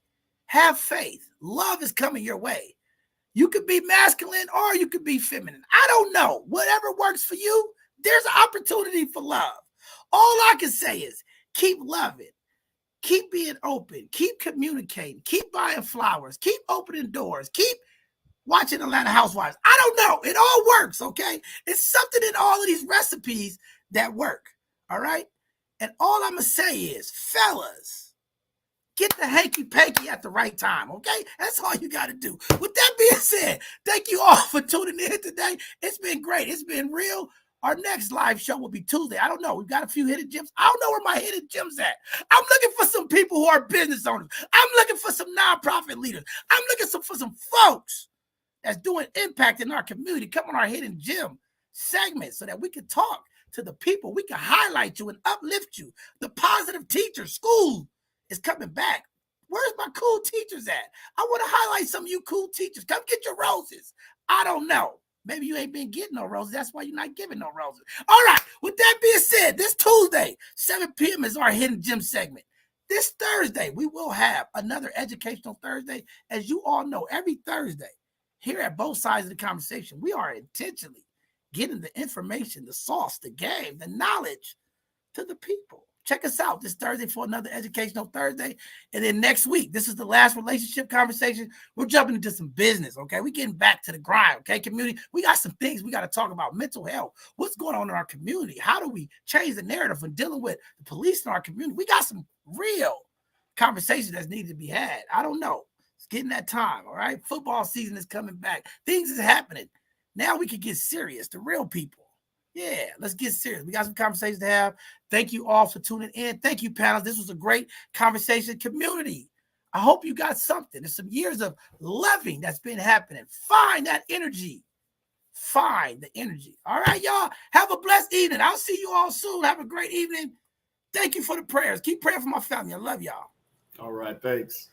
have faith. Love is coming your way. You could be masculine or you could be feminine. I don't know. Whatever works for you, there's an opportunity for love. All I can say is keep loving, keep being open, keep communicating, keep buying flowers, keep opening doors, keep watching Atlanta Housewives. I don't know. It all works, okay? It's something in all of these recipes that work, all right? And all I'm going to say is, fellas, get the hanky-panky at the right time, okay? That's all you got to do. With that being said, thank you all for tuning in today. It's been great. It's been real. Our next live show will be Tuesday. I don't know. We've got a few hidden gems. I don't know where my hidden gems at. I'm looking for some people who are business owners. I'm looking for some nonprofit leaders. I'm looking for some folks that's doing impact in our community. Come on our hidden gem segment so that we can talk to the people. We can highlight you and uplift you. The positive teacher school is coming back. Where's my cool teachers at? I want to highlight some of you cool teachers. Come get your roses. I don't know. Maybe you ain't been getting no roses. That's why you're not giving no roses. All right. With that being said, this Tuesday, 7 p.m. is our hidden gem segment. This Thursday, we will have another educational Thursday. As you all know, every Thursday, here at both sides of the conversation, we are intentionally getting the information, the sauce, the game, the knowledge to the people. Check us out this Thursday for another educational Thursday. And then next week, this is the last relationship conversation. We're jumping into some business, okay? We're getting back to the grind, okay, community? We got some things we got to talk about. Mental health. What's going on in our community? How do we change the narrative when dealing with the police in our community? We got some real conversations that need to be had. I don't know. It's getting that time, all right? Football season is coming back. Things is happening. Now we can get serious, the real people. Yeah, let's get serious. We got some conversations to have. Thank you all for tuning in. Thank you, panelists. This was a great conversation. Community, I hope you got something. There's some years of loving that's been happening. Find that energy. Find the energy. All right, y'all. Have a blessed evening. I'll see you all soon. Have a great evening. Thank you for the prayers. Keep praying for my family. I love y'all. All right, thanks.